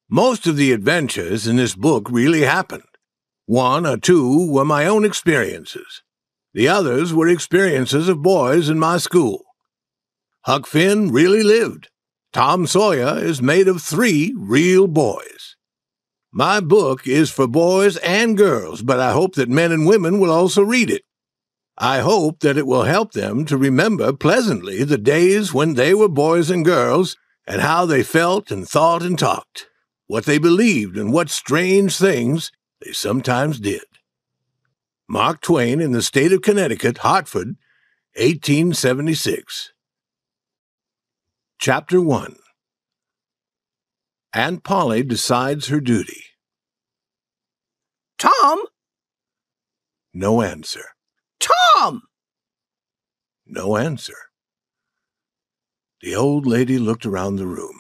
Most of the adventures in this book really happened. 1 or 2 were my own experiences. The others were experiences of boys in my school. Huck Finn really lived. Tom Sawyer is made of 3 real boys. My book is for boys and girls, but I hope that men and women will also read it. I hope that it will help them to remember pleasantly the days when they were boys and girls and how they felt and thought and talked, what they believed and what strange things they sometimes did. Mark Twain in the state of Connecticut, Hartford, 1876. Chapter 1. Aunt Polly decides her duty. Tom? No answer. Tom! No answer. The old lady looked around the room.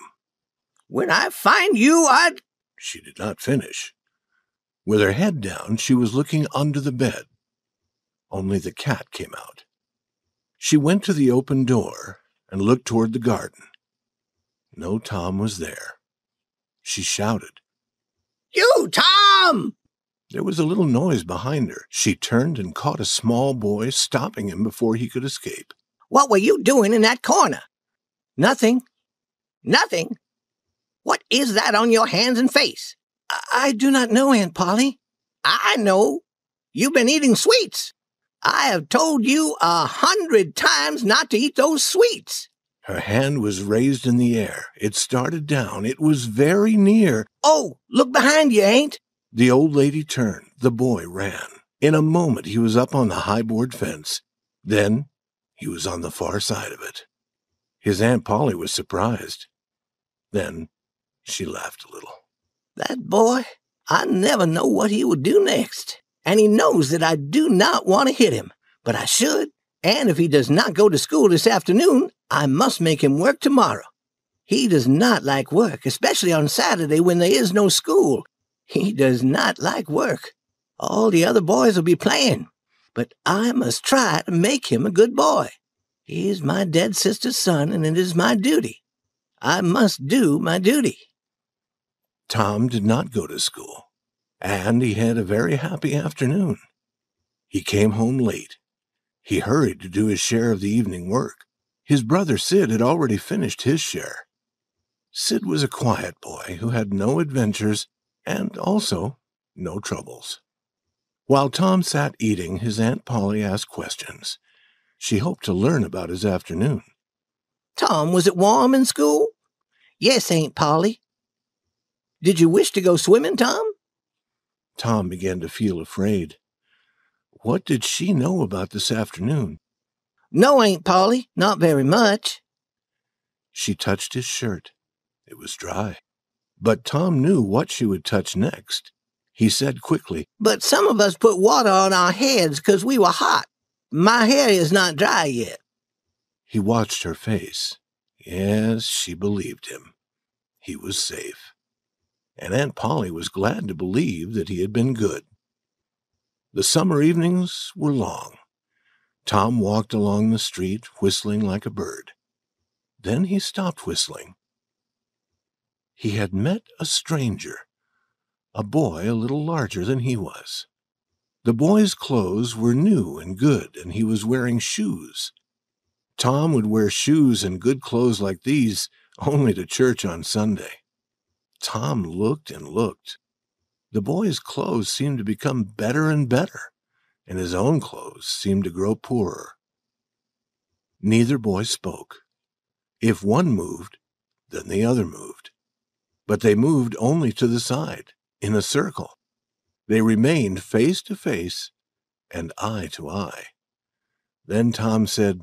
When I find you, I'd... She did not finish. With her head down, she was looking under the bed. Only the cat came out. She went to the open door and looked toward the garden. No Tom was there. She shouted, You, Tom! There was a little noise behind her. She turned and caught a small boy, stopping him before he could escape. What were you doing in that corner? Nothing. Nothing? What is that on your hands and face? I do not know, Aunt Polly. I know. You've been eating sweets. I have told you 100 times not to eat those sweets. Her hand was raised in the air. It started down. It was very near. Oh, look behind you, Aunt. The old lady turned. The boy ran. In a moment, he was up on the high-board fence. Then he was on the far side of it. His Aunt Polly was surprised. Then she laughed a little. That boy, I never know what he will do next. And he knows that I do not want to hit him, but I should. And if he does not go to school this afternoon, I must make him work tomorrow. He does not like work, especially on Saturday when there is no school. He does not like work. All the other boys will be playing, but I must try to make him a good boy. He is my dead sister's son, and it is my duty. I must do my duty. Tom did not go to school, and he had a very happy afternoon. He came home late. He hurried to do his share of the evening work. His brother Sid had already finished his share. Sid was a quiet boy who had no adventures and also no troubles. While Tom sat eating, his Aunt Polly asked questions. She hoped to learn about his afternoon. Tom, was it warm in school? Yes, Aunt Polly. Did you wish to go swimming, Tom? Tom began to feel afraid. What did she know about this afternoon? No, Aunt Polly, not very much. She touched his shirt. It was dry. But Tom knew what she would touch next. He said quickly, But some of us put water on our heads because we were hot. My hair is not dry yet. He watched her face. Yes, she believed him. He was safe. And Aunt Polly was glad to believe that he had been good. The summer evenings were long. Tom walked along the street, whistling like a bird. Then he stopped whistling. He had met a stranger, a boy a little larger than he was. The boy's clothes were new and good, and he was wearing shoes. Tom would wear shoes and good clothes like these only to church on Sunday. Tom looked and looked. The boy's clothes seemed to become better and better, and his own clothes seemed to grow poorer. Neither boy spoke. If one moved, then the other moved. But they moved only to the side, in a circle. They remained face to face and eye to eye. Then Tom said,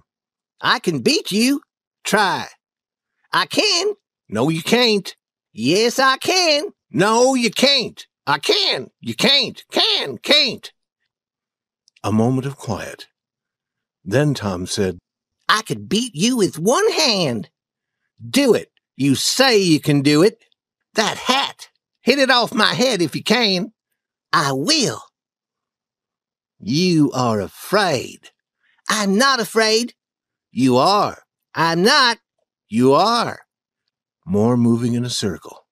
I can beat you. Try. I can. No, you can't. Yes, I can. No, you can't. I can. You can't. Can't. A moment of quiet. Then Tom said, I could beat you with one hand. Do it. You say you can do it. That hat. Hit it off my head if you can. I will. You are afraid. I'm not afraid. You are. I'm not. You are. More moving in a circle.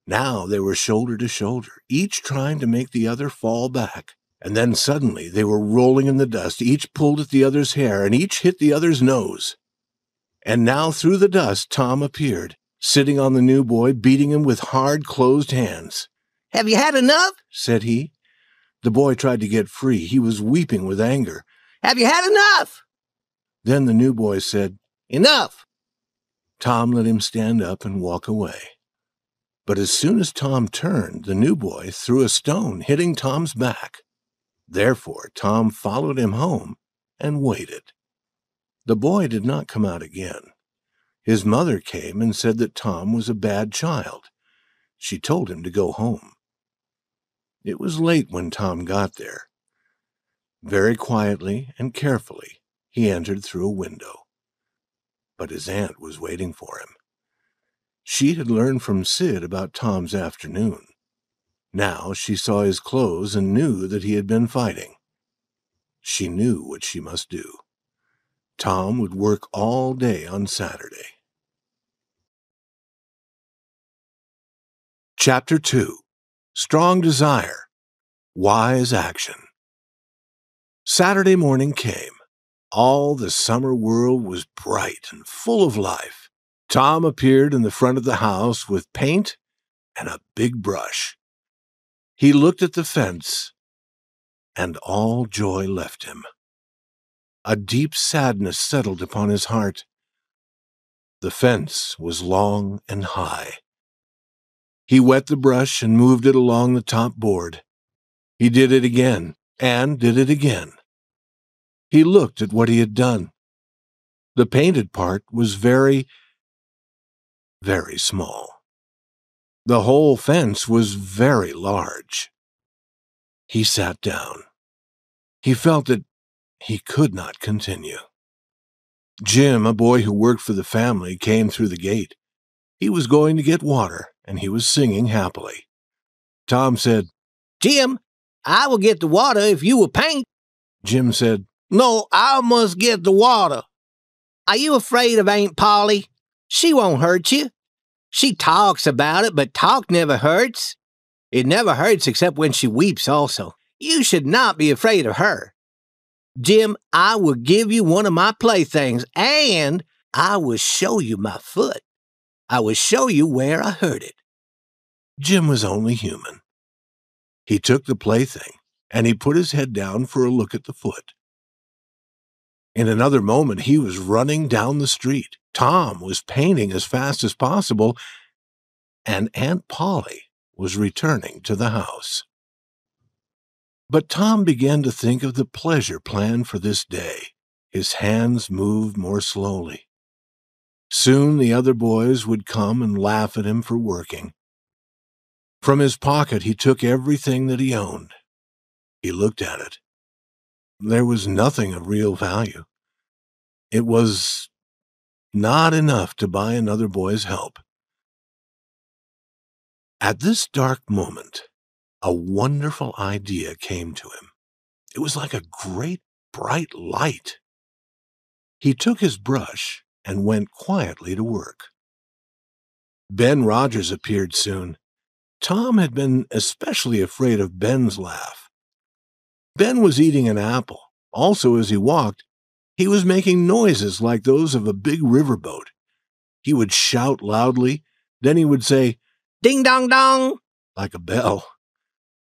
Now they were shoulder to shoulder, each trying to make the other fall back. And then suddenly they were rolling in the dust. Each pulled at the other's hair, and each hit the other's nose. And now through the dust Tom appeared, sitting on the new boy, beating him with hard, closed hands. "Have you had enough?" said he. The boy tried to get free. He was weeping with anger. "Have you had enough?" Then the new boy said, "Enough." Tom let him stand up and walk away. But as soon as Tom turned, the new boy threw a stone, hitting Tom's back. Therefore, Tom followed him home and waited. The boy did not come out again. His mother came and said that Tom was a bad child. She told him to go home. It was late when Tom got there. Very quietly and carefully, he entered through a window. But his aunt was waiting for him. She had learned from Sid about Tom's afternoon. Now she saw his clothes and knew that he had been fighting. She knew what she must do. Tom would work all day on Saturday. Chapter 2. Strong Desire, Wise Action. Saturday morning came. All the summer world was bright and full of life. Tom appeared in the front of the house with paint and a big brush. He looked at the fence, and all joy left him. A deep sadness settled upon his heart. The fence was long and high. He wet the brush and moved it along the top board. He did it again, and did it again. He looked at what he had done. The painted part was very, very small. The whole fence was very large. He sat down. He felt that he could not continue. Jim, a boy who worked for the family, came through the gate. He was going to get water, and he was singing happily. Tom said, "Jim, I will get the water if you will paint." Jim said, "No, I must get the water." "Are you afraid of Aunt Polly? She won't hurt you. She talks about it, but talk never hurts. It never hurts except when she weeps also. You should not be afraid of her. Jim, I will give you one of my playthings, and I will show you my foot. I will show you where I hurt it." Jim was only human. He took the plaything, and he put his head down for a look at the foot. In another moment, he was running down the street. Tom was painting as fast as possible, and Aunt Polly was returning to the house. But Tom began to think of the pleasure planned for this day. His hands moved more slowly. Soon the other boys would come and laugh at him for working. From his pocket he took everything that he owned. He looked at it. There was nothing of real value. It was not enough to buy another boy's help. At this dark moment, a wonderful idea came to him. It was like a great bright light. He took his brush and went quietly to work. Ben Rogers appeared soon. Tom had been especially afraid of Ben's laugh. Ben was eating an apple. Also, as he walked, he was making noises like those of a big riverboat. He would shout loudly, then he would say, "Ding dong dong," like a bell.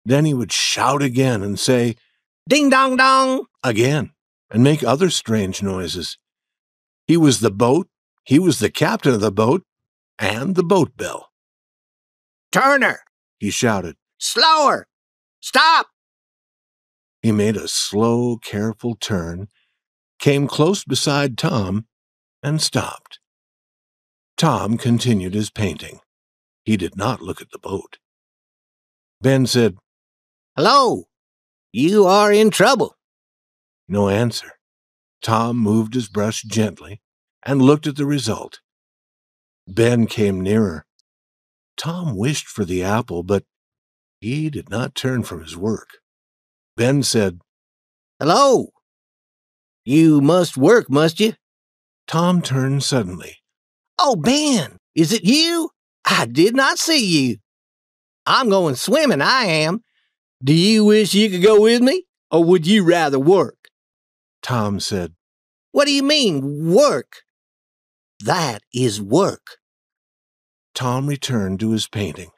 Then he would shout again and say, "Ding dong dong," again, and make other strange noises. He was the boat, he was the captain of the boat, and the boat bell. "Turner," he shouted. "Slower! Stop!" He made a slow, careful turn, came close beside Tom, and stopped. Tom continued his painting. He did not look at the boat. Ben said, "Hello, you are in trouble." No answer. Tom moved his brush gently and looked at the result. Ben came nearer. Tom wished for the apple, but he did not turn from his work. Ben said, "Hello, you must work, must you?" Tom turned suddenly. "Oh, Ben, is it you? I did not see you." I'm going swimming, I am. Do you wish you could go with me, or would you rather work? Tom said, What do you mean, work? That is work. Tom returned to his painting.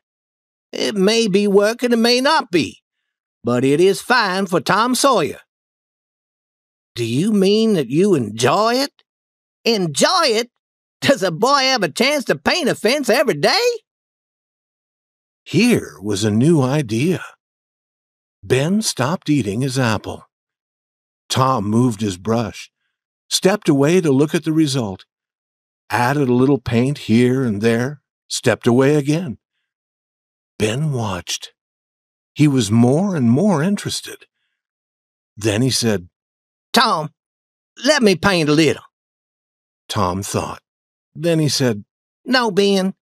It may be work and it may not be, but it is fine for Tom Sawyer. Do you mean that you enjoy it? Enjoy it? Does a boy have a chance to paint a fence every day? Here was a new idea. Ben stopped eating his apple. Tom moved his brush, stepped away to look at the result, added a little paint here and there, stepped away again. Ben watched. He was more and more interested. Then he said, Tom, let me paint a little. Tom thought. Then he said, No, Ben.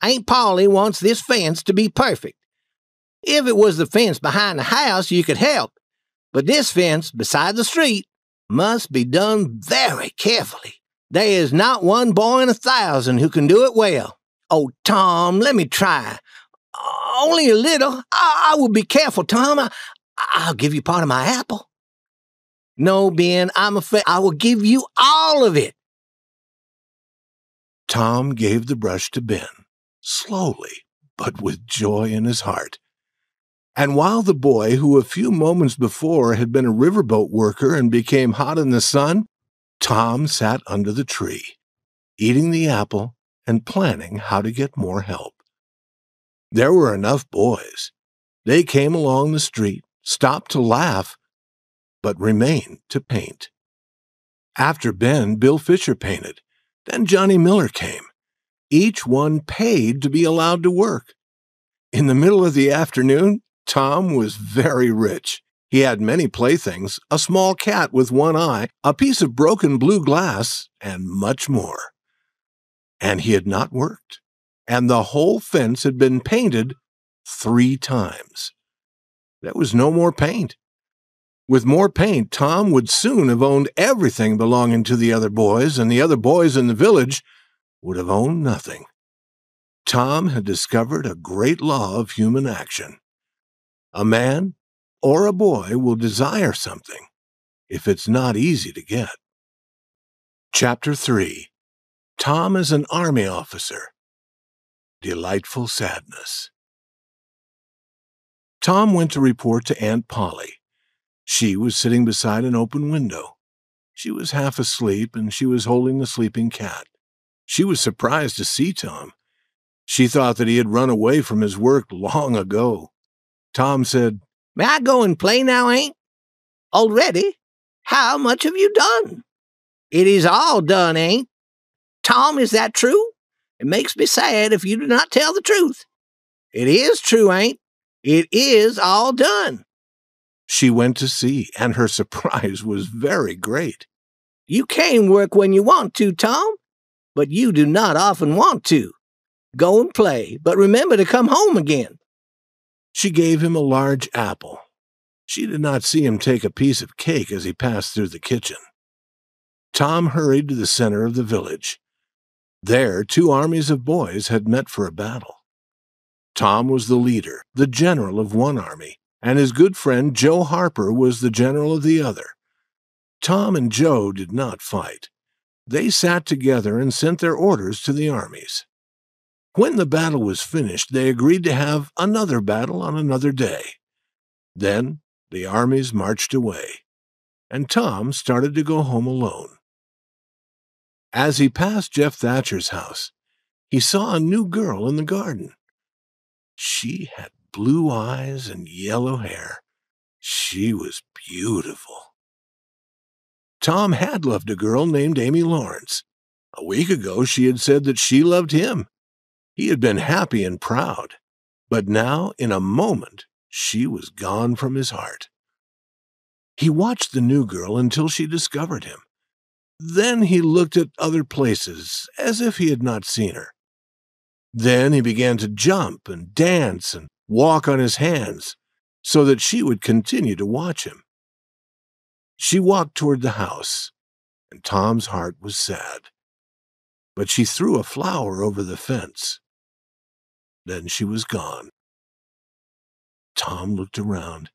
Aunt Polly wants this fence to be perfect. If it was the fence behind the house, you could help. But this fence beside the street must be done very carefully. There is not one boy in 1,000 who can do it well. Oh, Tom, let me try. Only a little. I will be careful, Tom. I'll give you part of my apple. No, Ben, I'm afraid I will give you all of it. Tom gave the brush to Ben, slowly, but with joy in his heart. And while the boy, who a few moments before had been a riverboat worker and became hot in the sun, Tom sat under the tree, eating the apple and planning how to get more help. There were enough boys. They came along the street, stopped to laugh, but remained to paint. After Ben, Bill Fisher painted. Then Johnny Miller came. Each one paid to be allowed to work. In the middle of the afternoon, Tom was very rich. He had many playthings, a small cat with one eye, a piece of broken blue glass, and much more. And he had not worked, and the whole fence had been painted 3 times. There was no more paint. With more paint, Tom would soon have owned everything belonging to the other boys, and the other boys in the village would have owned nothing. Tom had discovered a great law of human action. A man or a boy will desire something if it's not easy to get. Chapter 3. Tom is an army officer. Delightful sadness. Tom went to report to Aunt Polly. She was sitting beside an open window. She was half asleep, and she was holding the sleeping cat. She was surprised to see Tom. She thought that he had run away from his work long ago. Tom said, May I go and play now, Aunt? Already? How much have you done? It is all done, Aunt. Tom, is that true? It makes me sad if you do not tell the truth. It is true, Aunt. It is all done. She went to see, and her surprise was very great. You can work when you want to, Tom, but you do not often want to. Go and play, but remember to come home again. She gave him a large apple. She did not see him take a piece of cake as he passed through the kitchen. Tom hurried to the center of the village. There, 2 armies of boys had met for a battle. Tom was the leader, the general of one army, and his good friend Joe Harper was the general of the other. Tom and Joe did not fight. They sat together and sent their orders to the armies. When the battle was finished, they agreed to have another battle on another day. Then the armies marched away, and Tom started to go home alone. As he passed Jeff Thatcher's house, he saw a new girl in the garden. She had blue eyes and yellow hair. She was beautiful. Tom had loved a girl named Amy Lawrence. A week ago, she had said that she loved him. He had been happy and proud, but now, in a moment, she was gone from his heart. He watched the new girl until she discovered him. Then he looked at other places, as if he had not seen her. Then he began to jump and dance and walk on his hands, so that she would continue to watch him. She walked toward the house, and Tom's heart was sad. But she threw a flower over the fence. Then she was gone. Tom looked around.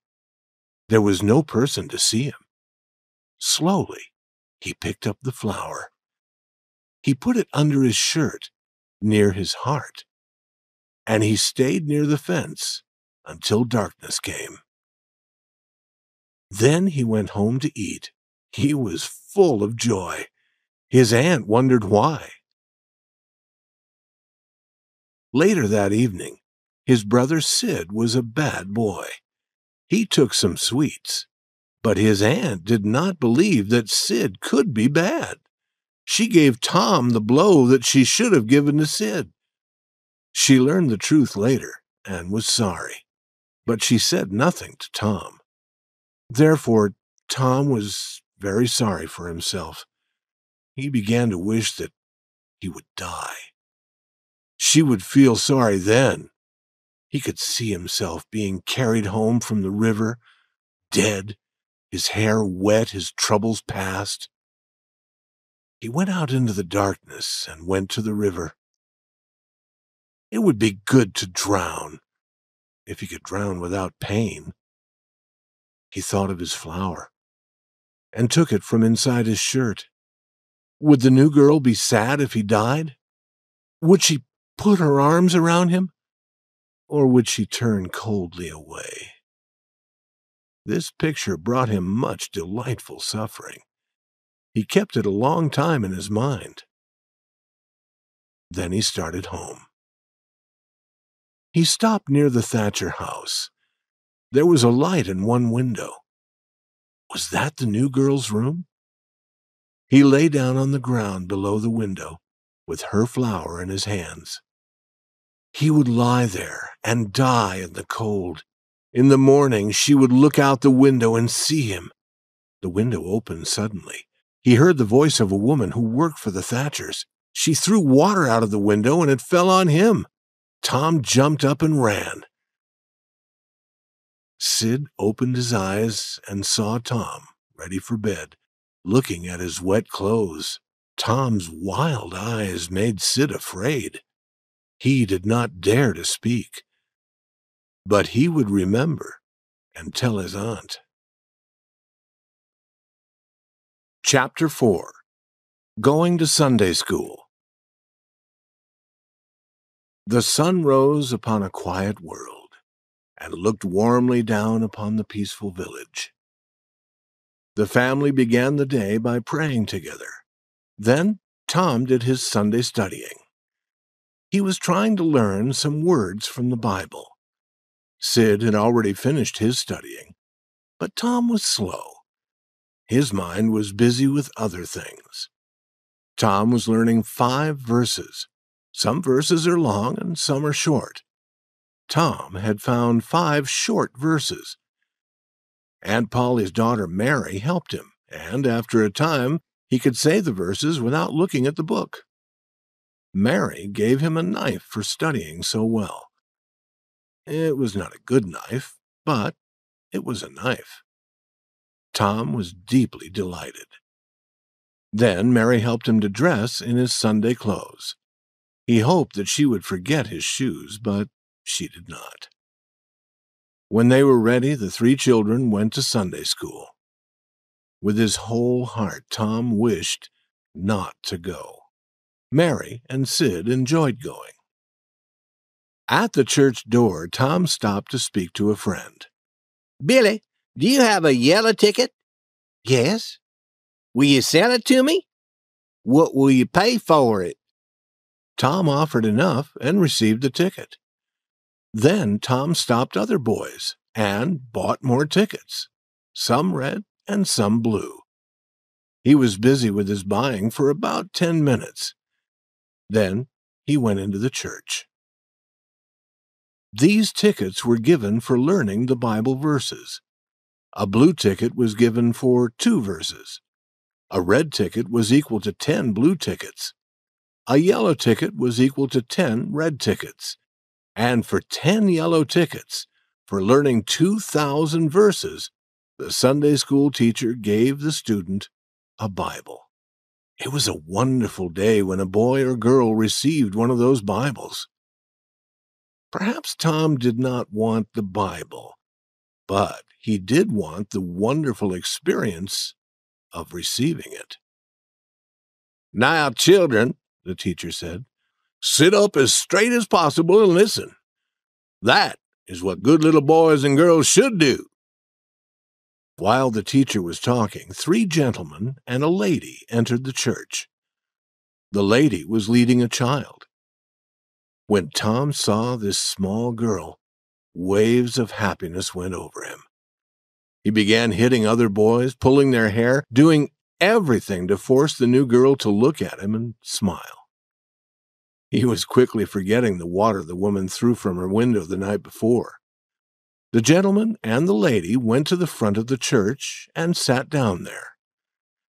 There was no person to see him. Slowly, he picked up the flower. He put it under his shirt, near his heart, and he stayed near the fence until darkness came. Then he went home to eat. He was full of joy. His aunt wondered why. Later that evening, his brother Sid was a bad boy. He took some sweets, but his aunt did not believe that Sid could be bad. She gave Tom the blow that she should have given to Sid. She learned the truth later and was sorry, but she said nothing to Tom. Therefore, Tom was very sorry for himself. He began to wish that he would die. She would feel sorry then. He could see himself being carried home from the river, dead, his hair wet, his troubles past. He went out into the darkness and went to the river. It would be good to drown, if he could drown without pain. He thought of his flower and took it from inside his shirt. Would the new girl be sad if he died? Would she put her arms around him? Or would she turn coldly away? This picture brought him much delightful suffering. He kept it a long time in his mind. Then he started home. He stopped near the Thatcher house. There was a light in one window. Was that the new girl's room? He lay down on the ground below the window with her flower in his hands. He would lie there and die in the cold. In the morning, she would look out the window and see him. The window opened suddenly. He heard the voice of a woman who worked for the Thatchers. She threw water out of the window and it fell on him. Tom jumped up and ran. Sid opened his eyes and saw Tom, ready for bed, looking at his wet clothes. Tom's wild eyes made Sid afraid. He did not dare to speak, but he would remember and tell his aunt. Chapter 4. Going to Sunday School. The sun rose upon a quiet world and looked warmly down upon the peaceful village. The family began the day by praying together. Then Tom did his Sunday studying. He was trying to learn some words from the Bible. Sid had already finished his studying, but Tom was slow. His mind was busy with other things. Tom was learning 5 verses. Some verses are long and some are short. Tom had found 5 short verses. Aunt Polly's daughter Mary helped him, and after a time he could say the verses without looking at the book. Mary gave him a knife for studying so well. It was not a good knife, but it was a knife. Tom was deeply delighted. Then Mary helped him to dress in his Sunday clothes. He hoped that she would forget his shoes, but she did not. When they were ready, the 3 children went to Sunday school. With his whole heart, Tom wished not to go. Mary and Sid enjoyed going. At the church door, Tom stopped to speak to a friend. Billy, do you have a yellow ticket? Yes. Will you sell it to me? What will you pay for it? Tom offered enough and received the ticket. Then Tom stopped other boys and bought more tickets, some red and some blue. He was busy with his buying for about 10 minutes. Then he went into the church. These tickets were given for learning the Bible verses. A blue ticket was given for 2 verses. A red ticket was equal to 10 blue tickets. A yellow ticket was equal to 10 red tickets. And for 10 yellow tickets, for learning 2,000 verses, the Sunday school teacher gave the student a Bible. It was a wonderful day when a boy or girl received one of those Bibles. Perhaps Tom did not want the Bible, but he did want the wonderful experience of receiving it. "Now, children," the teacher said, "sit up as straight as possible and listen. That is what good little boys and girls should do." While the teacher was talking, 3 gentlemen and a lady entered the church. The lady was leading a child. When Tom saw this small girl, waves of happiness went over him. He began hitting other boys, pulling their hair, doing everything to force the new girl to look at him and smile. He was quickly forgetting the water the woman threw from her window the night before. The gentleman and the lady went to the front of the church and sat down there.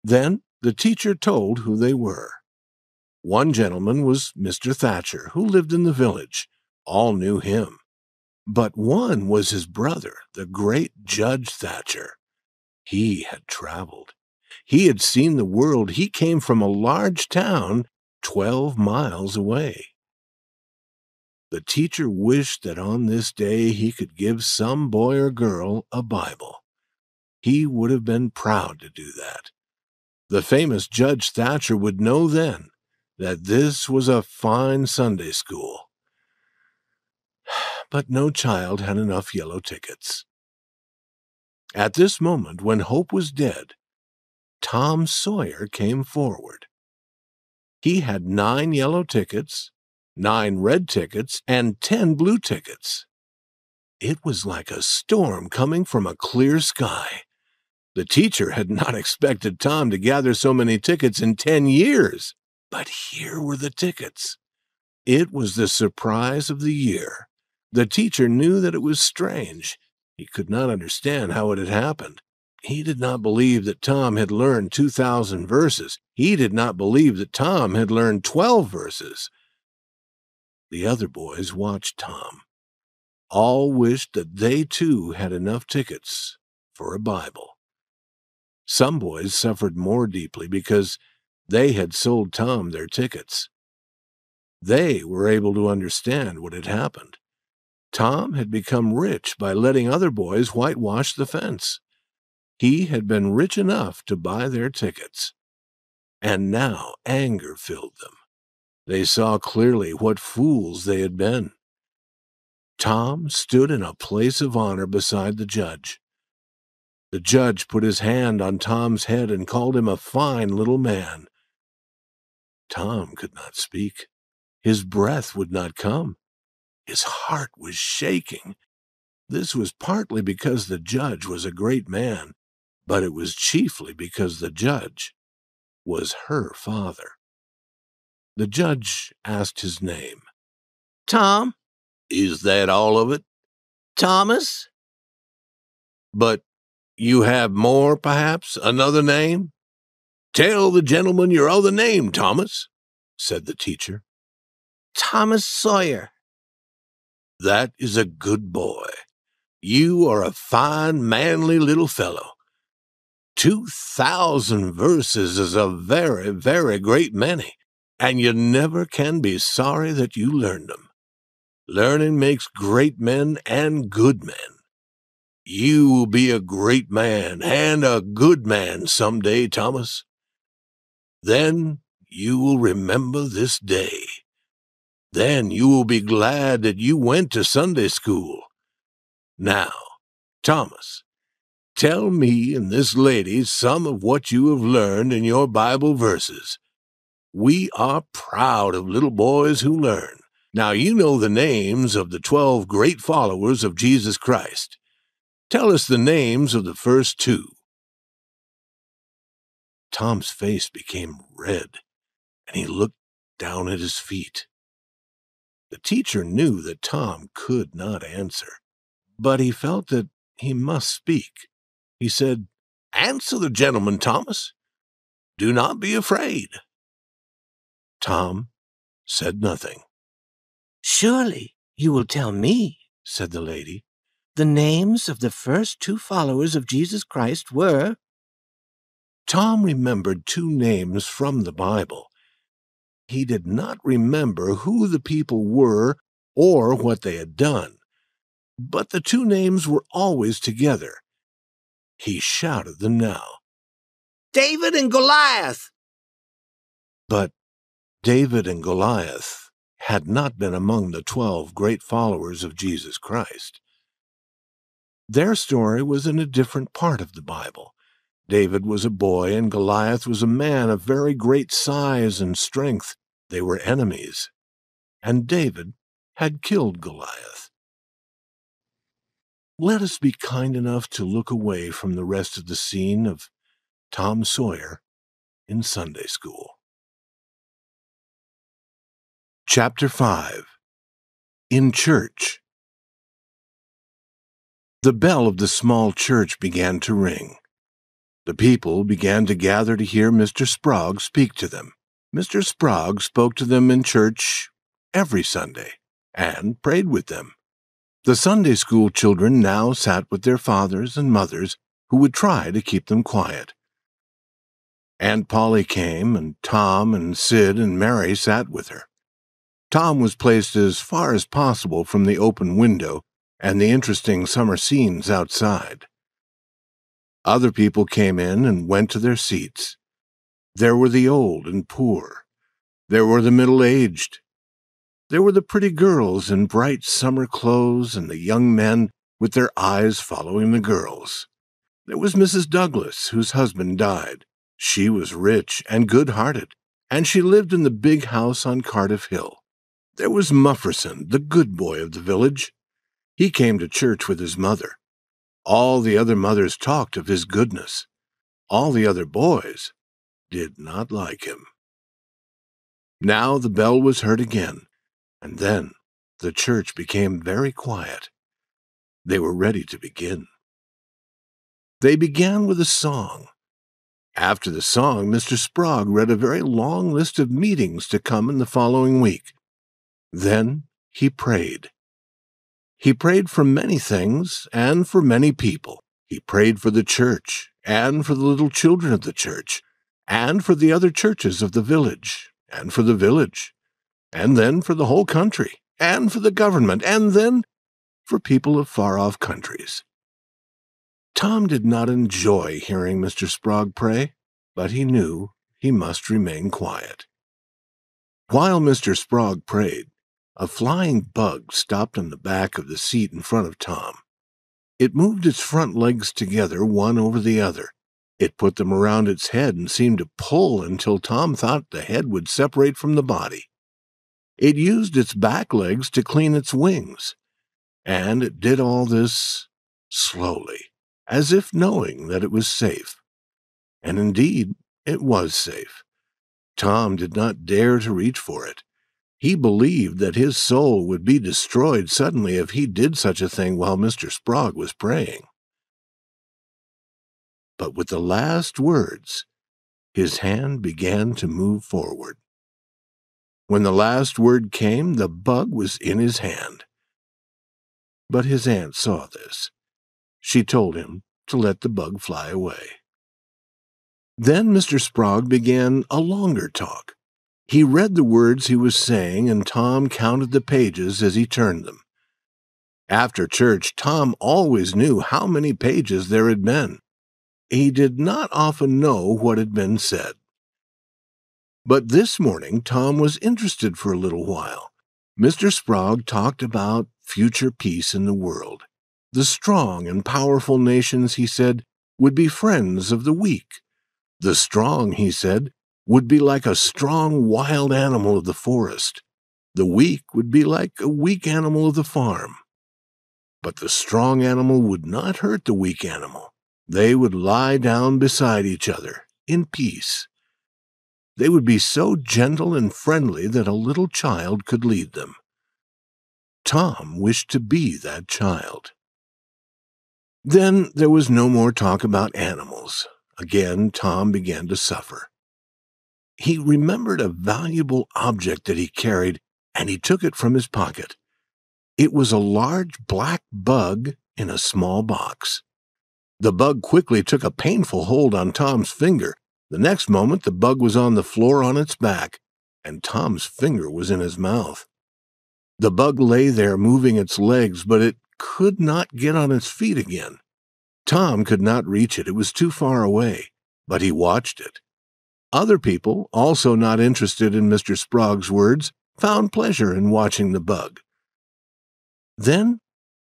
Then the teacher told who they were. One gentleman was Mr. Thatcher, who lived in the village. All knew him. But one was his brother, the great Judge Thatcher. He had traveled. He had seen the world. He came from a large town 12 miles away. The teacher wished that on this day he could give some boy or girl a Bible. He would have been proud to do that. The famous Judge Thatcher would know then that this was a fine Sunday school. But no child had enough yellow tickets. At this moment, when hope was dead, Tom Sawyer came forward. He had 9 yellow tickets, 9 red tickets, and 10 blue tickets. It was like a storm coming from a clear sky. The teacher had not expected Tom to gather so many tickets in 10 years. But here were the tickets. It was the surprise of the year. The teacher knew that it was strange. He could not understand how it had happened. He did not believe that Tom had learned 2,000 verses. He did not believe that Tom had learned 12 verses. The other boys watched Tom. All wished that they too had enough tickets for a Bible. Some boys suffered more deeply because they had sold Tom their tickets. They were able to understand what had happened. Tom had become rich by letting other boys whitewash the fence. He had been rich enough to buy their tickets. And now anger filled them. They saw clearly what fools they had been. Tom stood in a place of honor beside the judge. The judge put his hand on Tom's head and called him a fine little man. Tom could not speak. His breath would not come. His heart was shaking. This was partly because the judge was a great man, but it was chiefly because the judge was her father. The judge asked his name. Tom? "Is that all of it?" Thomas? "But you have more, perhaps, another name?" "Tell the gentleman your other name, Thomas," said the teacher. Thomas Sawyer. "That is a good boy. You are a fine, manly little fellow. 2,000 verses is a very, very great many, and you never can be sorry that you learned them. Learning makes great men and good men. You will be a great man and a good man some day, Thomas. Then you will remember this day. Then you will be glad that you went to Sunday school. Now, Thomas, tell me and this lady some of what you have learned in your Bible verses. We are proud of little boys who learn. Now you know the names of the 12 great followers of Jesus Christ. Tell us the names of the first 2. Tom's face became red, and he looked down at his feet. The teacher knew that Tom could not answer, but he felt that he must speak. He said, "Answer the gentleman, Thomas. Do not be afraid." Tom said nothing. Surely you will tell me, said the lady. The names of the first 2 followers of Jesus Christ were... Tom remembered 2 names from the Bible. He did not remember who the people were or what they had done. but the two names were always together. He shouted them now. David and Goliath! But David and Goliath had not been among the 12 great followers of Jesus Christ. Their story was in a different part of the Bible. David was a boy, and Goliath was a man of very great size and strength. They were enemies, and David had killed Goliath. Let us be kind enough to look away from the rest of the scene of Tom Sawyer in Sunday School. Chapter 5. In Church. The bell of the small church began to ring. The people began to gather to hear Mr. Sprague speak to them. Mr. Sprague spoke to them in church every Sunday and prayed with them. The Sunday school children now sat with their fathers and mothers, who would try to keep them quiet. Aunt Polly came, and Tom and Sid and Mary sat with her. Tom was placed as far as possible from the open window and the interesting summer scenes outside. Other people came in and went to their seats. There were the old and poor. There were the middle-aged. There were the pretty girls in bright summer clothes and the young men with their eyes following the girls. There was Mrs. Douglas, whose husband died. She was rich and good-hearted, and she lived in the big house on Cardiff Hill. There was Mufferson, the good boy of the village. He came to church with his mother. All the other mothers talked of his goodness. All the other boys did not like him. Now the bell was heard again, and then the church became very quiet. They were ready to begin. They began with a song. After the song, Mr. Sprague read a very long list of meetings to come in the following week. Then he prayed. He prayed for many things and for many people. He prayed for the church and for the little children of the church and for the other churches of the village and for the village and then for the whole country and for the government and then for people of far-off countries. Tom did not enjoy hearing Mr. Sprague pray, but he knew he must remain quiet. While Mr. Sprague prayed, a flying bug stopped on the back of the seat in front of Tom. It moved its front legs together, one over the other. It put them around its head and seemed to pull until Tom thought the head would separate from the body. It used its back legs to clean its wings, and it did all this slowly, as if knowing that it was safe. And indeed, it was safe. Tom did not dare to reach for it. He believed that his soul would be destroyed suddenly if he did such a thing while Mr. Sprague was praying. But with the last words, his hand began to move forward. When the last word came, the bug was in his hand. But his aunt saw this. She told him to let the bug fly away. Then Mr. Sprague began a longer talk. He read the words he was saying, and Tom counted the pages as he turned them. After church, Tom always knew how many pages there had been. He did not often know what had been said. But this morning, Tom was interested for a little while. Mr. Sprague talked about future peace in the world. The strong and powerful nations, he said, would be friends of the weak. The strong, he said, would be like a strong wild animal of the forest. The weak would be like a weak animal of the farm. But the strong animal would not hurt the weak animal. They would lie down beside each other in peace. They would be so gentle and friendly that a little child could lead them. Tom wished to be that child. Then there was no more talk about animals. Again, Tom began to suffer. He remembered a valuable object that he carried, and he took it from his pocket. It was a large black bug in a small box. The bug quickly took a painful hold on Tom's finger. The next moment, the bug was on the floor on its back, and Tom's finger was in his mouth. The bug lay there moving its legs, but it could not get on its feet again. Tom could not reach it. It was too far away, but he watched it. Other people, also not interested in Mr. Sprague's words, found pleasure in watching the bug. Then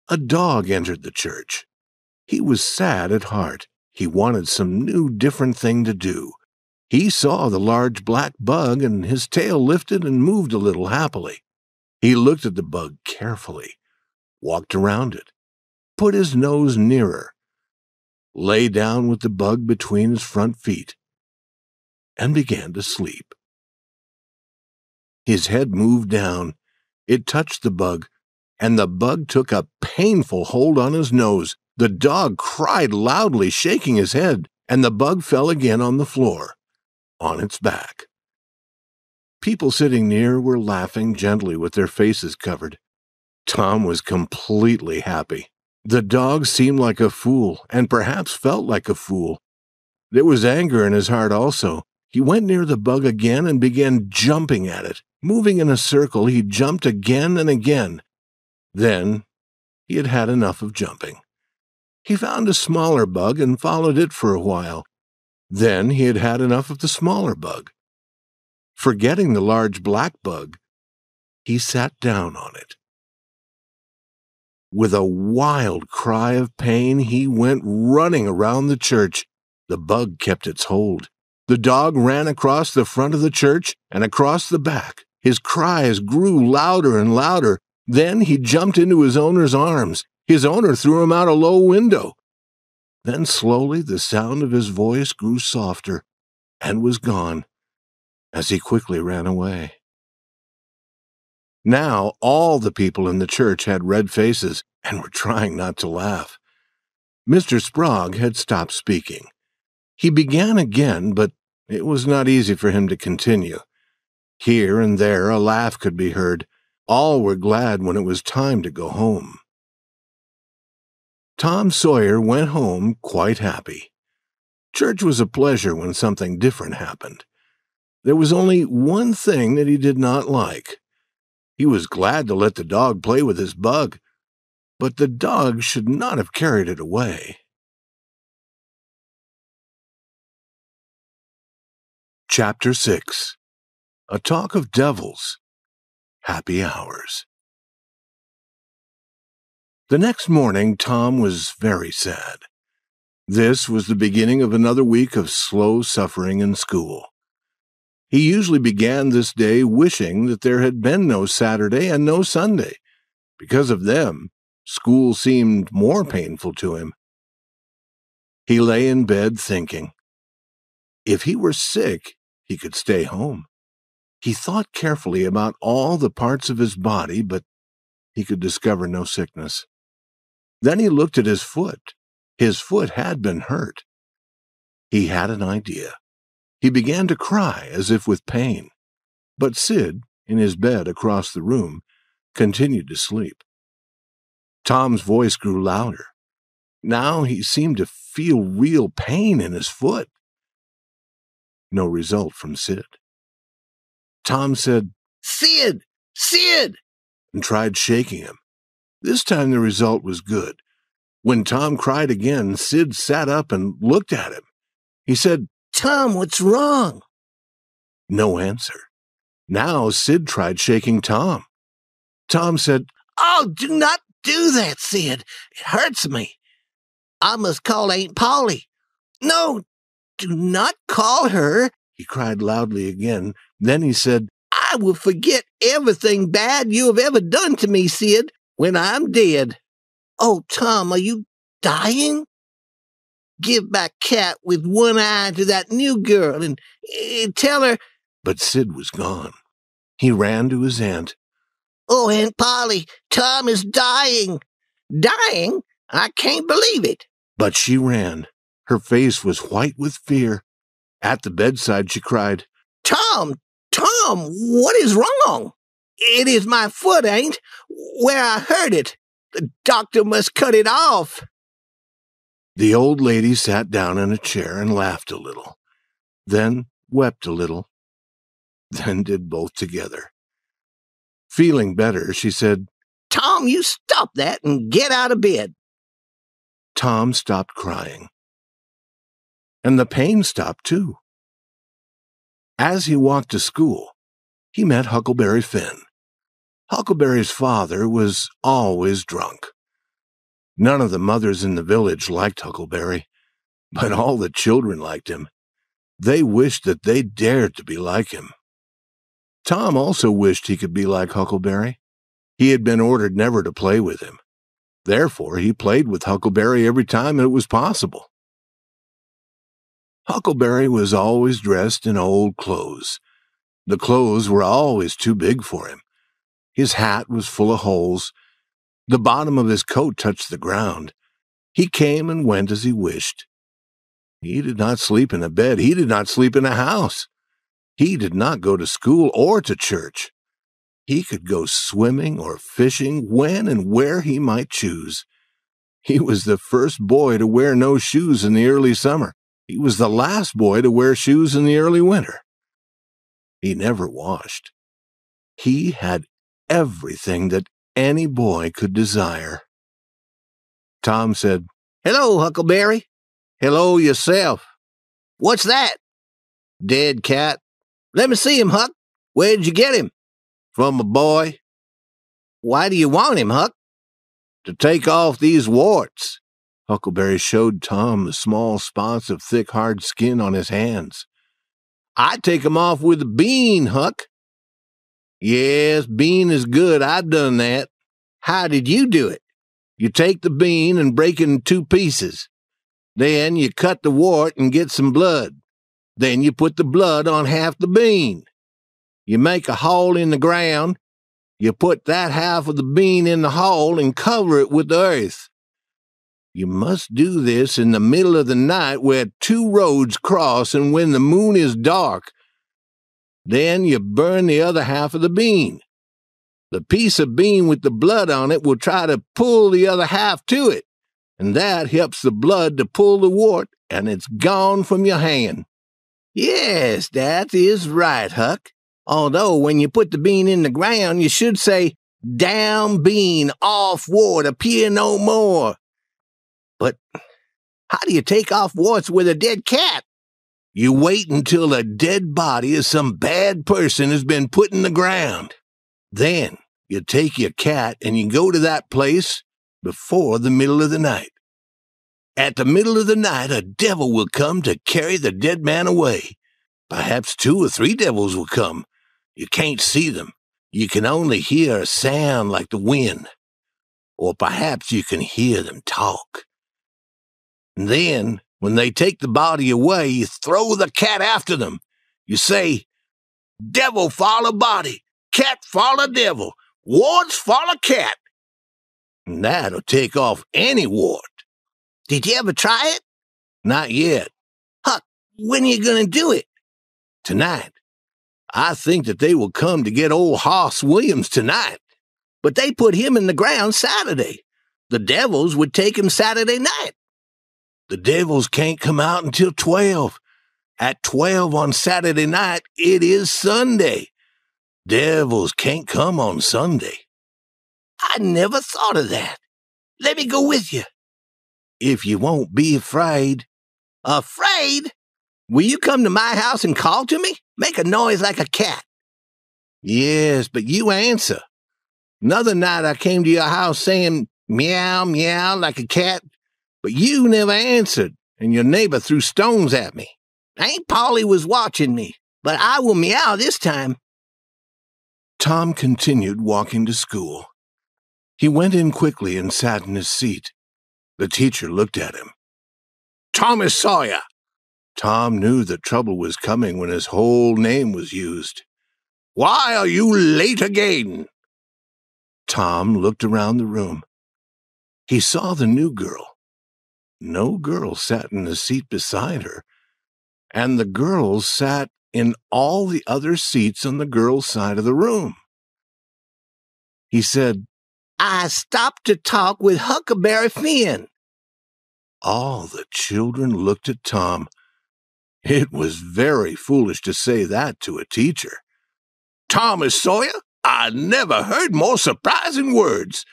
a dog entered the church. He was sad at heart. He wanted some new, different thing to do. He saw the large black bug, and his tail lifted and moved a little happily. He looked at the bug carefully, walked around it, put his nose nearer, lay down with the bug between his front feet, and began to sleep. His head moved down. It touched the bug, and the bug took a painful hold on his nose. The dog cried loudly, shaking his head, and the bug fell again on the floor, on its back. People sitting near were laughing gently with their faces covered. Tom was completely happy. The dog seemed like a fool, and perhaps felt like a fool. There was anger in his heart also. He went near the bug again and began jumping at it. Moving in a circle, he jumped again and again. Then he had had enough of jumping. He found a smaller bug and followed it for a while. Then he had had enough of the smaller bug. Forgetting the large black bug, he sat down on it. With a wild cry of pain, he went running around the church. The bug kept its hold. The dog ran across the front of the church and across the back. His cries grew louder and louder. Then he jumped into his owner's arms. His owner threw him out a low window. Then slowly the sound of his voice grew softer and was gone as he quickly ran away. Now all the people in the church had red faces and were trying not to laugh. Mr. Sprague had stopped speaking. He began again, but it was not easy for him to continue. Here and there a laugh could be heard. All were glad when it was time to go home. Tom Sawyer went home quite happy. Church was a pleasure when something different happened. There was only one thing that he did not like. He was glad to let the dog play with his bug, but the dog should not have carried it away. Chapter 6. A Talk of Devils. Happy Hours. The next morning, Tom was very sad. This was the beginning of another week of slow suffering in school. He usually began this day wishing that there had been no Saturday and no Sunday. Because of them, school seemed more painful to him. He lay in bed thinking. If he were sick, he could stay home. He thought carefully about all the parts of his body, but he could discover no sickness. Then he looked at his foot. His foot had been hurt. He had an idea. He began to cry as if with pain. But Sid, in his bed across the room, continued to sleep. Tom's voice grew louder. Now he seemed to feel real pain in his foot. No result from Sid. Tom said, Sid! Sid! and tried shaking him. This time the result was good. When Tom cried again, Sid sat up and looked at him. He said, Tom, what's wrong? No answer. Now Sid tried shaking Tom. Tom said, Oh, do not do that, Sid. It hurts me. I must call Aunt Polly. No, do not call her, he cried loudly again. Then he said, I will forget everything bad you have ever done to me, Sid, when I'm dead. Oh, Tom, are you dying? Give back Cat with one eye to that new girl and tell her. But Sid was gone. He ran to his aunt. Oh, Aunt Polly, Tom is dying. Dying? I can't believe it. But she ran. Her face was white with fear. At the bedside she cried, Tom, what is wrong? It is my foot, Aunt, where I hurt it. The doctor must cut it off. The old lady sat down in a chair and laughed a little, then wept a little, then did both together. Feeling better, she said, Tom, you stop that and get out of bed. Tom stopped crying. And the pain stopped too. As he walked to school, he met Huckleberry Finn. Huckleberry's father was always drunk. None of the mothers in the village liked Huckleberry, but all the children liked him. They wished that they dared to be like him. Tom also wished he could be like Huckleberry. He had been ordered never to play with him. Therefore, he played with Huckleberry every time it was possible. Huckleberry was always dressed in old clothes. The clothes were always too big for him. His hat was full of holes. The bottom of his coat touched the ground. He came and went as he wished. He did not sleep in a bed. He did not sleep in a house. He did not go to school or to church. He could go swimming or fishing when and where he might choose. He was the first boy to wear no shoes in the early summer. He was the last boy to wear shoes in the early winter. He never washed. He had everything that any boy could desire. Tom said, "Hello, Huckleberry." "Hello yourself." "What's that?" "Dead cat." "Let me see him, Huck. Where'd you get him?" "From a boy." "Why do you want him, Huck?" "To take off these warts." Huckleberry showed Tom the small spots of thick, hard skin on his hands. "I take 'em off with a bean, Huck." "Yes, bean is good. I've done that." "How did you do it?" "You take the bean and break it in 2 pieces. Then you cut the wart and get some blood. Then you put the blood on half the bean. You make a hole in the ground. You put that half of the bean in the hole and cover it with the earth. You must do this in the middle of the night where 2 roads cross and when the moon is dark. Then you burn the other half of the bean. The piece of bean with the blood on it will try to pull the other half to it, and that helps the blood to pull the wart, and it's gone from your hand." "Yes, that is right, Huck. Although when you put the bean in the ground, you should say, 'Down bean, off wart, appear no more.' But how do you take off warts with a dead cat?" "You wait until a dead body of some bad person has been put in the ground. Then you take your cat and you go to that place before the middle of the night. At the middle of the night, a devil will come to carry the dead man away. Perhaps 2 or 3 devils will come. You can't see them. You can only hear a sound like the wind. Or perhaps you can hear them talk. And then, when they take the body away, you throw the cat after them. You say, 'Devil follow body, cat follow devil, warts follow cat.' And that'll take off any wart." "Did you ever try it?" "Not yet." "Huck, when are you going to do it?" "Tonight. I think that they will come to get old Hoss Williams tonight." "But they put him in the ground Saturday. The devils would take him Saturday night." "The devils can't come out until 12. At 12 on Saturday night, it is Sunday. Devils can't come on Sunday." "I never thought of that. Let me go with you." "If you won't be afraid." "Afraid? Will you come to my house and call to me? Make a noise like a cat." "Yes, but you answer. Another night I came to your house saying, 'Meow, meow,' like a cat, but you never answered, and your neighbor threw stones at me." "Aunt Polly was watching me, but I will meow this time." Tom continued walking to school. He went in quickly and sat in his seat. The teacher looked at him. "Thomas Sawyer." Tom knew that trouble was coming when his whole name was used. "Why are you late again?" Tom looked around the room. He saw the new girl. No girl sat in the seat beside her, and the girls sat in all the other seats on the girls' side of the room. He said, "I stopped to talk with Huckleberry Finn." All the children looked at Tom. It was very foolish to say that to a teacher. "Thomas Sawyer? I never heard more surprising words.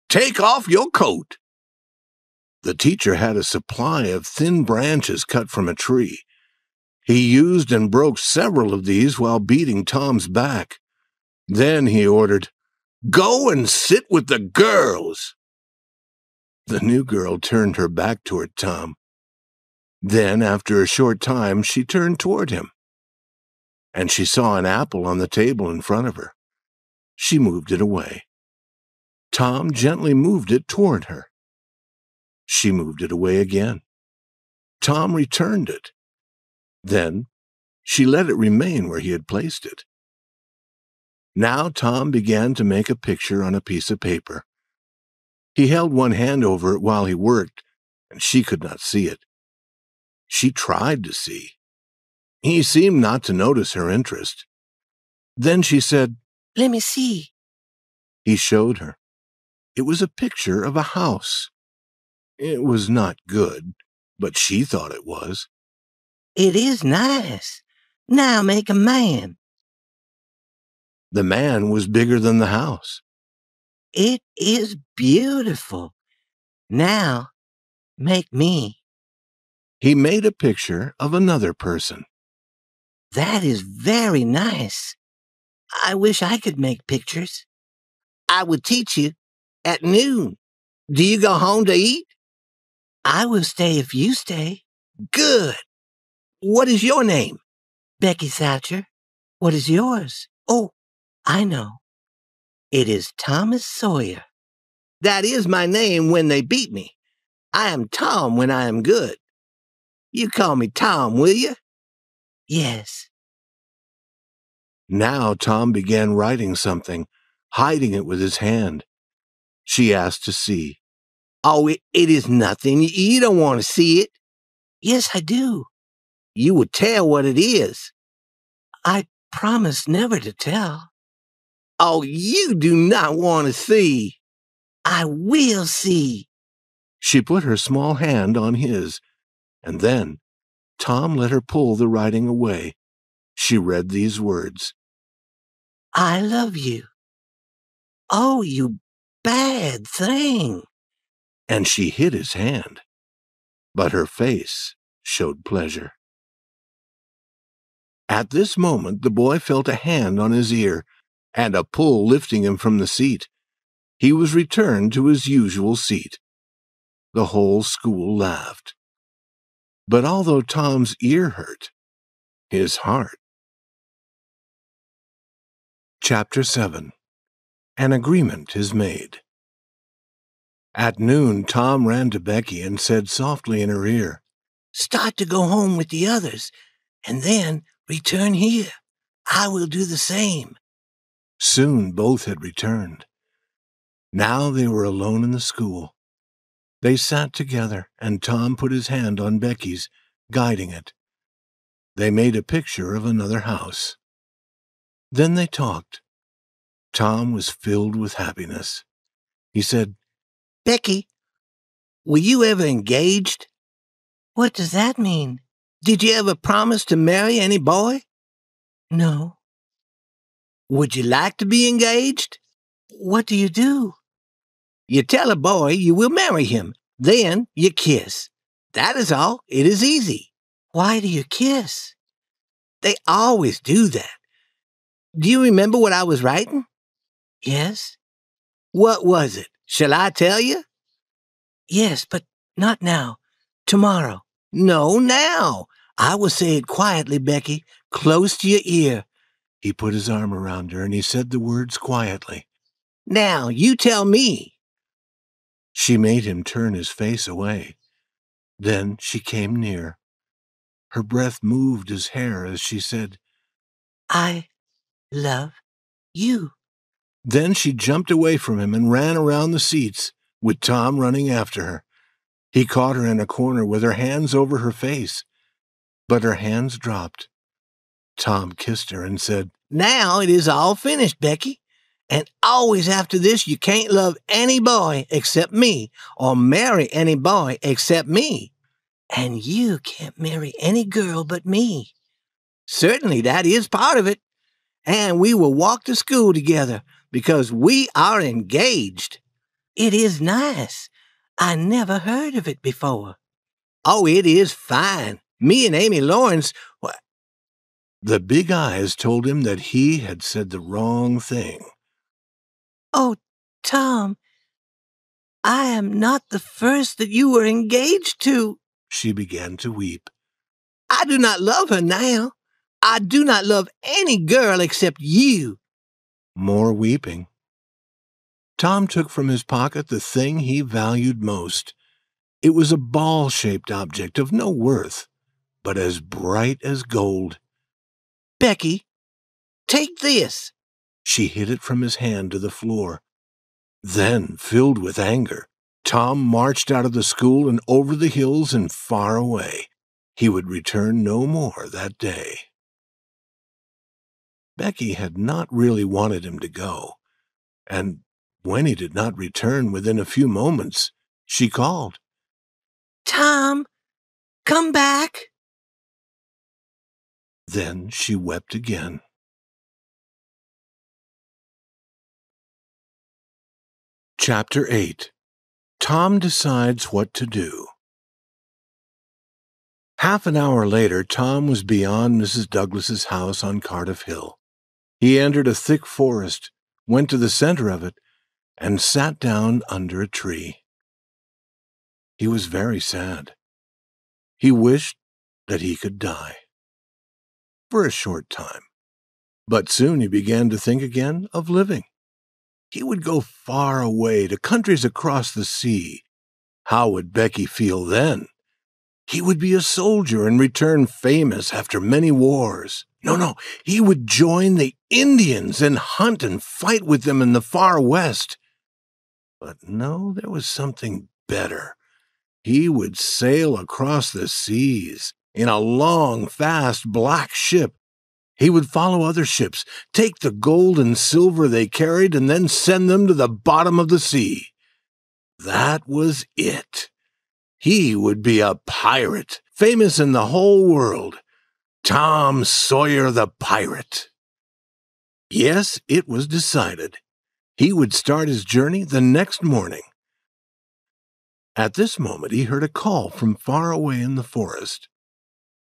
Take off your coat. The teacher had a supply of thin branches cut from a tree. He used and broke several of these while beating Tom's back. Then he ordered, "Go and sit with the girls." The new girl turned her back toward Tom. Then, after a short time, she turned toward him, and she saw an apple on the table in front of her. She moved it away. Tom gently moved it toward her. She moved it away again. Tom returned it. Then she let it remain where he had placed it. Now Tom began to make a picture on a piece of paper. He held one hand over it while he worked, and she could not see it. She tried to see. He seemed not to notice her interest. Then she said, "Let me see." He showed her. It was a picture of a house. It was not good, but she thought it was. "It is nice. Now make a man." The man was bigger than the house. "It is beautiful. Now make me." He made a picture of another person. "That is very nice. I wish I could make pictures." "I would teach you at noon. Do you go home to eat?" "I will stay if you stay." "Good. What is your name?" "Becky Thatcher." "What is yours?" "Oh, I know. It is Thomas Sawyer." "That is my name when they beat me. I am Tom when I am good. You call me Tom, will you?" "Yes." Now Tom began writing something, hiding it with his hand. She asked to see. "Oh, it is nothing. You don't want to see it." "Yes, I do." "You would tell what it is." "I promise never to tell." "Oh, you do not want to see." "I will see." She put her small hand on his, and then Tom let her pull the writing away. She read these words: "I love you." "Oh, you bad thing." And she hid his hand, but her face showed pleasure. At this moment, the boy felt a hand on his ear and a pull lifting him from the seat. He was returned to his usual seat. The whole school laughed. But although Tom's ear hurt, his heart. Chapter 7. An Agreement is Made. At noon, Tom ran to Becky and said softly in her ear, "Start to go home with the others, and then return here. I will do the same." Soon both had returned. Now they were alone in the school. They sat together, and Tom put his hand on Becky's, guiding it. They made a picture of another house. Then they talked. Tom was filled with happiness. He said, "Becky, were you ever engaged?" "What does that mean?" "Did you ever promise to marry any boy?" "No." "Would you like to be engaged?" "What do you do?" "You tell a boy you will marry him. Then you kiss. That is all. It is easy." "Why do you kiss?" "They always do that. Do you remember what I was writing?" "Yes." "What was it? Shall I tell you?" "Yes, but not now. Tomorrow." "No, now. I will say it quietly, Becky, close to your ear." He put his arm around her and he said the words quietly. "Now, you tell me." She made him turn his face away. Then she came near. Her breath moved his hair as she said, "I love you." Then she jumped away from him and ran around the seats, with Tom running after her. He caught her in a corner with her hands over her face, but her hands dropped. Tom kissed her and said, "Now it is all finished, Becky. And always after this you can't love any boy except me, or marry any boy except me. And you can't marry any girl but me." "Certainly, that is part of it. and we will walk to school together because we are engaged. It is nice. I never heard of it before. Oh, it is fine. Me and Amy Lawrence... The big eyes told him that he had said the wrong thing. Oh, Tom, I am not the first that you were engaged to. She began to weep. I do not love her now. I do not love any girl except you. More weeping. Tom took from his pocket the thing he valued most. It was a ball-shaped object of no worth, but as bright as gold. Becky, take this. She hid it from his hand to the floor. Then, filled with anger, Tom marched out of the school and over the hills and far away. He would return no more that day. Becky had not really wanted him to go, and when he did not return within a few moments, she called, Tom, come back. Then she wept again. Chapter 8. Tom Decides What to Do. Half an hour later, Tom was beyond Mrs. Douglas's house on Cardiff Hill. He entered a thick forest, went to the center of it, and sat down under a tree. He was very sad. He wished that he could die. For a short time. But soon he began to think again of living. He would go far away to countries across the sea. How would Becky feel then? He would be a soldier and return famous after many wars. No, he would join the Indians and hunt and fight with them in the far west. But no, there was something better. He would sail across the seas in a long, fast, black ship. He would follow other ships, take the gold and silver they carried, and then send them to the bottom of the sea. That was it. He would be a pirate, famous in the whole world. Tom Sawyer the pirate. Yes, it was decided. He would start his journey the next morning. At this moment he heard a call from far away in the forest.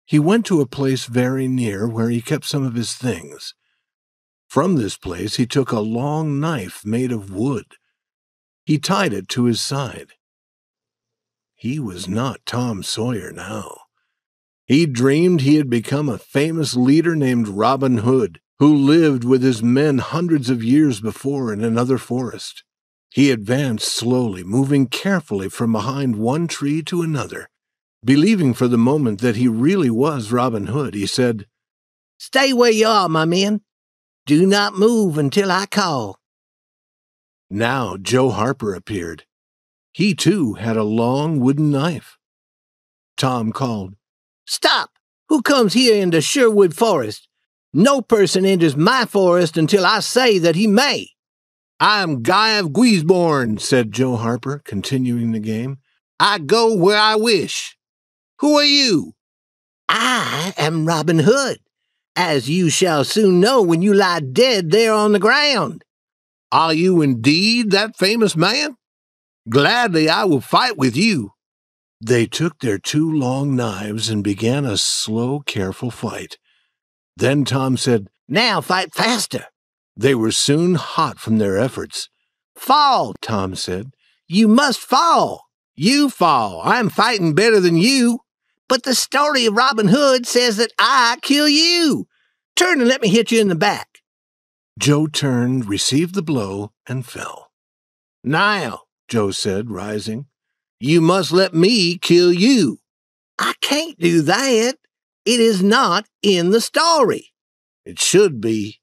He went to a place very near where he kept some of his things. From this place he took a long knife made of wood. He tied it to his side. He was not Tom Sawyer now. He dreamed he had become a famous leader named Robin Hood, who lived with his men hundreds of years before in another forest. He advanced slowly, moving carefully from behind one tree to another. Believing for the moment that he really was Robin Hood, he said, Stay where you are, my men. Do not move until I call. Now Joe Harper appeared. He, too, had a long wooden knife. Tom called, Stop! Who comes here into Sherwood Forest? No person enters my forest until I say that he may. I'm Guy of Guisborne, said Joe Harper, continuing the game. I go where I wish. Who are you? I am Robin Hood, as you shall soon know when you lie dead there on the ground. Are you indeed that famous man? Gladly I will fight with you. They took their two long knives and began a slow, careful fight. Then Tom said, Now fight faster. They were soon hot from their efforts. Fall, Tom said. You must fall. You fall. I'm fighting better than you. But the story of Robin Hood says that I kill you. Turn and let me hit you in the back. Joe turned, received the blow, and fell. Now, Joe said, rising, you must let me kill you. I can't do that. It is not in the story. It should be.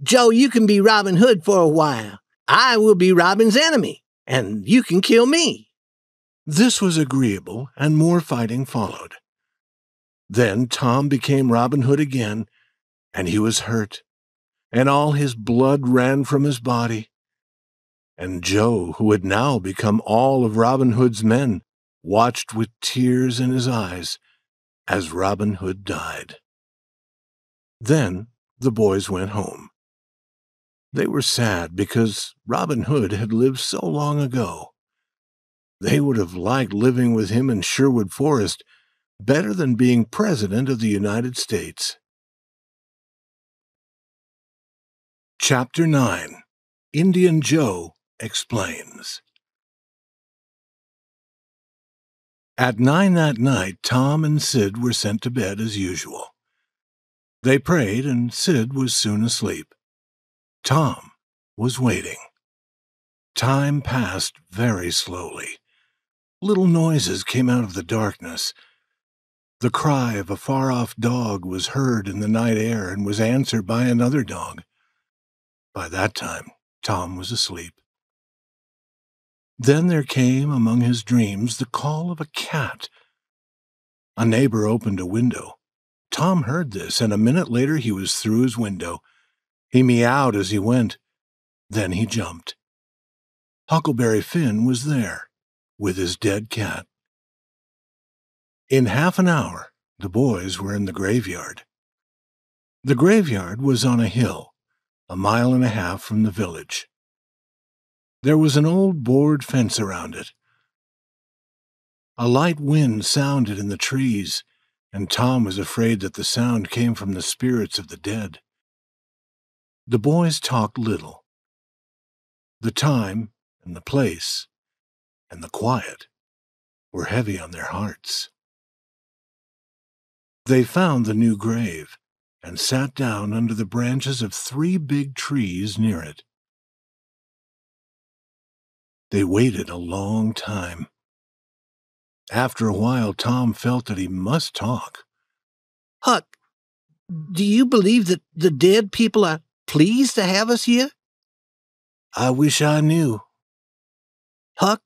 Joe, you can be Robin Hood for a while. I will be Robin's enemy, and you can kill me. This was agreeable, and more fighting followed. Then Tom became Robin Hood again, and he was hurt, and all his blood ran from his body. And Joe, who had now become all of Robin Hood's men, watched with tears in his eyes as Robin Hood died. Then The boys went home. They were sad because Robin Hood had lived so long ago. They would have liked living with him in Sherwood Forest better than being President of the United States. Chapter 9. Indian Joe Explains. At 9 that night, Tom and Sid were sent to bed as usual. They prayed, and Sid was soon asleep. Tom was waiting. Time passed very slowly. Little noises came out of the darkness. The cry of a far-off dog was heard in the night air and was answered by another dog. By that time, Tom was asleep. Then there came among his dreams the call of a cat. A neighbor opened a window. Tom heard this, and a minute later he was through his window. He meowed as he went. Then he jumped. Huckleberry Finn was there, with his dead cat. In half an hour, the boys were in the graveyard. The graveyard was on a hill, 1.5 miles from the village. There was an old board fence around it. A light wind sounded in the trees, and Tom was afraid that the sound came from the spirits of the dead. The boys talked little. The time and the place and the quiet were heavy on their hearts. They found the new grave and sat down under the branches of 3 big trees near it. They waited a long time. After a while, Tom felt that he must talk. Huck, do you believe that the dead people are pleased to have us here? I wish I knew. Huck,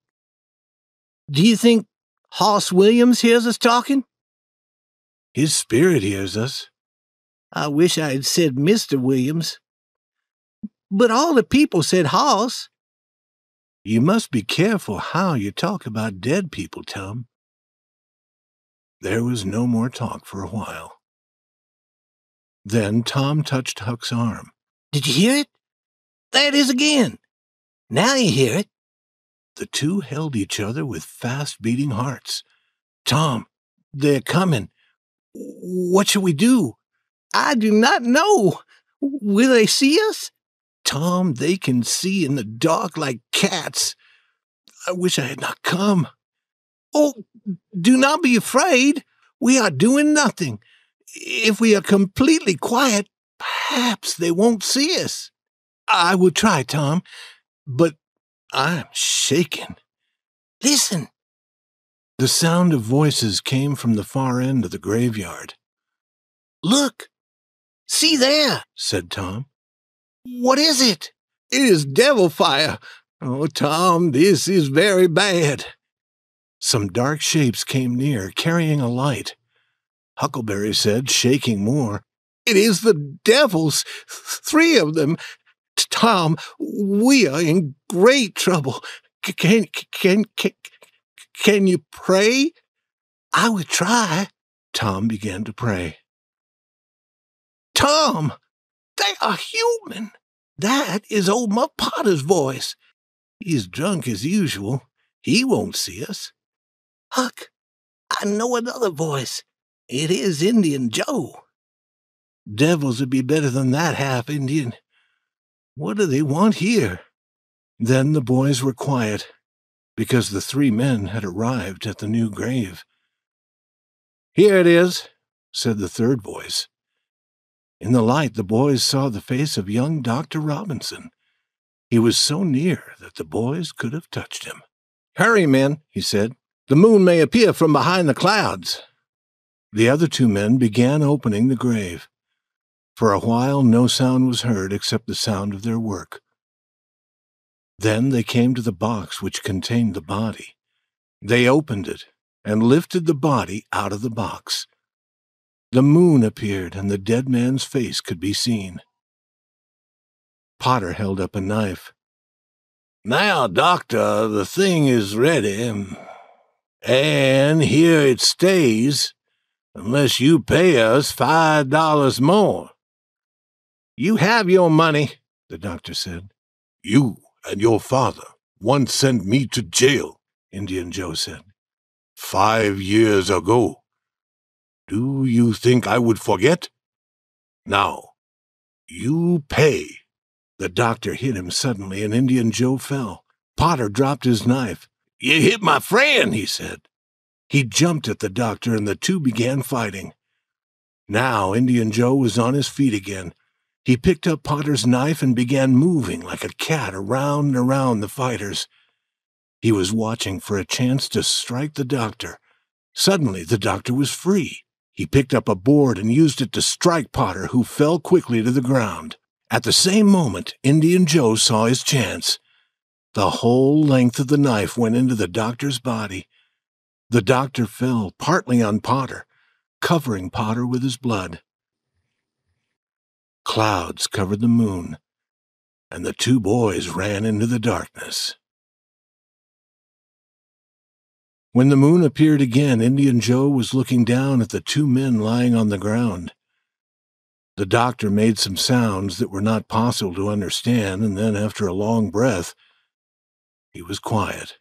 do you think Hoss Williams hears us talking? His spirit hears us. I wish I had said Mr. Williams. But all the people said Hoss. You must be careful how you talk about dead people, Tom. There was no more talk for a while. Then Tom touched Huck's arm. Did you hear it? There it is again. Now you hear it. The two held each other with fast-beating hearts. Tom, they're coming. What shall we do? I do not know. Will they see us? Tom, they can see in the dark like cats. I wish I had not come. Oh, do not be afraid. We are doing nothing. If we are completely quiet, perhaps they won't see us. I will try, Tom, but I'm shaking. Listen. The sound of voices came from the far end of the graveyard. Look. See there, said Tom. What is it? It is devil fire. Oh, Tom, this is very bad. Some dark shapes came near, carrying a light. Huckleberry said, shaking more, It is the devils, 3 of them. Tom, we are in great trouble. Can you pray? I will try. Tom began to pray. Tom, they are human. That is old Muff Potter's voice. He's drunk as usual. He won't see us. Huck, I know another voice. It is Indian Joe. Devils would be better than that half-Indian. What do they want here? Then the boys were quiet, because the 3 men had arrived at the new grave. Here it is, said the third voice. In the light, the boys saw the face of young Dr. Robinson. He was so near that the boys could have touched him. Hurry, men, he said. The moon may appear from behind the clouds. The other 2 men began opening the grave. For a while, no sound was heard except the sound of their work. Then they came to the box which contained the body. They opened it and lifted the body out of the box. The moon appeared, and the dead man's face could be seen. Potter held up a knife. Now, Doctor, the thing is ready, and here it stays, unless you pay us $5 more. You have your money, the doctor said. You and your father once sent me to jail, Indian Joe said. 5 years ago. Do you think I would forget? Now, you pay. The doctor hit him suddenly, and Indian Joe fell. Potter dropped his knife. You hit my friend, he said. He jumped at the doctor, and the two began fighting. Now Indian Joe was on his feet again. He picked up Potter's knife and began moving like a cat around and around the fighters. He was watching for a chance to strike the doctor. Suddenly, the doctor was free. He picked up a board and used it to strike Potter, who fell quickly to the ground. At the same moment, Indian Joe saw his chance. The whole length of the knife went into the doctor's body. The doctor fell, partly on Potter, covering Potter with his blood. Clouds covered the moon, and the two boys ran into the darkness. When the moon appeared again, Indian Joe was looking down at the two men lying on the ground. The doctor made some sounds that were not possible to understand, and then, after a long breath, he was quiet.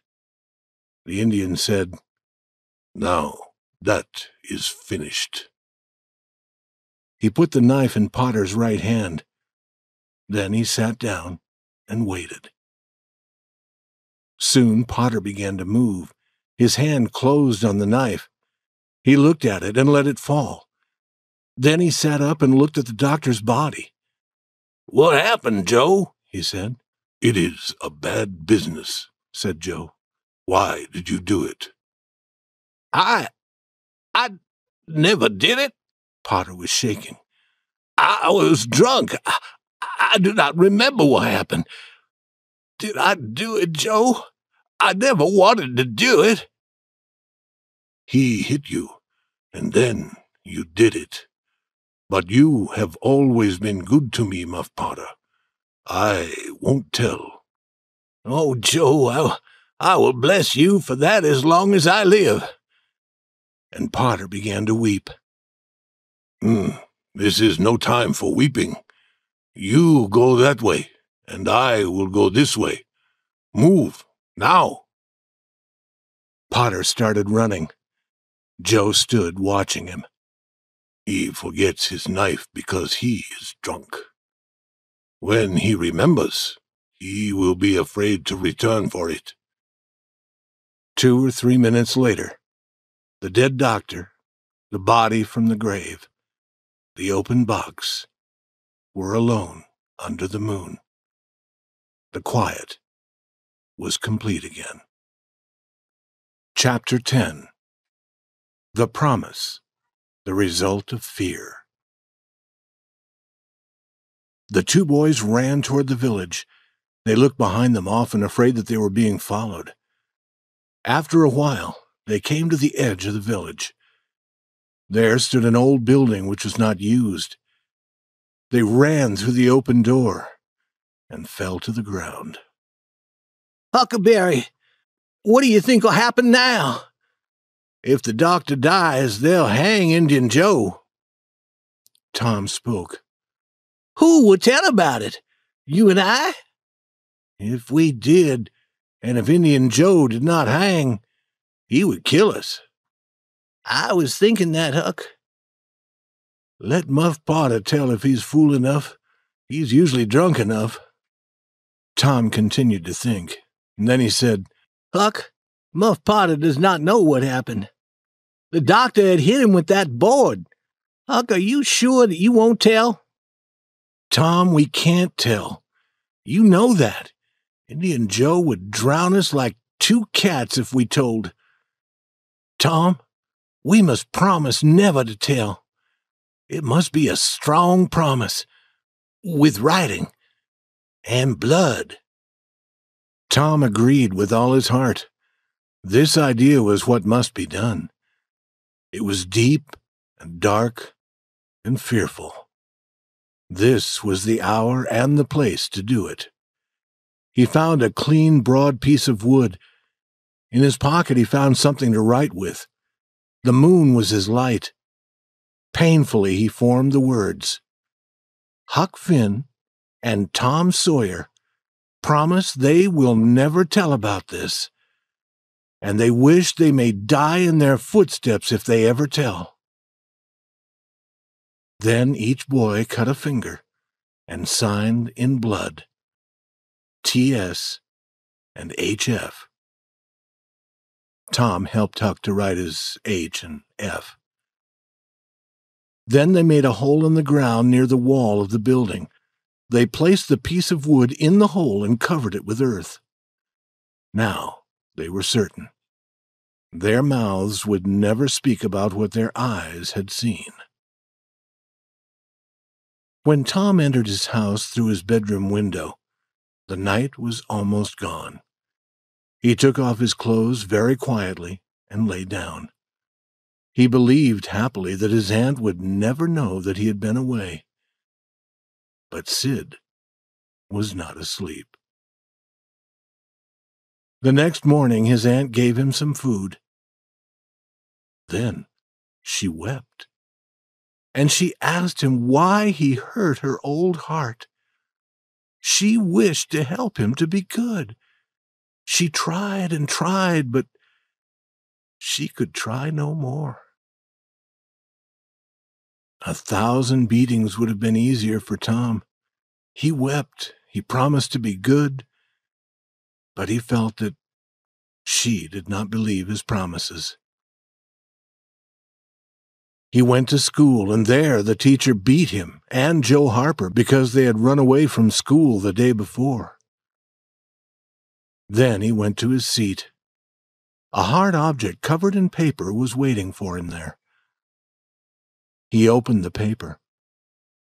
The Indian said, "Now, that is finished." He put the knife in Potter's right hand. Then he sat down and waited. Soon Potter began to move. His hand closed on the knife. He looked at it and let it fall. Then he sat up and looked at the doctor's body. "What happened, Joe?" he said. "It is a bad business," said Joe. "Why did you do it?" I never did it." Potter was shaking. "I was drunk. I do not remember what happened. Did I do it, Joe? I never wanted to do it." "He hit you, and then you did it. But you have always been good to me, Muff Potter. I won't tell." "Oh, Joe, I will bless you for that as long as I live." And Potter began to weep. This is no time for weeping. You go that way, and I will go this way. Move, now." Potter started running. Joe stood watching him. "He forgets his knife because he is drunk. When he remembers, he will be afraid to return for it." 2 or 3 minutes later, the dead doctor, the body from the grave, the open box, were alone under the moon. The quiet was complete again. Chapter 10. The Promise, the Result of Fear. The two boys ran toward the village. They looked behind them, often afraid that they were being followed. After a while, they came to the edge of the village. There stood an old building which was not used. They ran through the open door and fell to the ground. "Huckleberry, what do you think will happen now?" "If the doctor dies, they'll hang Indian Joe." Tom spoke. "Who would tell about it? You and I?" "If we did, and if Indian Joe did not hang, he would kill us." "I was thinking that, Huck." "Let Muff Potter tell if he's fool enough. He's usually drunk enough." Tom continued to think, and then he said, "Huck, Muff Potter does not know what happened. The doctor had hit him with that board. Huck, are you sure that you won't tell?" "Tom, we can't tell. You know that. Indian Joe would drown us like 2 cats if we told. Tom, we must promise never to tell. It must be a strong promise, with writing and blood." Tom agreed with all his heart. This idea was what must be done. It was deep and dark and fearful. This was the hour and the place to do it. He found a clean, broad piece of wood. In his pocket he found something to write with. The moon was his light. Painfully he formed the words, Huck Finn and Tom Sawyer promise they will never tell about this, and they wish they may die in their footsteps if they ever tell. Then each boy cut a finger and signed in blood T.S. and H.F. Tom helped Huck to write his H and F. Then they made a hole in the ground near the wall of the building. They placed the piece of wood in the hole and covered it with earth. Now they were certain. Their mouths would never speak about what their eyes had seen. When Tom entered his house through his bedroom window, the night was almost gone. He took off his clothes very quietly and lay down. He believed happily that his aunt would never know that he had been away. But Sid was not asleep. The next morning his aunt gave him some food. Then she wept, and she asked him why he hurt her old heart. She wished to help him to be good. She tried and tried, but she could try no more. 1,000 beatings would have been easier for Tom. He wept, he promised to be good, but he felt that she did not believe his promises. He went to school, and there the teacher beat him and Joe Harper because they had run away from school the day before. Then he went to his seat. A hard object covered in paper was waiting for him there. He opened the paper.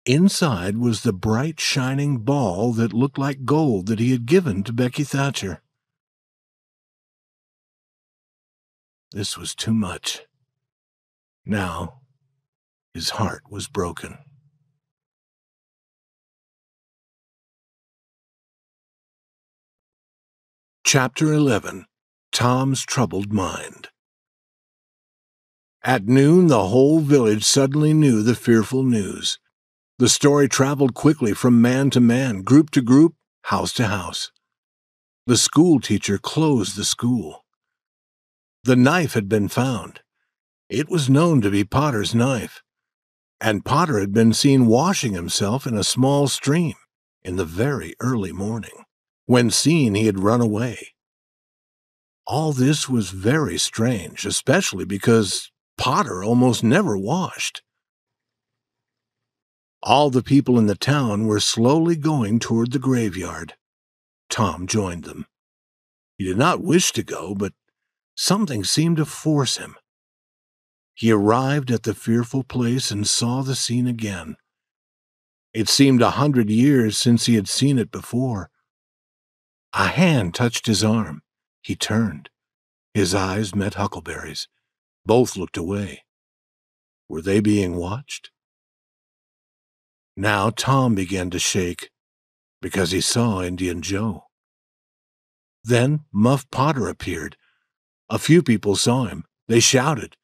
Inside was the bright, shining ball that looked like gold that he had given to Becky Thatcher. This was too much. Now, his heart was broken. Chapter 11. Tom's Troubled Mind. At noon, the whole village suddenly knew the fearful news. The story traveled quickly from man to man, group to group, house to house. The school teacher closed the school. The knife had been found. It was known to be Potter's knife, and Potter had been seen washing himself in a small stream in the very early morning. When seen, he had run away. All this was very strange, especially because Potter almost never washed. All the people in the town were slowly going toward the graveyard. Tom joined them. He did not wish to go, but something seemed to force him. He arrived at the fearful place and saw the scene again. It seemed 100 years since he had seen it before. A hand touched his arm. He turned. His eyes met Huckleberry's. Both looked away. Were they being watched? Now Tom began to shake because he saw Indian Joe. Then Muff Potter appeared. A few people saw him. They shouted.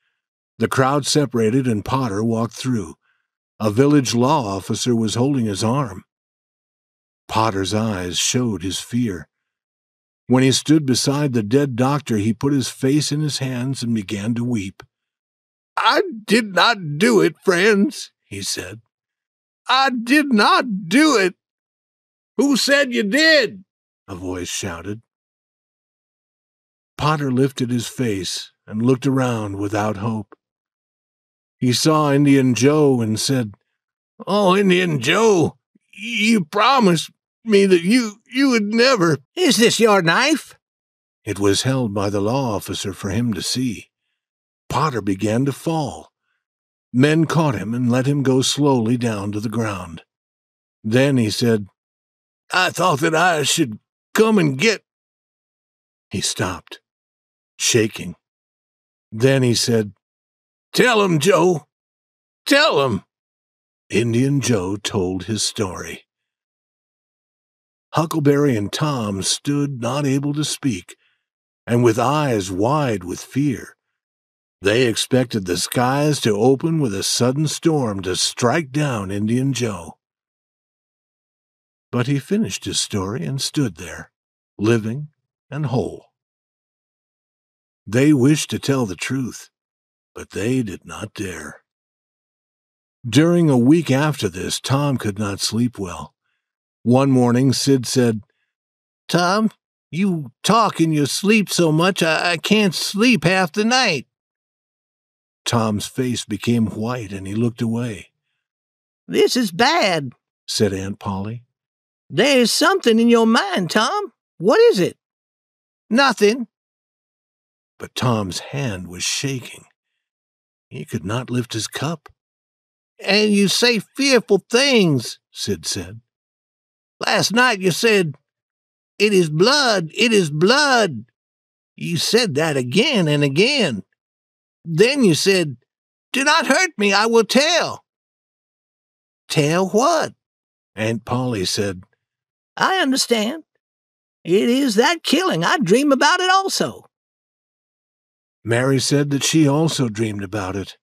The crowd separated and Potter walked through. A village law officer was holding his arm. Potter's eyes showed his fear. When he stood beside the dead doctor, he put his face in his hands and began to weep. "I did not do it, friends," he said. "I did not do it." "Who said you did?" a voice shouted. Potter lifted his face and looked around without hope. He saw Indian Joe and said, "Oh, Indian Joe, you promised me that you would never—" "Is this your knife?" It was held by the law officer for him to see. Potter began to fall. Men caught him and let him go slowly down to the ground. Then he said, "I thought that I should come and get—" He stopped, shaking. Then he said, "Tell him, Joe. Tell him." Indian Joe told his story. Huckleberry and Tom stood not able to speak, and with eyes wide with fear. They expected the skies to open with a sudden storm to strike down Indian Joe. But he finished his story and stood there, living and whole. They wished to tell the truth, but they did not dare. During a week after this, Tom could not sleep well. One morning, Sid said, "Tom, you talk in your sleep so much I can't sleep half the night." Tom's face became white and he looked away. "This is bad," said Aunt Polly. "There's something in your mind, Tom. What is it?" "Nothing." But Tom's hand was shaking. He could not lift his cup. "And you say fearful things," Sid said. "Last night you said, 'It is blood, it is blood.' You said that again and again. Then you said, 'Do not hurt me, I will tell.'" "Tell what?" Aunt Polly said, "I understand. It is that killing. I dream about it also." Mary said that she also dreamed about it.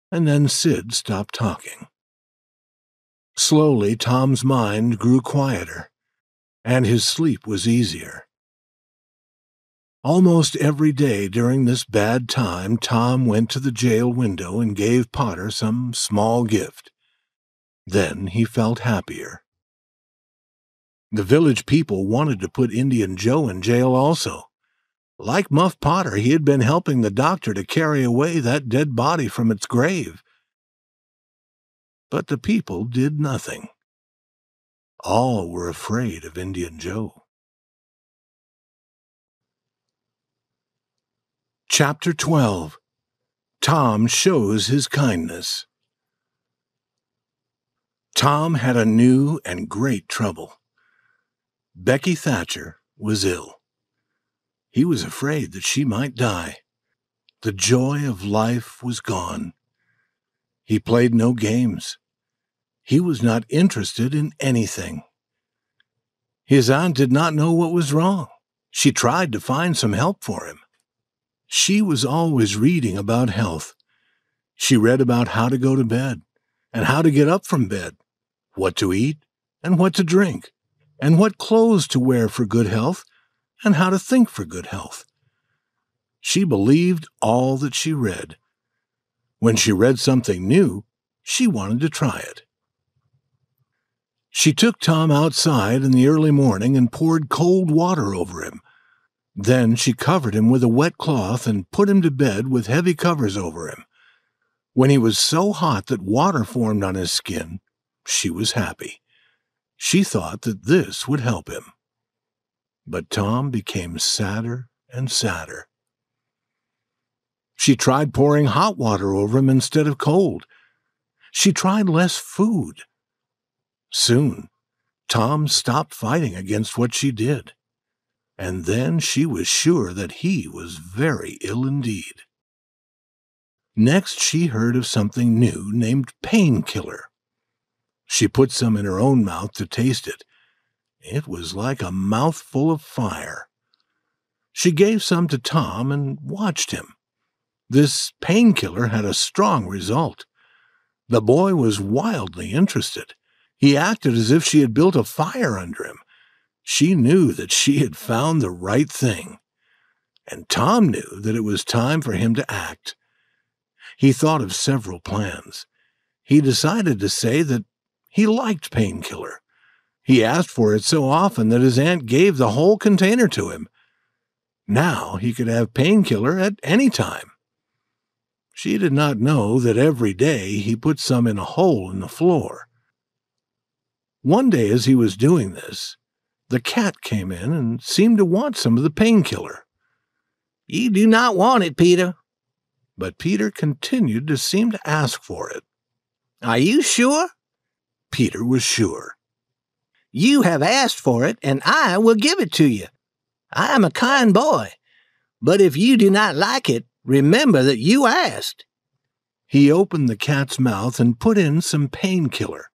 And then Sid stopped talking. Slowly, Tom's mind grew quieter, and his sleep was easier. Almost every day during this bad time, Tom went to the jail window and gave Potter some small gift. Then he felt happier. The village people wanted to put Indian Joe in jail also. Like Muff Potter, he had been helping the doctor to carry away that dead body from its grave. But the people did nothing. All were afraid of Indian Joe. Chapter 12. Tom Shows His Kindness. Tom had a new and great trouble. Becky Thatcher was ill. He was afraid that she might die. The joy of life was gone. He played no games. He was not interested in anything. His aunt did not know what was wrong. She tried to find some help for him. She was always reading about health. She read about how to go to bed, and how to get up from bed, what to eat, and what to drink, and what clothes to wear for good health, and how to think for good health. She believed all that she read. When she read something new, she wanted to try it. She took Tom outside in the early morning and poured cold water over him. Then she covered him with a wet cloth and put him to bed with heavy covers over him. When he was so hot that water formed on his skin, she was happy. She thought that this would help him. But Tom became sadder and sadder. She tried pouring hot water over him instead of cold. She tried less food. Soon, Tom stopped fighting against what she did, and then she was sure that he was very ill indeed. Next, she heard of something new named painkiller. She put some in her own mouth to taste it. It was like a mouthful of fire. She gave some to Tom and watched him. This painkiller had a strong result. The boy was wildly interested. He acted as if she had built a fire under him. She knew that she had found the right thing. And Tom knew that it was time for him to act. He thought of several plans. He decided to say that he liked painkiller. He asked for it so often that his aunt gave the whole container to him. Now he could have painkiller at any time. She did not know that every day he put some in a hole in the floor. One day as he was doing this, the cat came in and seemed to want some of the painkiller. "You do not want it, Peter." But Peter continued to seem to ask for it. "Are you sure?" Peter was sure. "You have asked for it, and I will give it to you. I am a kind boy. But if you do not like it, remember that you asked." He opened the cat's mouth and put in some painkiller.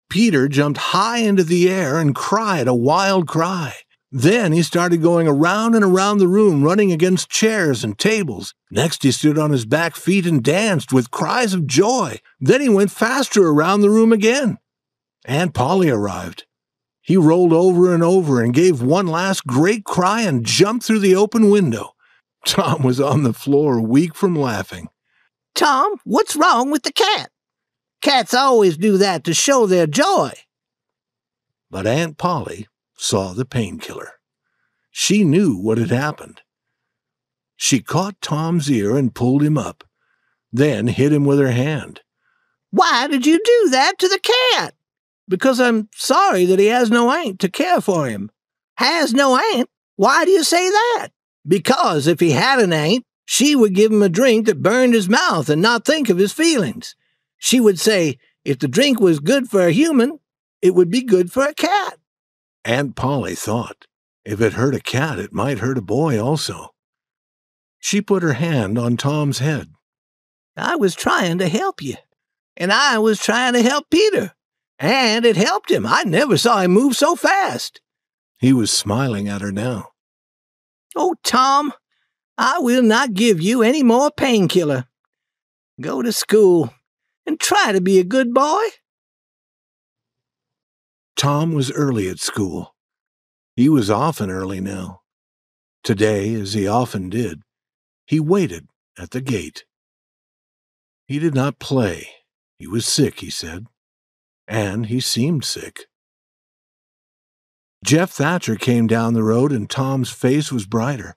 Peter jumped high into the air and cried a wild cry. Then he started going around and around the room, running against chairs and tables. Next he stood on his back feet and danced with cries of joy. Then he went faster around the room again. Aunt Polly arrived. He rolled over and over and gave one last great cry and jumped through the open window. Tom was on the floor, weak from laughing. Tom, what's wrong with the cat? Cats always do that to show their joy. But Aunt Polly saw the painkiller. She knew what had happened. She caught Tom's ear and pulled him up, then hit him with her hand. Why did you do that to the cat? Because I'm sorry that he has no aunt to care for him. Has no aunt? Why do you say that? Because if he had an aunt, she would give him a drink that burned his mouth and not think of his feelings. She would say, if the drink was good for a human, it would be good for a cat. Aunt Polly thought, if it hurt a cat, it might hurt a boy also. She put her hand on Tom's head. I was trying to help you, and I was trying to help Peter, and it helped him. I never saw him move so fast. He was smiling at her now. Oh, Tom, I will not give you any more painkiller. Go to school and try to be a good boy. Tom was early at school. He was often early now. Today, as he often did, he waited at the gate. He did not play. He was sick, he said, and he seemed sick. Jeff Thatcher came down the road, and Tom's face was brighter,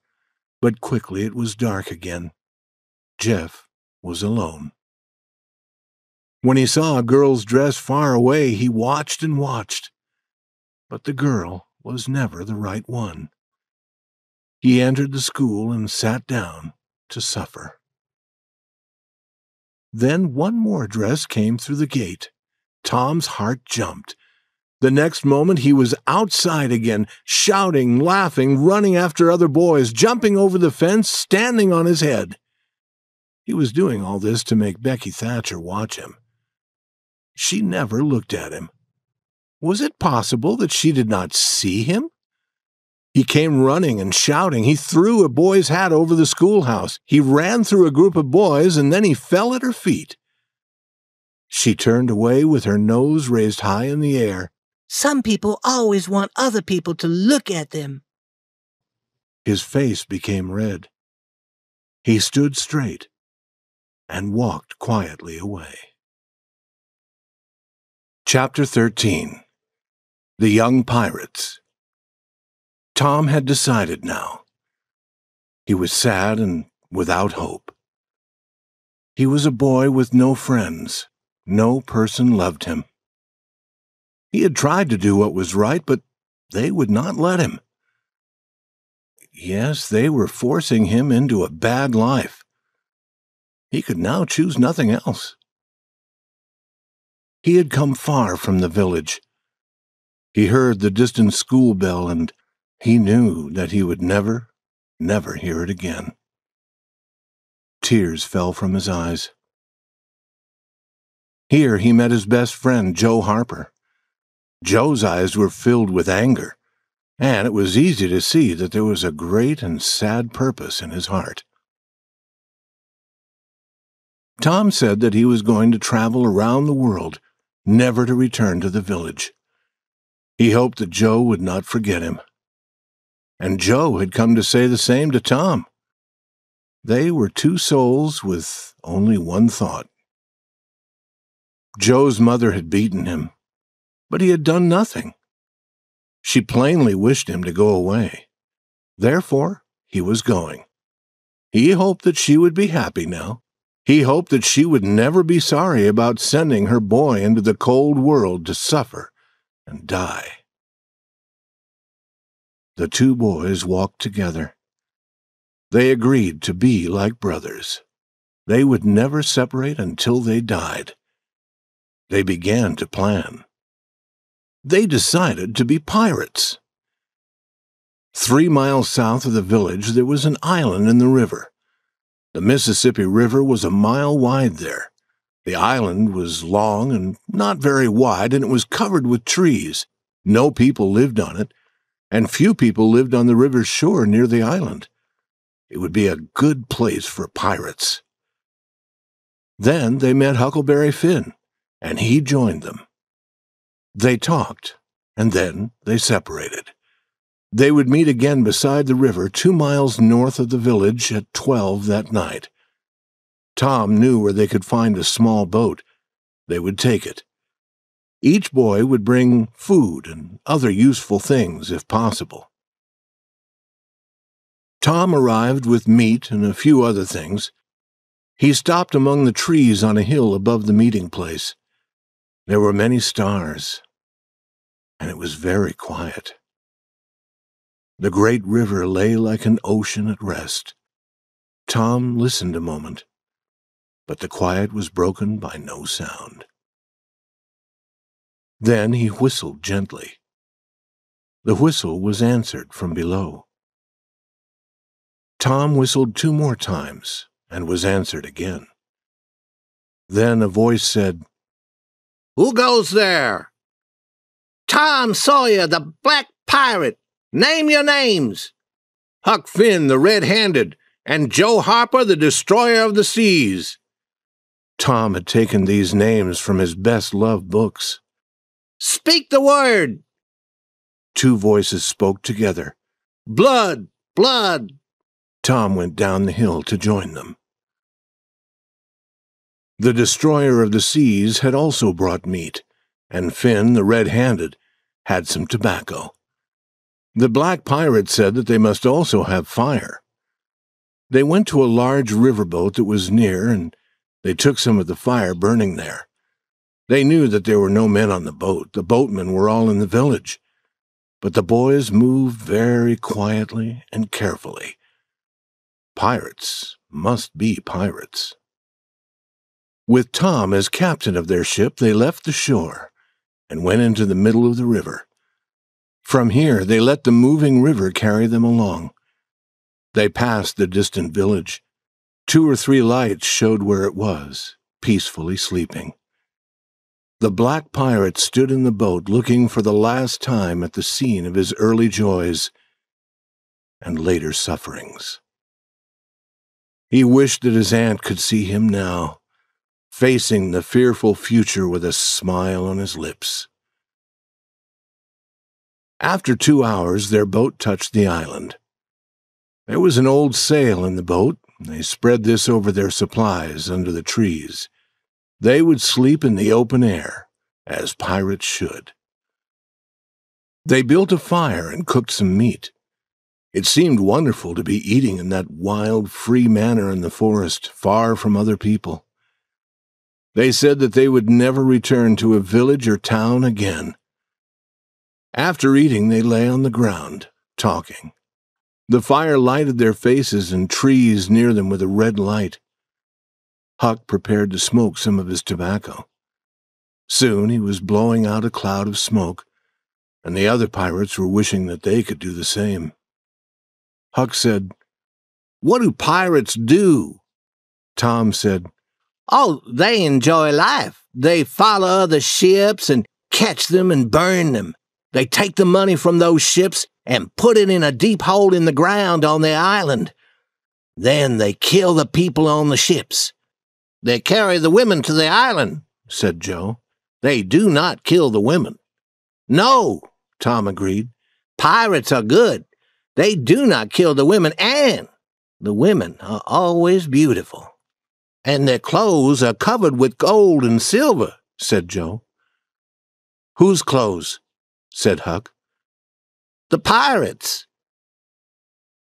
but quickly it was dark again. Jeff was alone. When he saw a girl's dress far away, he watched and watched, but the girl was never the right one. He entered the school and sat down to suffer. Then one more dress came through the gate. Tom's heart jumped. The next moment he was outside again, shouting, laughing, running after other boys, jumping over the fence, standing on his head. He was doing all this to make Becky Thatcher watch him. She never looked at him. Was it possible that she did not see him? He came running and shouting. He threw a boy's hat over the schoolhouse. He ran through a group of boys, and then he fell at her feet. She turned away with her nose raised high in the air. Some people always want other people to look at them. His face became red. He stood straight and walked quietly away. Chapter 13. The Young Pirates. Tom had decided now. He was sad and without hope. He was a boy with no friends. No person loved him. He had tried to do what was right, but they would not let him. Yes, they were forcing him into a bad life. He could now choose nothing else. He had come far from the village. He heard the distant school bell, and he knew that he would never hear it again. Tears fell from his eyes. Here he met his best friend, Joe Harper. Joe's eyes were filled with anger, and it was easy to see that there was a great and sad purpose in his heart. Tom said that he was going to travel around the world, never to return to the village. He hoped that Joe would not forget him. And Joe had come to say the same to Tom. They were two souls with only one thought. Joe's mother had beaten him, but he had done nothing. She plainly wished him to go away. Therefore, he was going. He hoped that she would be happy now. He hoped that she would never be sorry about sending her boy into the cold world to suffer and die. The two boys walked together. They agreed to be like brothers. They would never separate until they died. They began to plan. They decided to be pirates. 3 miles south of the village, there was an island in the river. The Mississippi River was a mile wide there. The island was long and not very wide, and it was covered with trees. No people lived on it, and few people lived on the river's shore near the island. It would be a good place for pirates. Then they met Huckleberry Finn, and he joined them. They talked, and then they separated. They would meet again beside the river 2 miles north of the village at 12 that night. Tom knew where they could find a small boat. They would take it. Each boy would bring food and other useful things if possible. Tom arrived with meat and a few other things. He stopped among the trees on a hill above the meeting place. There were many stars, and it was very quiet. The great river lay like an ocean at rest. Tom listened a moment, but the quiet was broken by no sound. Then he whistled gently. The whistle was answered from below. Tom whistled 2 more times and was answered again. Then a voice said, "Who goes there?" "Tom Sawyer, the Black Pirate. Name your names." "Huck Finn, the Red-Handed, and Joe Harper, the Destroyer of the Seas." Tom had taken these names from his best-loved books. "Speak the word." 2 voices spoke together. "Blood! Blood!" Tom went down the hill to join them. The Destroyer of the Seas had also brought meat, and Finn, the Red-Handed, had some tobacco. The Black Pirate said that they must also have fire. They went to a large riverboat that was near, and they took some of the fire burning there. They knew that there were no men on the boat. The boatmen were all in the village. But the boys moved very quietly and carefully. Pirates must be pirates. With Tom as captain of their ship, they left the shore and went into the middle of the river. From here, they let the moving river carry them along. They passed the distant village. 2 or 3 lights showed where it was, peacefully sleeping. The Black Pirate stood in the boat looking for the last time at the scene of his early joys and later sufferings. He wished that his aunt could see him now, facing the fearful future with a smile on his lips. After 2 hours, their boat touched the island. There was an old sail in the boat. They spread this over their supplies under the trees. They would sleep in the open air, as pirates should. They built a fire and cooked some meat. It seemed wonderful to be eating in that wild, free manner in the forest, far from other people. They said that they would never return to a village or town again. After eating, they lay on the ground, talking. The fire lighted their faces and trees near them with a red light. Huck prepared to smoke some of his tobacco. Soon he was blowing out a cloud of smoke, and the other pirates were wishing that they could do the same. Huck said, "What do pirates do?" Tom said, "Oh, they enjoy life. They follow other ships and catch them and burn them. They take the money from those ships and put it in a deep hole in the ground on their island. Then they kill the people on the ships. They carry the women to the island," said Joe. "They do not kill the women." "No," Tom agreed. "Pirates are good. They do not kill the women, and the women are always beautiful. And their clothes are covered with gold and silver," said Joe. "Whose clothes?" said Huck. "The pirates."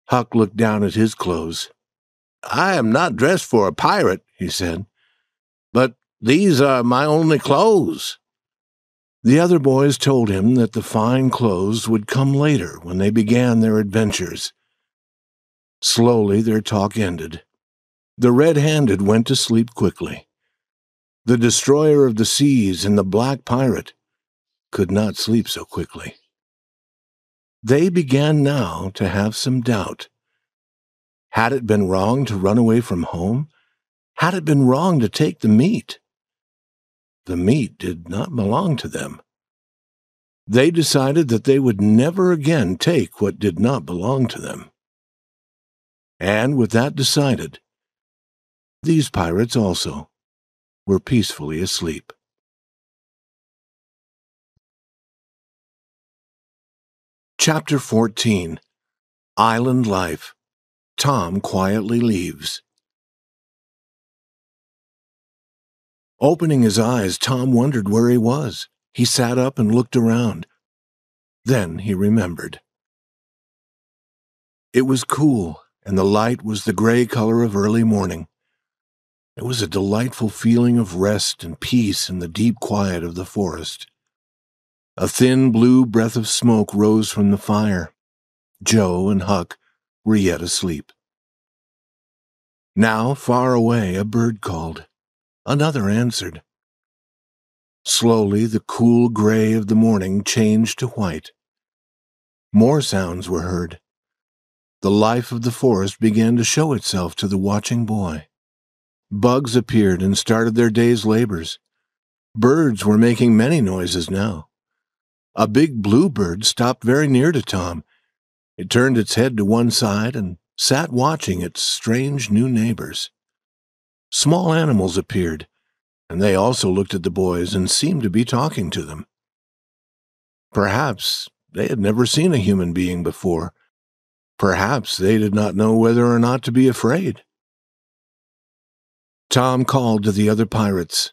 Huck looked down at his clothes. "I am not dressed for a pirate," he said, "but these are my only clothes." The other boys told him that the fine clothes would come later when they began their adventures. Slowly their talk ended. The Red-Handed went to sleep quickly. The Destroyer of the Seas and the Black Pirate could not sleep so quickly. They began now to have some doubt. Had it been wrong to run away from home? Had it been wrong to take the meat? The meat did not belong to them. They decided that they would never again take what did not belong to them. And with that decided, these pirates also were peacefully asleep. Chapter 14. Island Life. Tom quietly leaves. Opening his eyes, Tom wondered where he was. He sat up and looked around. Then he remembered. It was cool, and the light was the gray color of early morning. It was a delightful feeling of rest and peace in the deep quiet of the forest. A thin blue breath of smoke rose from the fire. Joe and Huck were yet asleep. Now, far away, a bird called. Another answered. Slowly, the cool gray of the morning changed to white. More sounds were heard. The life of the forest began to show itself to the watching boy. Bugs appeared and started their day's labors. Birds were making many noises now. A big bluebird stopped very near to Tom. It turned its head to one side and sat watching its strange new neighbors. Small animals appeared, and they also looked at the boys and seemed to be talking to them. Perhaps they had never seen a human being before. Perhaps they did not know whether or not to be afraid. Tom called to the other pirates.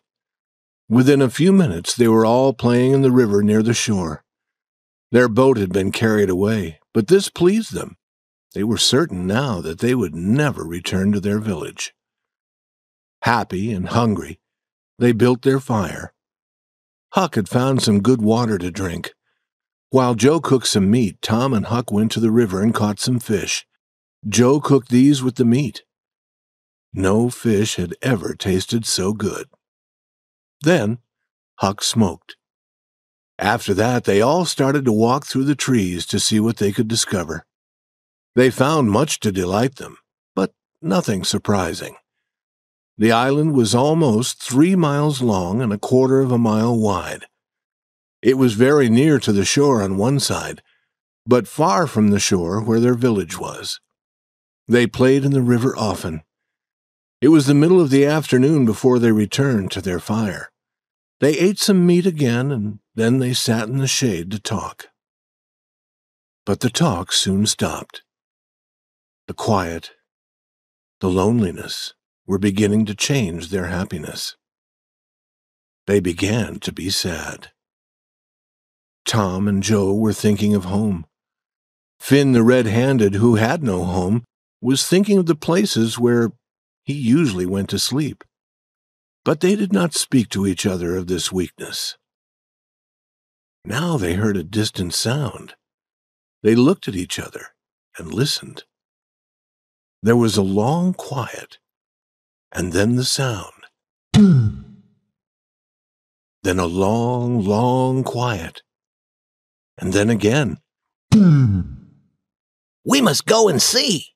Within a few minutes, they were all playing in the river near the shore. Their boat had been carried away, but this pleased them. They were certain now that they would never return to their village. Happy and hungry, they built their fire. Huck had found some good water to drink. While Joe cooked some meat, Tom and Huck went to the river and caught some fish. Joe cooked these with the meat. No fish had ever tasted so good. Then Huck smoked. After that, they all started to walk through the trees to see what they could discover. They found much to delight them, but nothing surprising. The island was almost 3 miles long and 1/4 of a mile wide. It was very near to the shore on one side, but far from the shore where their village was. They played in the river often. It was the middle of the afternoon before they returned to their fire. They ate some meat again, and then they sat in the shade to talk. But the talk soon stopped. The quiet, the loneliness were beginning to change their happiness. They began to be sad. Tom and Joe were thinking of home. Finn the Red-Handed, who had no home, was thinking of the places where he usually went to sleep. But they did not speak to each other of this weakness. Now they heard a distant sound. They looked at each other and listened. There was a long quiet, and then the sound. Then a long, long quiet, and then again. We must go and see.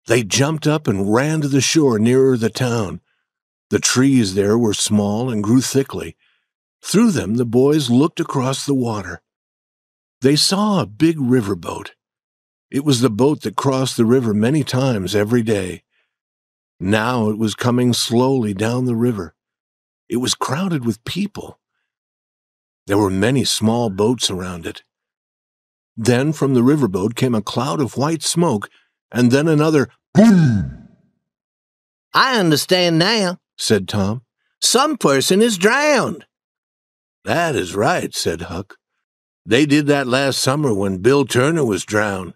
They jumped up and ran to the shore nearer the town. The trees there were small and grew thickly. Through them the boys looked across the water. They saw a big riverboat. It was the boat that crossed the river many times every day. Now it was coming slowly down the river. It was crowded with people. There were many small boats around it. Then from the riverboat came a cloud of white smoke, and then another boom. I understand now, said Tom. Some person is drowned. That is right, said Huck. They did that last summer when Bill Turner was drowned.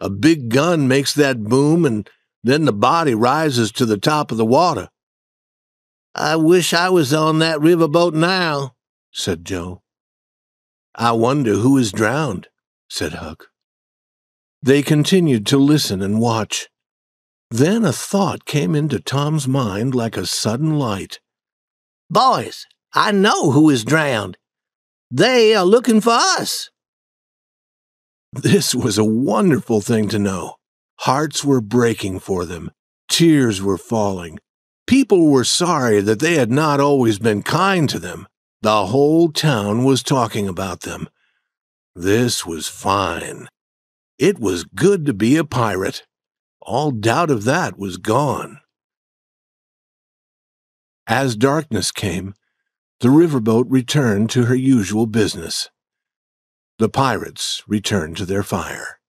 A big gun makes that boom, and then the body rises to the top of the water. I wish I was on that riverboat now, said Joe. I wonder who is drowned, said Huck. They continued to listen and watch. Then a thought came into Tom's mind like a sudden light. Boys, I know who is drowned. They are looking for us. This was a wonderful thing to know. Hearts were breaking for them. Tears were falling. People were sorry that they had not always been kind to them. The whole town was talking about them. This was fine. It was good to be a pirate. All doubt of that was gone. As darkness came, the riverboat returned to her usual business. The pirates returned to their fire.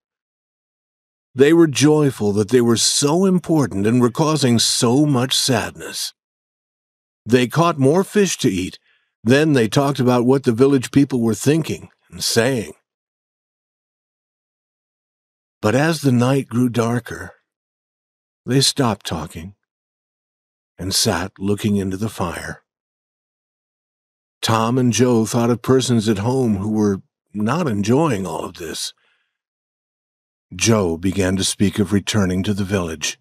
They were joyful that they were so important and were causing so much sadness. They caught more fish to eat. Then they talked about what the village people were thinking and saying. But as the night grew darker, they stopped talking and sat looking into the fire. Tom and Joe thought of persons at home who were not enjoying all of this. Joe began to speak of returning to the village.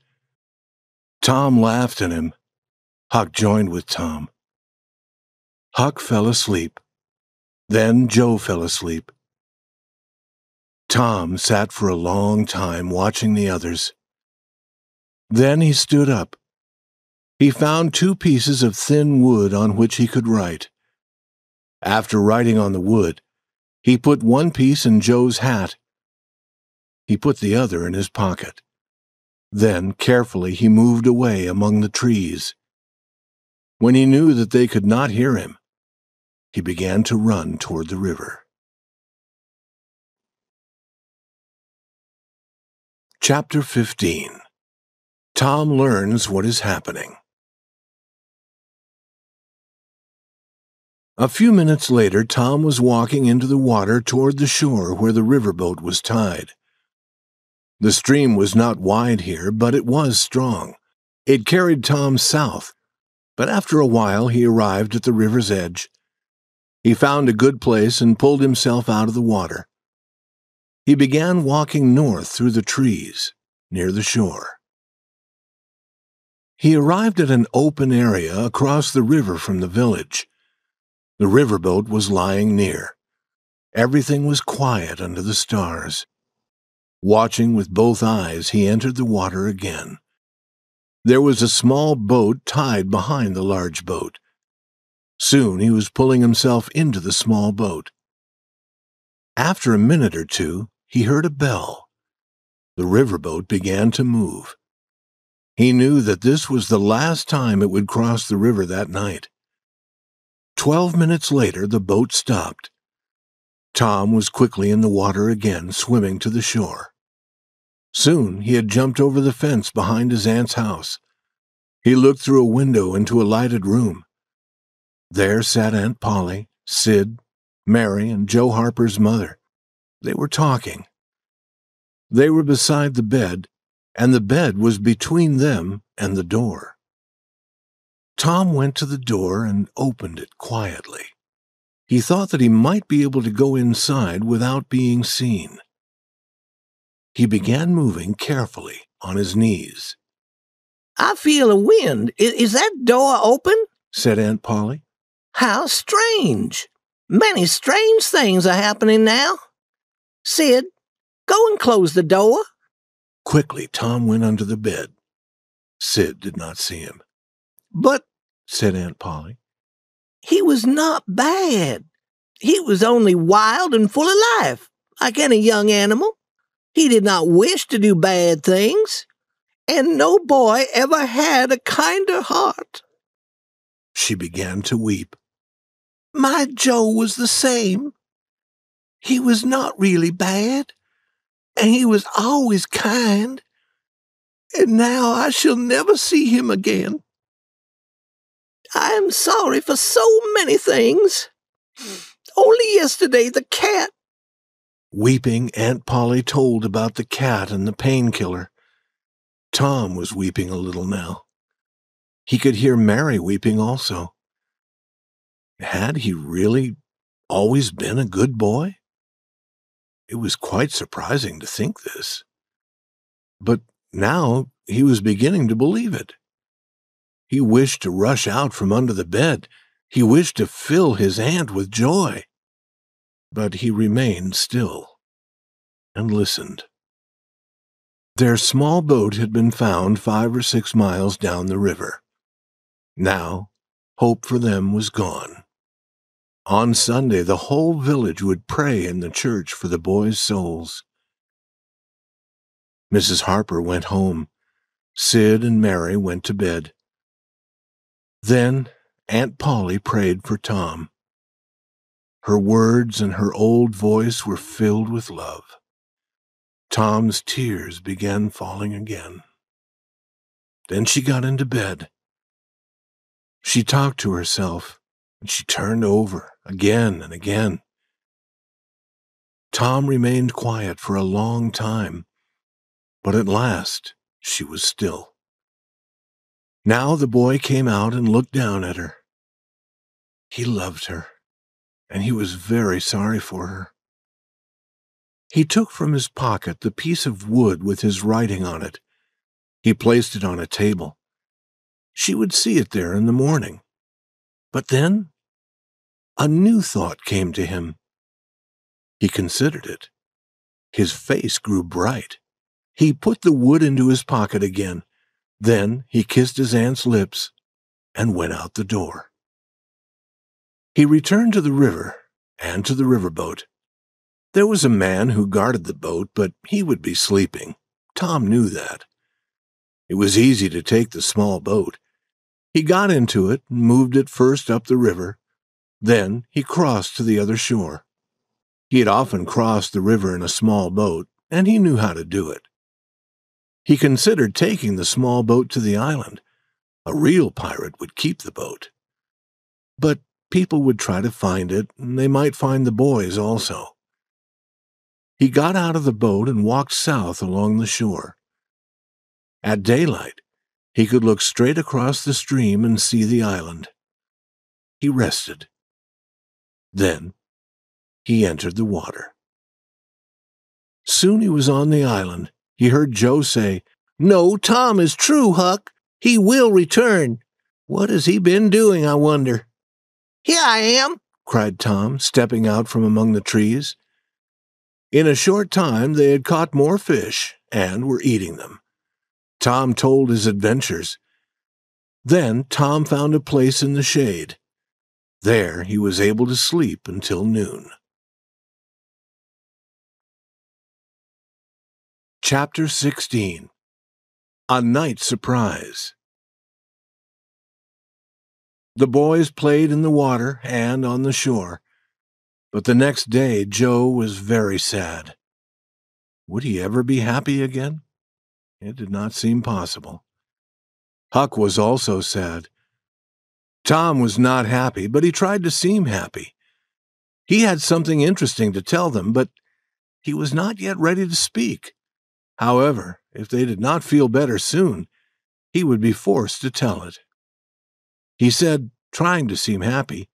Tom laughed at him. Huck joined with Tom. Huck fell asleep. Then Joe fell asleep. Tom sat for a long time watching the others. Then he stood up. He found 2 pieces of thin wood on which he could write. After writing on the wood, he put one piece in Joe's hat. He put the other in his pocket. Then, carefully, he moved away among the trees. When he knew that they could not hear him, he began to run toward the river. Chapter 15. Tom learns what is happening. A few minutes later, Tom was walking into the water toward the shore where the riverboat was tied. The stream was not wide here, but it was strong. It carried Tom south, but after a while he arrived at the river's edge. He found a good place and pulled himself out of the water. He began walking north through the trees, near the shore. He arrived at an open area across the river from the village. The riverboat was lying near. Everything was quiet under the stars. Watching with both eyes, he entered the water again. There was a small boat tied behind the large boat. Soon he was pulling himself into the small boat. After a minute or two, he heard a bell. The riverboat began to move. He knew that this was the last time it would cross the river that night. 12 minutes later, the boat stopped. Tom was quickly in the water again, swimming to the shore. Soon he had jumped over the fence behind his aunt's house. He looked through a window into a lighted room. There sat Aunt Polly, Sid, Mary, and Joe Harper's mother. They were talking. They were beside the bed, and the bed was between them and the door. Tom went to the door and opened it quietly. He thought that he might be able to go inside without being seen. He began moving carefully on his knees. I feel a wind. Is that door open? Said Aunt Polly. How strange. Many strange things are happening now. Sid, go and close the door. Quickly, Tom went under the bed. Sid did not see him. But, said Aunt Polly, he was not bad. He was only wild and full of life, like any young animal. He did not wish to do bad things, and no boy ever had a kinder heart. She began to weep. My Joe was the same. He was not really bad, and he was always kind, and now I shall never see him again. I am sorry for so many things. Only yesterday the cat... Weeping, Aunt Polly told about the cat and the painkiller. Tom was weeping a little now. He could hear Mary weeping also. Had he really always been a good boy? It was quite surprising to think this. But now he was beginning to believe it. He wished to rush out from under the bed. He wished to fill his aunt with joy. But he remained still and listened. Their small boat had been found 5 or 6 miles down the river. Now, hope for them was gone. On Sunday, the whole village would pray in the church for the boys' souls. Mrs. Harper went home. Sid and Mary went to bed. Then Aunt Polly prayed for Tom. Her words and her old voice were filled with love. Tom's tears began falling again. Then she got into bed. She talked to herself, and she turned over again and again. Tom remained quiet for a long time, but at last she was still. Now the boy came out and looked down at her. He loved her, and he was very sorry for her. He took from his pocket the piece of wood with his writing on it. He placed it on a table. She would see it there in the morning. But then a new thought came to him. He considered it. His face grew bright. He put the wood into his pocket again. Then he kissed his aunt's lips and went out the door. He returned to the river and to the riverboat. There was a man who guarded the boat, but he would be sleeping. Tom knew that. It was easy to take the small boat. He got into it and moved it first up the river. Then he crossed to the other shore. He had often crossed the river in a small boat, and he knew how to do it. He considered taking the small boat to the island. A real pirate would keep the boat. But people would try to find it, and they might find the boys also. He got out of the boat and walked south along the shore. At daylight, he could look straight across the stream and see the island. He rested. Then he entered the water. Soon he was on the island. He heard Joe say, "No, Tom is true, Huck. He will return. What has he been doing, I wonder?" "Here I am," cried Tom, stepping out from among the trees. In a short time they had caught more fish and were eating them. Tom told his adventures. Then Tom found a place in the shade. There he was able to sleep until noon. Chapter 16. A Night Surprise. The boys played in the water and on the shore, but the next day Joe was very sad. Would he ever be happy again? It did not seem possible. Huck was also sad. Tom was not happy, but he tried to seem happy. He had something interesting to tell them, but he was not yet ready to speak. However, if they did not feel better soon, he would be forced to tell it. He said, trying to seem happy,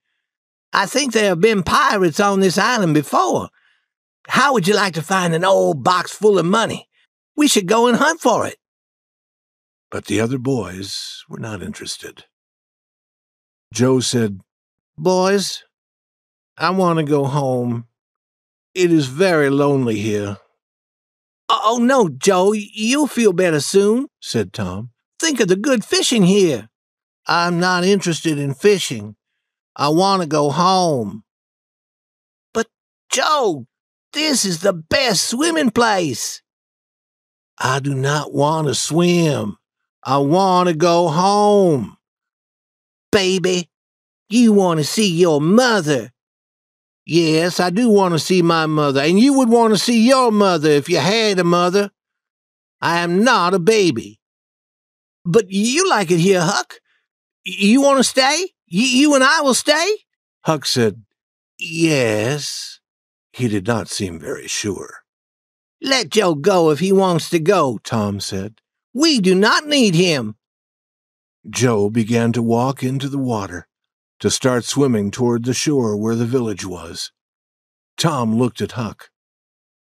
"I think there have been pirates on this island before. How would you like to find an old box full of money? We should go and hunt for it." But the other boys were not interested. Joe said, "Boys, I want to go home. It is very lonely here." "Oh, no, Joe, you'll feel better soon," said Tom. "Think of the good fishing here." "I'm not interested in fishing. I want to go home." "But, Joe, this is the best swimming place." "I do not want to swim. I want to go home." "Baby, you want to see your mother." "Yes, I do want to see my mother, and you would want to see your mother if you had a mother. I am not a baby." "But you like it here, Huck. You want to stay? You and I will stay?" Huck said, "Yes." He did not seem very sure. "Let Joe go if he wants to go," Tom said. "We do not need him." Joe began to walk into the water, to start swimming toward the shore where the village was. Tom looked at Huck.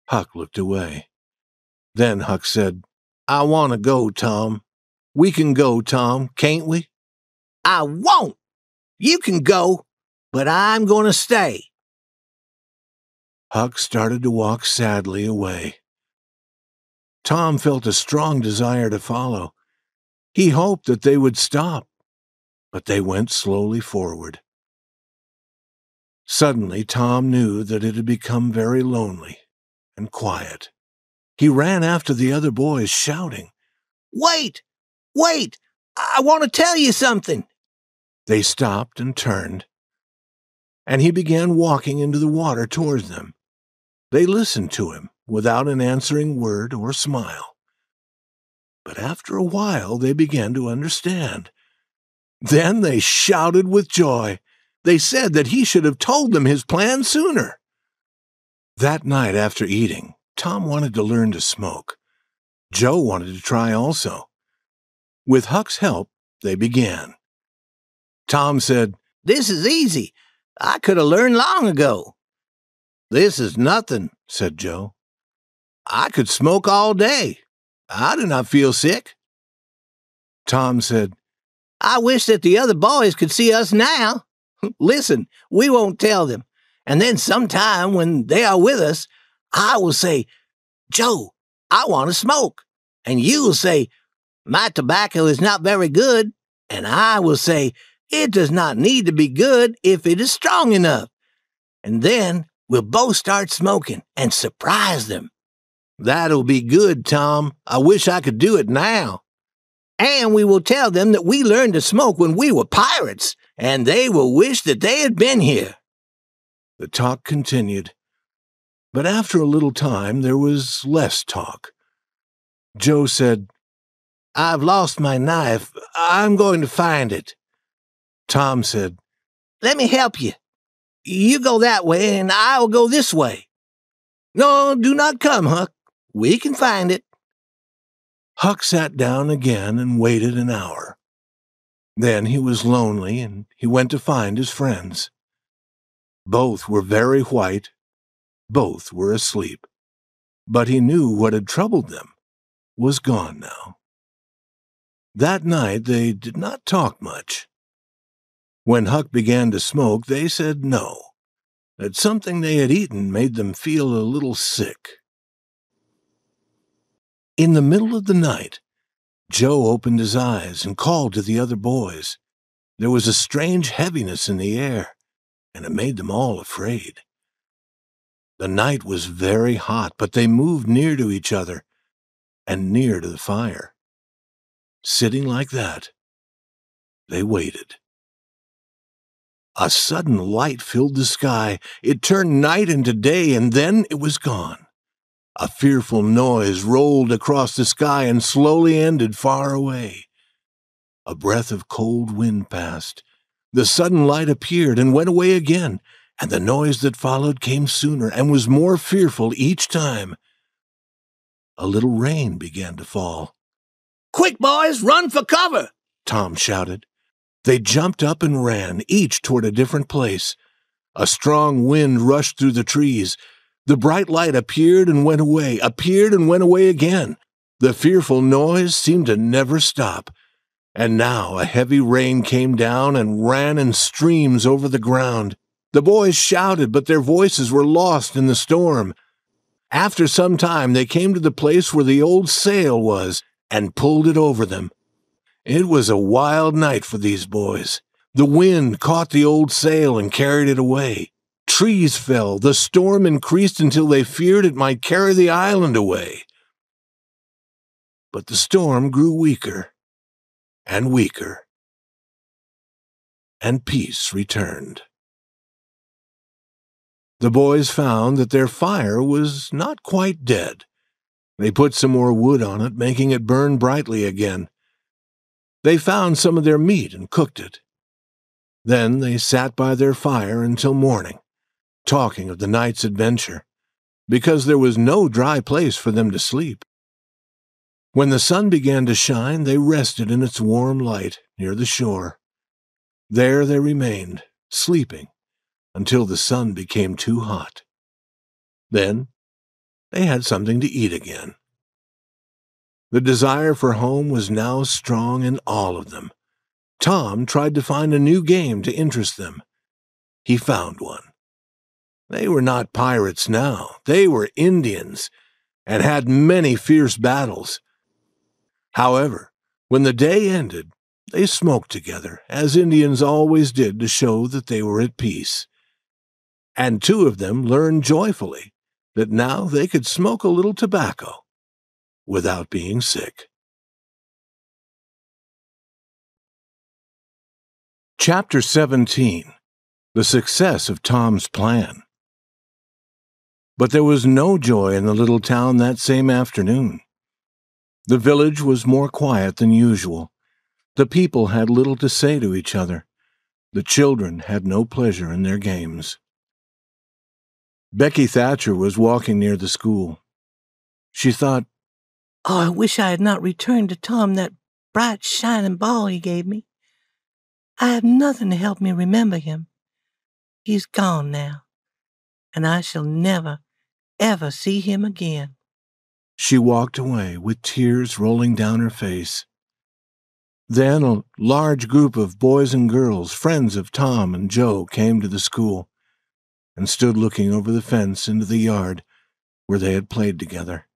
Huck looked away. Then Huck said, "I want to go, Tom. We can go, Tom, can't we?" "I won't. You can go, but I'm going to stay." Huck started to walk sadly away. Tom felt a strong desire to follow. He hoped that they would stop, but they went slowly forward. Suddenly, Tom knew that it had become very lonely and quiet. He ran after the other boys, shouting, Wait! Wait! I want to tell you something." They stopped and turned. and he began walking into the water towards them. They listened to him without an answering word or smile. But after a while they began to understand. Then they shouted with joy. They said that he should have told them his plan sooner. That night after eating, Tom wanted to learn to smoke. Joe wanted to try also. With Huck's help, they began. Tom said, "This is easy. I could have learned long ago." "This is nothing," said Joe. "I could smoke all day. I do not feel sick." Tom said, "I wish that the other boys could see us now. Listen, we won't tell them. And then sometime when they are with us, I will say, 'Joe, I want to smoke.' And you will say, 'My tobacco is not very good.' And I will say, 'It does not need to be good if it is strong enough.' And then we'll both start smoking and surprise them." "That'll be good, Tom. I wish I could do it now." "And we will tell them that we learned to smoke when we were pirates, and they will wish that they had been here." The talk continued, but after a little time there was less talk. Joe said, "I've lost my knife. I'm going to find it." Tom said, "Let me help you. You go that way, and I will go this way." "No, do not come, Huck. We can find it." Huck sat down again and waited an hour. Then he was lonely, and he went to find his friends. Both were very white. Both were asleep. But he knew what had troubled them was gone now. That night they did not talk much. When Huck began to smoke, they said no, that something they had eaten made them feel a little sick. In the middle of the night, Joe opened his eyes and called to the other boys. There was a strange heaviness in the air, and it made them all afraid. The night was very hot, but they moved near to each other and near to the fire. Sitting like that, they waited. A sudden light filled the sky. It turned night into day, and then it was gone. A fearful noise rolled across the sky and slowly ended far away. A breath of cold wind passed. The sudden light appeared and went away again, and the noise that followed came sooner and was more fearful each time. A little rain began to fall. "Quick, boys, run for cover!" Tom shouted. They jumped up and ran, each toward a different place. A strong wind rushed through the trees. The bright light appeared and went away, appeared and went away again. The fearful noise seemed to never stop. And now a heavy rain came down and ran in streams over the ground. The boys shouted, but their voices were lost in the storm. After some time, they came to the place where the old sail was and pulled it over them. It was a wild night for these boys. The wind caught the old sail and carried it away. Trees fell. The storm increased until they feared it might carry the island away. But the storm grew weaker and weaker, and peace returned. The boys found that their fire was not quite dead. They put some more wood on it, making it burn brightly again. They found some of their meat and cooked it. Then they sat by their fire until morning, talking of the night's adventure, because there was no dry place for them to sleep. When the sun began to shine, they rested in its warm light near the shore. There they remained, sleeping, until the sun became too hot. Then they had something to eat again. The desire for home was now strong in all of them. Tom tried to find a new game to interest them. He found one. They were not pirates now. They were Indians, and had many fierce battles. However, when the day ended, they smoked together, as Indians always did to show that they were at peace. And two of them learned joyfully that now they could smoke a little tobacco without being sick. Chapter 17. the success of Tom's plan. But there was no joy in the little town that same afternoon. The village was more quiet than usual. The people had little to say to each other. The children had no pleasure in their games. Becky Thatcher was walking near the school. She thought, "Oh, I wish I had not returned to Tom that bright, shining ball he gave me. I have nothing to help me remember him. He's gone now, and I shall never, ever see him again." She walked away with tears rolling down her face. Then a large group of boys and girls, friends of Tom and Joe, came to the school and stood looking over the fence into the yard where they had played together.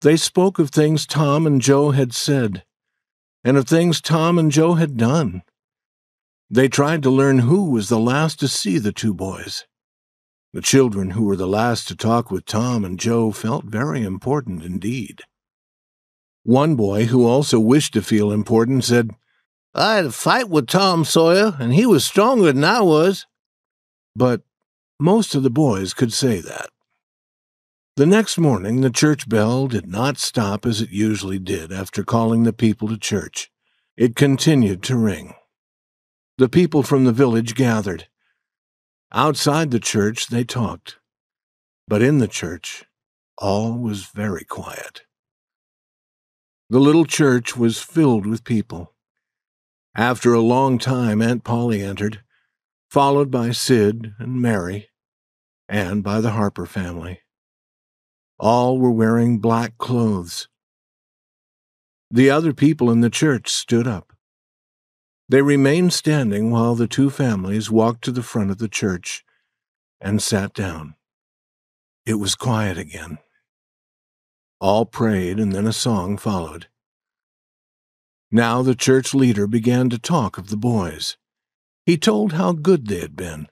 They spoke of things Tom and Joe had said, and of things Tom and Joe had done. They tried to learn who was the last to see the two boys. The children who were the last to talk with Tom and Joe felt very important indeed. One boy, who also wished to feel important, said, "I had a fight with Tom Sawyer, and he was stronger than I was." But most of the boys could say that. The next morning, the church bell did not stop as it usually did after calling the people to church. It continued to ring. The people from the village gathered. Outside the church, they talked. But in the church, all was very quiet. The little church was filled with people. After a long time, Aunt Polly entered, followed by Sid and Mary, and by the Harper family. All were wearing black clothes. The other people in the church stood up. They remained standing while the two families walked to the front of the church and sat down. It was quiet again. All prayed, and then a song followed. Now the church leader began to talk of the boys. He told how good they had been.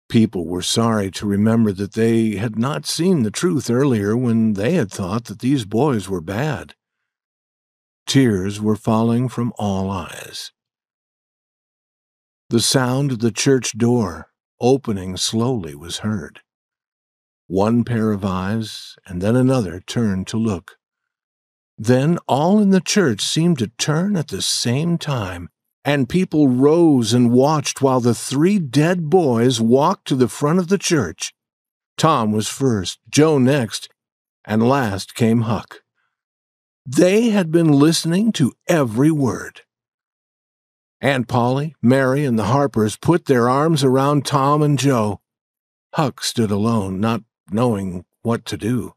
People were sorry to remember that they had not seen the truth earlier when they had thought that these boys were bad. Tears were falling from all eyes. The sound of the church door opening slowly was heard. One pair of eyes and then another turned to look. Then all in the church seemed to turn at the same time, and people rose and watched while the three dead boys walked to the front of the church. Tom was first, Joe next, and last came Huck. They had been listening to every word. Aunt Polly, Mary, and the Harpers put their arms around Tom and Joe. Huck stood alone, not knowing what to do.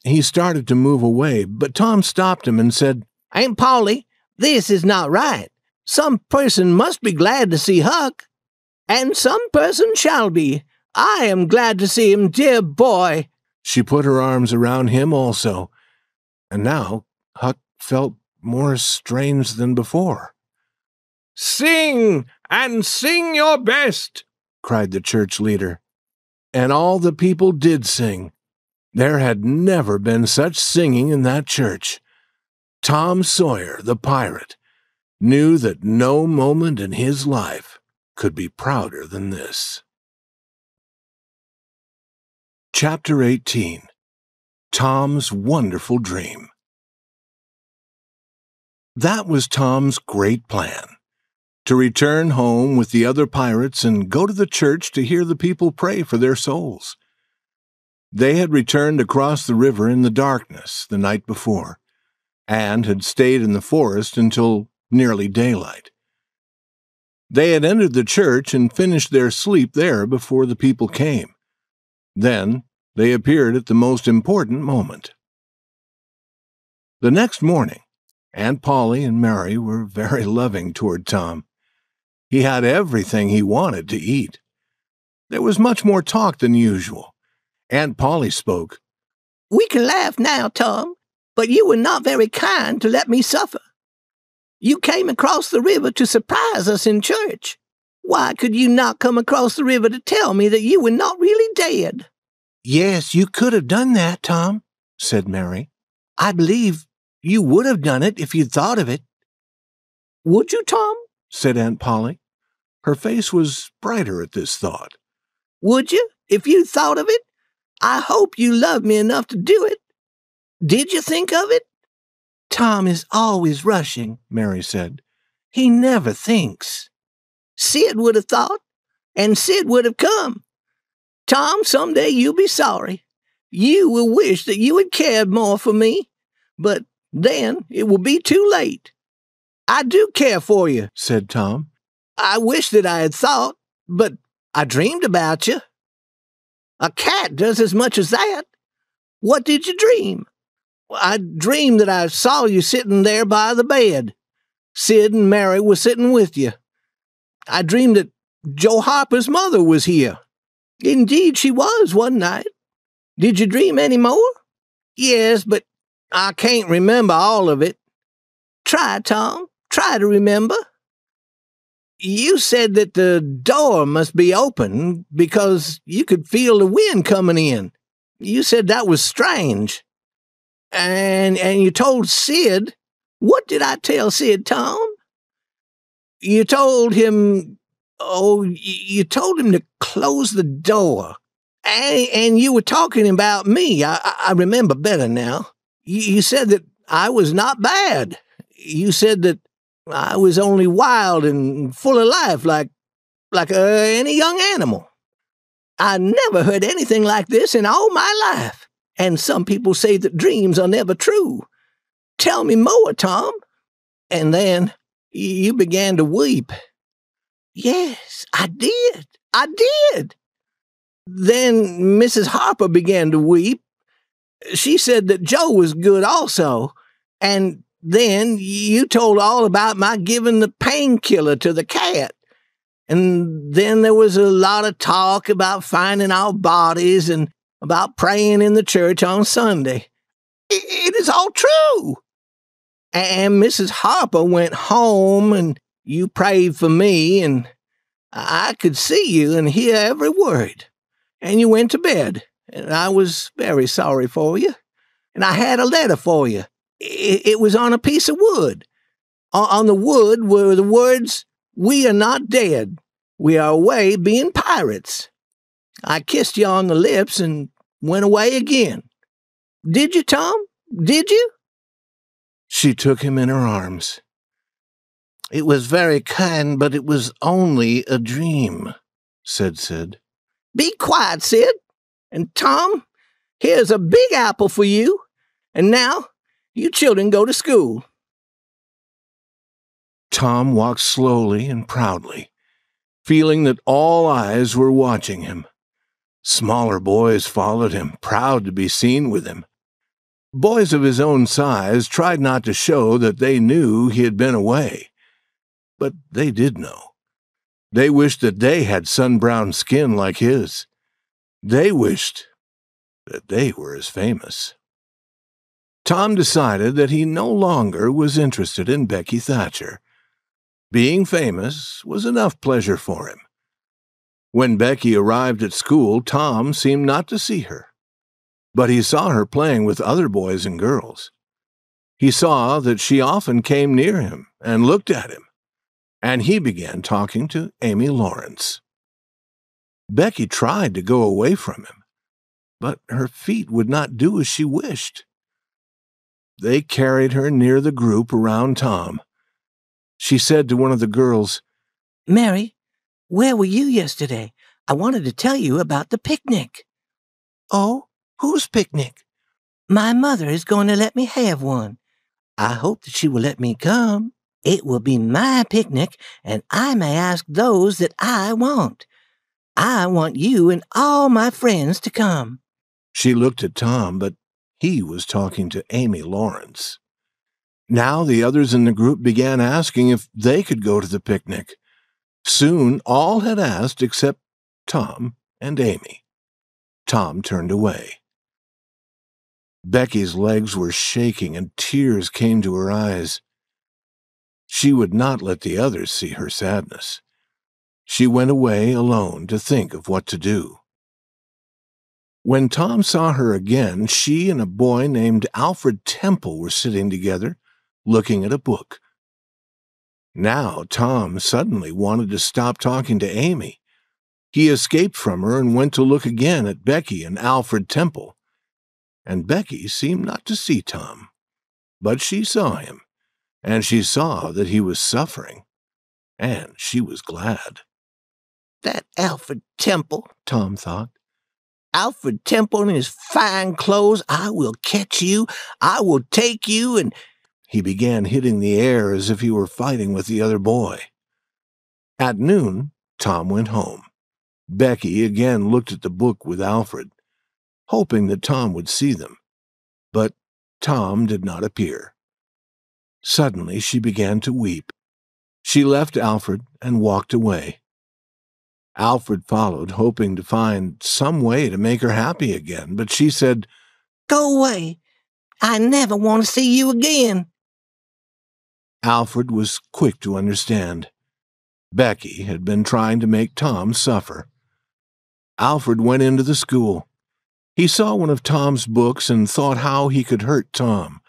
He started to move away, but Tom stopped him and said, "Aunt Polly, this is not right. Some person must be glad to see Huck, and some person shall be. I am glad to see him, dear boy." She put her arms around him also, and now Huck felt more strange than before. "Sing, and sing your best," cried the church leader. And all the people did sing. There had never been such singing in that church. Tom Sawyer, the pirate, knew that no moment in his life could be prouder than this. Chapter 18. Tom's Wonderful Dream. That was Tom's great plan, to return home with the other pirates and go to the church to hear the people pray for their souls. They had returned across the river in the darkness the night before, and had stayed in the forest until nearly daylight. They had entered the church and finished their sleep there before the people came. Then they appeared at the most important moment. The next morning, Aunt Polly and Mary were very loving toward Tom. He had everything he wanted to eat. There was much more talk than usual. Aunt Polly spoke. "We can laugh now, Tom, but you were not very kind to let me suffer. You came across the river to surprise us in church. Why could you not come across the river to tell me that you were not really dead?" "Yes, you could have done that, Tom," said Mary. "I believe you would have done it if you'd thought of it." "Would you, Tom?" said Aunt Polly. Her face was brighter at this thought. Would you, if you thought of it? I hope you love me enough to do it. Did you think of it? Tom is always rushing, Mary said. He never thinks. Sid would have thought, and Sid would have come. Tom, someday you'll be sorry. You will wish that you had cared more for me, but then it will be too late. I do care for you, said Tom. I wish that I had thought, but I dreamed about you. A cat does as much as that. What did you dream? I dreamed that I saw you sitting there by the bed. Sid and Mary were sitting with you. I dreamed that Joe Harper's mother was here. Indeed, she was one night. Did you dream any more? Yes, but I can't remember all of it. Try, Tom. Try to remember. You said that the door must be open because you could feel the wind coming in. You said that was strange. And you told Sid. What did I tell Sid, Tom? You told him, you told him to close the door. And you were talking about me. I remember better now. You said that I was not bad. You said that I was only wild and full of life like any young animal. I never heard anything like this in all my life. And some people say that dreams are never true. Tell me more, Tom. And then you began to weep. Yes, I did. I did. Then Mrs. Harper began to weep. She said that Joe was good also. And then you told all about my giving the painkiller to the cat. And then there was a lot of talk about finding our bodies and about praying in the church on Sunday. It is all true. And Mrs. Harper went home, and you prayed for me, and I could see you and hear every word. And you went to bed, and I was very sorry for you. And I had a letter for you. It was on a piece of wood. On the wood were the words, "We are not dead. We are away being pirates." I kissed you on the lips and went away again. Did you, Tom? Did you? She took him in her arms. It was very kind, but it was only a dream, said Sid. Be quiet, Sid. And Tom, here's a big apple for you. And now, you children go to school. Tom walked slowly and proudly, feeling that all eyes were watching him. Smaller boys followed him, proud to be seen with him. Boys of his own size tried not to show that they knew he had been away. But they did know. They wished that they had sun-browned skin like his. They wished that they were as famous. Tom decided that he no longer was interested in Becky Thatcher. Being famous was enough pleasure for him. When Becky arrived at school, Tom seemed not to see her. But he saw her playing with other boys and girls. He saw that she often came near him and looked at him, and he began talking to Amy Lawrence. Becky tried to go away from him, but her feet would not do as she wished. They carried her near the group around Tom. She said to one of the girls, "Mary, where were you yesterday? I wanted to tell you about the picnic." "Oh? Whose picnic?" "My mother is going to let me have one. I hope that she will let me come. It will be my picnic, and I may ask those that I want. I want you and all my friends to come." She looked at Tom, but he was talking to Amy Lawrence. Now the others in the group began asking if they could go to the picnic. Soon all had asked except Tom and Amy. Tom turned away. Becky's legs were shaking and tears came to her eyes. She would not let the others see her sadness. She went away alone to think of what to do. When Tom saw her again, she and a boy named Alfred Temple were sitting together, looking at a book. Now Tom suddenly wanted to stop talking to Amy. He escaped from her and went to look again at Becky and Alfred Temple. And Becky seemed not to see Tom, but she saw him, and she saw that he was suffering, and she was glad. That Alfred Temple, Tom thought. Alfred Temple in his fine clothes. I will catch you. I will take you. And he began hitting the air as if he were fighting with the other boy. At noon, Tom went home. Becky again looked at the book with Alfred, hoping that Tom would see them. But Tom did not appear. Suddenly she began to weep. She left Alfred and walked away. Alfred followed, hoping to find some way to make her happy again, but she said, "Go away. I never want to see you again." Alfred was quick to understand. Becky had been trying to make Tom suffer. Alfred went into the school. He saw one of Tom's books and thought how he could hurt Tom.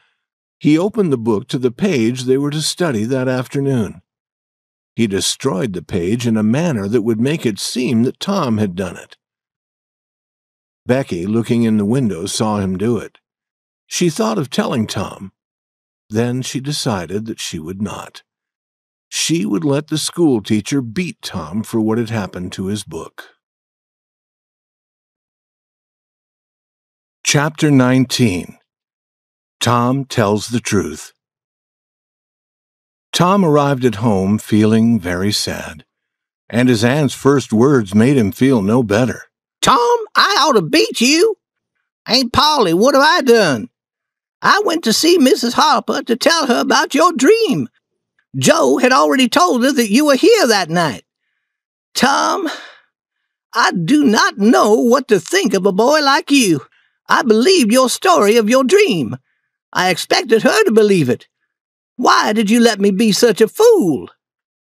He opened the book to the page they were to study that afternoon. He destroyed the page in a manner that would make it seem that Tom had done it. Becky, looking in the window, saw him do it. She thought of telling Tom. Then she decided that she would not. She would let the school teacher beat Tom for what had happened to his book. Chapter 19. Tom Tells the Truth. Tom arrived at home feeling very sad, and his aunt's first words made him feel no better. "Tom, I ought to beat you. Aunt Polly, what have I done? I went to see Mrs. Harper to tell her about your dream. Joe had already told her that you were here that night. Tom, I do not know what to think of a boy like you. I believed your story of your dream. I expected her to believe it. Why did you let me be such a fool?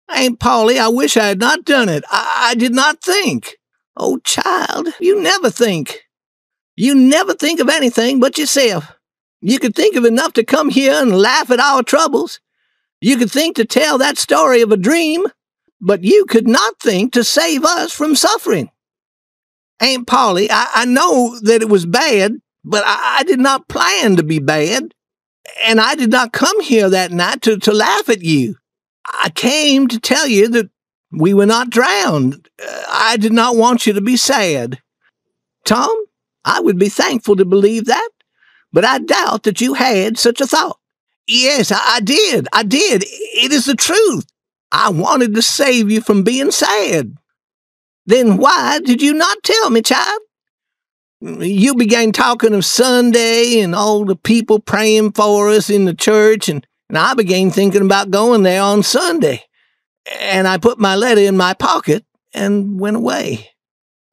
Aunt Polly, I wish I had not done it. I did not think. Oh, child, you never think. You never think of anything but yourself. You could think of enough to come here and laugh at our troubles. You could think to tell that story of a dream, but you could not think to save us from suffering. Aunt Polly, I know that it was bad, but I did not plan to be bad, and I did not come here that night to laugh at you. I came to tell you that we were not drowned. I did not want you to be sad. Tom, I would be thankful to believe that, but I doubt that you had such a thought. Yes, I did. It is the truth. I wanted to save you from being sad. Then why did you not tell me, child? You began talking of Sunday and all the people praying for us in the church, and I began thinking about going there on Sunday. And I put my letter in my pocket and went away.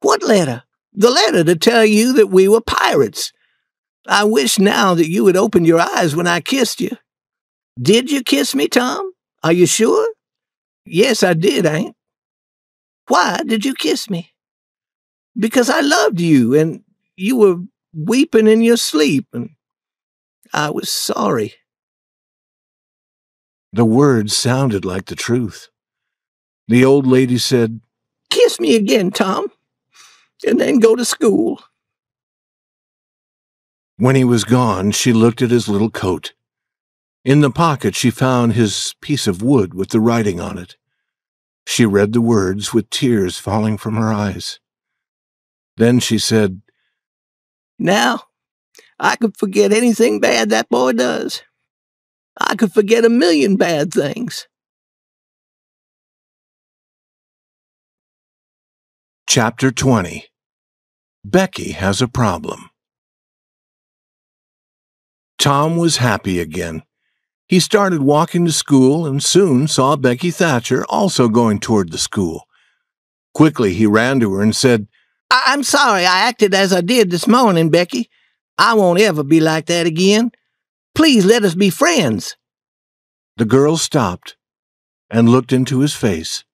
What letter? The letter to tell you that we were pirates. I wish now that you had opened your eyes when I kissed you. Did you kiss me, Tom? Are you sure? Yes, I did, Aunt. Why did you kiss me? Because I loved you, and you were weeping in your sleep, and I was sorry. The words sounded like the truth. The old lady said, "Kiss me again, Tom, and then go to school." When he was gone, she looked at his little coat. In the pocket she found his piece of wood with the writing on it. She read the words with tears falling from her eyes. Then she said, "Now, I could forget anything bad that boy does. I could forget 1,000,000 bad things." Chapter 20. Becky Has a Problem. Tom was happy again. He started walking to school and soon saw Becky Thatcher also going toward the school. Quickly he ran to her and said, I'm sorry I acted as I did this morning, Becky. I won't ever be like that again. Please let us be friends." The girl stopped and looked into his face.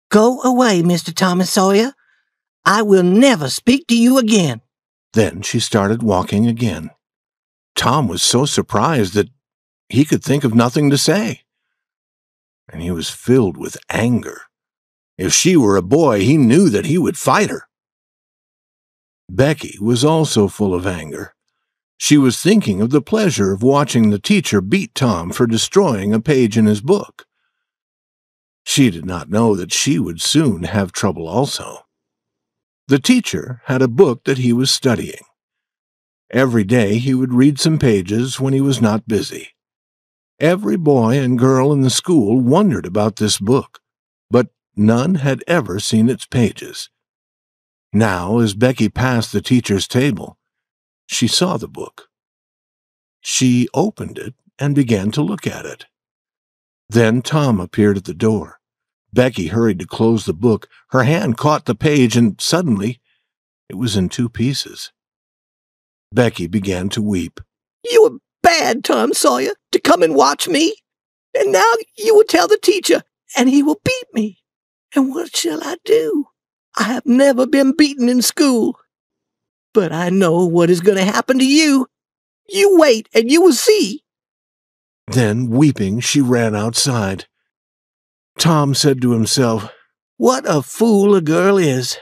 "Go away, Mr. Thomas Sawyer. I will never speak to you again." Then she started walking again. Tom was so surprised that he could think of nothing to say. and he was filled with anger. If she were a boy, he knew that he would fight her. Becky was also full of anger. She was thinking of the pleasure of watching the teacher beat Tom for destroying a page in his book. She did not know that she would soon have trouble also. The teacher had a book that he was studying. Every day he would read some pages when he was not busy. Every boy and girl in the school wondered about this book, but none had ever seen its pages. Now, as Becky passed the teacher's table, she saw the book. She opened it and began to look at it. Then Tom appeared at the door. Becky hurried to close the book. Her hand caught the page, and suddenly it was in two pieces. Becky began to weep. "You were bad, Tom Sawyer, to come and watch me. And now you will tell the teacher, and he will beat me. And what shall I do? I have never been beaten in school. But I know what is going to happen to you. You wait, and you will see." Then, weeping, she ran outside. Tom said to himself, "What a fool a girl is.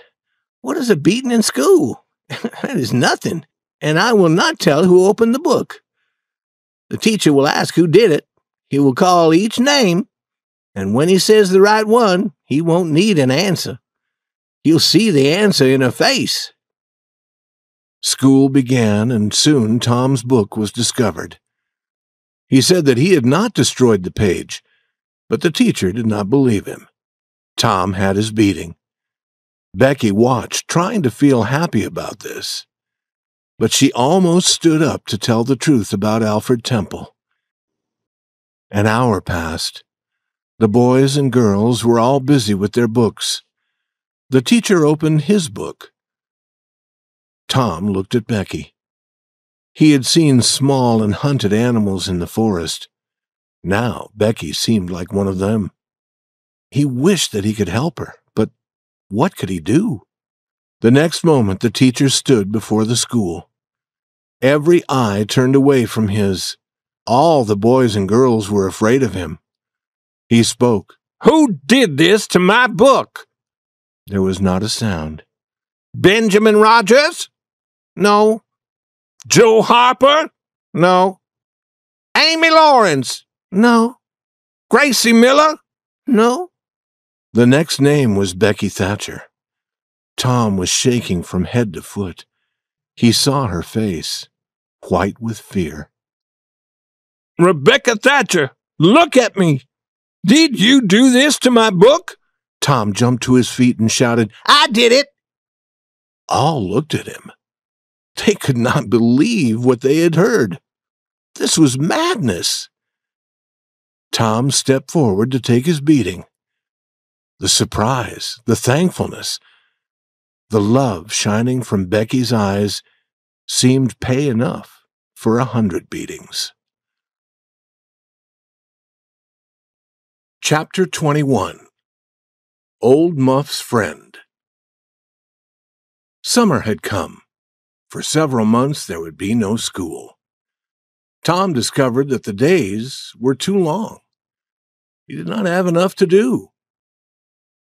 What is a beating in school? That is nothing, and I will not tell who opened the book. The teacher will ask who did it. He will call each name, and when he says the right one, he won't need an answer. He'll see the answer in her face." School began, and soon Tom's book was discovered. He said that he had not destroyed the page, but the teacher did not believe him. Tom had his beating. Becky watched, trying to feel happy about this. But she almost stood up to tell the truth about Alfred Temple. An hour passed. The boys and girls were all busy with their books. The teacher opened his book. Tom looked at Becky. He had seen small and hunted animals in the forest. Now Becky seemed like one of them. He wished that he could help her, but what could he do? The next moment the teacher stood before the school. Every eye turned away from his. All the boys and girls were afraid of him. He spoke. "Who did this to my book?" There was not a sound. "Benjamin Rogers?" "No." "Joe Harper?" "No." "Amy Lawrence?" "No." "Gracie Miller?" "No." The next name was Becky Thatcher. Tom was shaking from head to foot. He saw her face, white with fear. "Rebecca Thatcher, look at me. Did you do this to my book?" Tom jumped to his feet and shouted, "I did it." All looked at him. They could not believe what they had heard. This was madness. Tom stepped forward to take his beating. The surprise, the thankfulness, the love shining from Becky's eyes seemed pay enough for 100 beatings. Chapter 21. Old Muff's Friend. Summer had come. For several months there would be no school. Tom discovered that the days were too long. He did not have enough to do.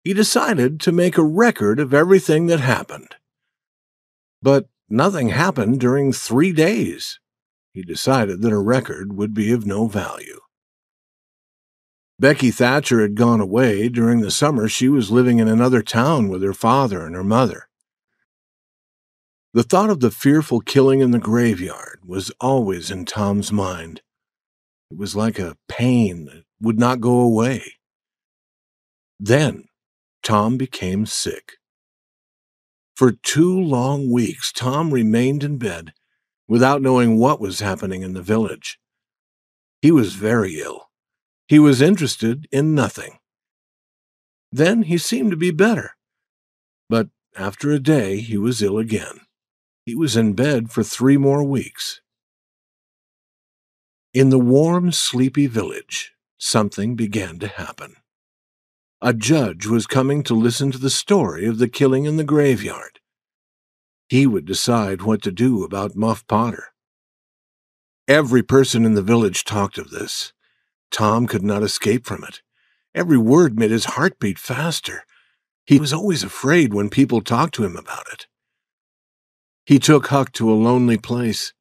He decided to make a record of everything that happened. But nothing happened during 3 days. He decided that a record would be of no value. Becky Thatcher had gone away. During the summer she was living in another town with her father and her mother. The thought of the fearful killing in the graveyard was always in Tom's mind. It was like a pain that would not go away. Then Tom became sick. For 2 long weeks, Tom remained in bed without knowing what was happening in the village. He was very ill. He was interested in nothing. Then he seemed to be better. But after a day, he was ill again. He was in bed for 3 more weeks. In the warm, sleepy village, something began to happen. A judge was coming to listen to the story of the killing in the graveyard. He would decide what to do about Muff Potter. Every person in the village talked of this. Tom could not escape from it. Every word made his heart beat faster. He was always afraid when people talked to him about it. He took Huck to a lonely place.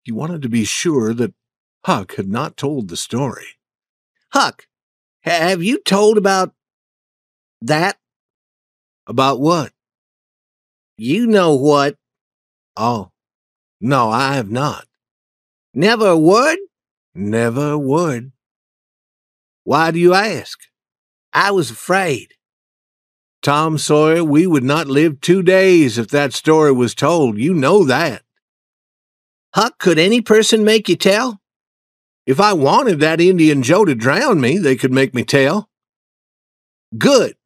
He wanted to be sure that Huck had not told the story. Huck, have you told about that? About what? You know what. Oh, no, I have not. Never a word? Never a word. Why do you ask? I was afraid. Tom Sawyer, we would not live 2 days if that story was told. You know that. Huck, could any person make you tell? If I wanted that Indian Joe to drown me, they could make me tell. Good.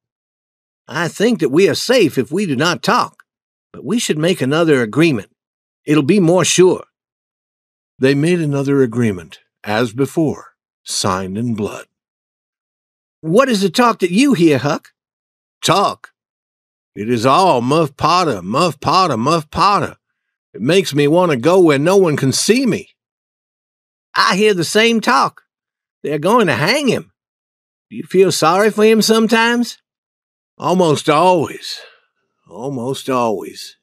I think that we are safe if we do not talk, but we should make another agreement. It'll be more sure. They made another agreement, as before, signed in blood. What is the talk that you hear, Huck? Talk. It is all Muff Potter, Muff Potter, Muff Potter. It makes me want to go where no one can see me. I hear the same talk. They're going to hang him. Do you feel sorry for him sometimes? Almost always. Almost always.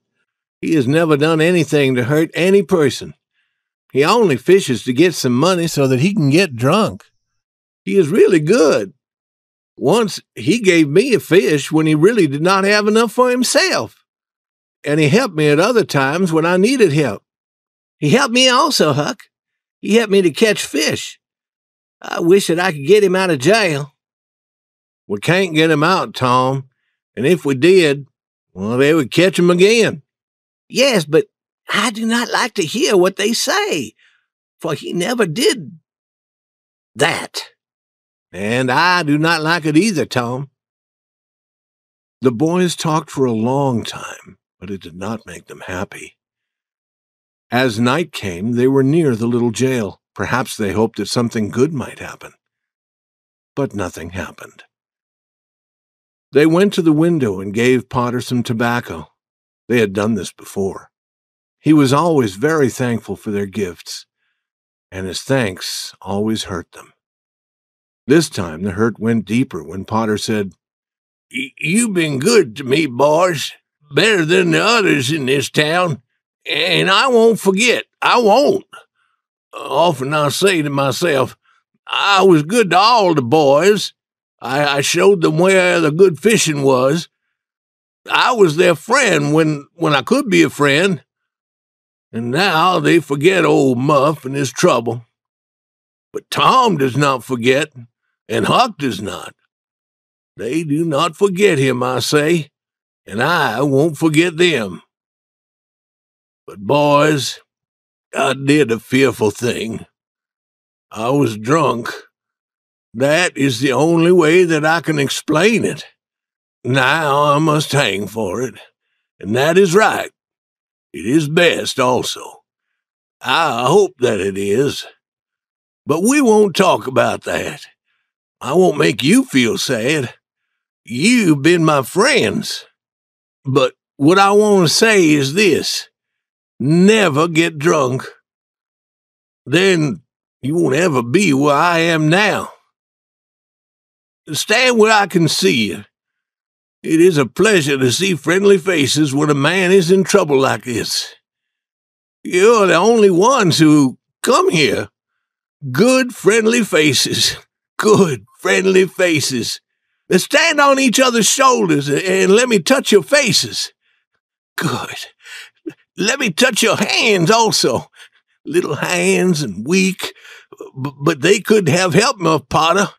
He has never done anything to hurt any person. He only fishes to get some money so that he can get drunk. He is really good. Once he gave me a fish when he really did not have enough for himself. And he helped me at other times when I needed help. He helped me also, Huck. He helped me to catch fish. I wish that I could get him out of jail. We can't get him out, Tom. And if we did, well, they would catch him again. Yes, but I do not like to hear what they say, for he never did that. And I do not like it either, Tom. The boys talked for a long time, but it did not make them happy. As night came, they were near the little jail. Perhaps they hoped that something good might happen. But nothing happened. They went to the window and gave Potter some tobacco. They had done this before. He was always very thankful for their gifts, and his thanks always hurt them. This time the hurt went deeper when Potter said, "You've been good to me, boys, better than the others in this town, and I won't forget. I won't. Often I say to myself, I was good to all the boys. I showed them where the good fishing was. I was their friend when I could be a friend. And now they forget old Muff and his trouble. But Tom does not forget, and Huck does not. They do not forget him, I say, and I won't forget them. But, boys, I did a fearful thing. I was drunk. That is the only way that I can explain it. Now I must hang for it, and that is right. It is best also. I hope that it is. But we won't talk about that. I won't make you feel sad. You've been my friends. But what I want to say is this. Never get drunk. Then you won't ever be where I am now. Stand where I can see you. It is a pleasure to see friendly faces when a man is in trouble like this. You're the only ones who come here. Good, friendly faces. Good, friendly faces. Now stand on each other's shoulders and let me touch your faces. Good. Let me touch your hands also. Little hands and weak, but they could have helped Muff Potter,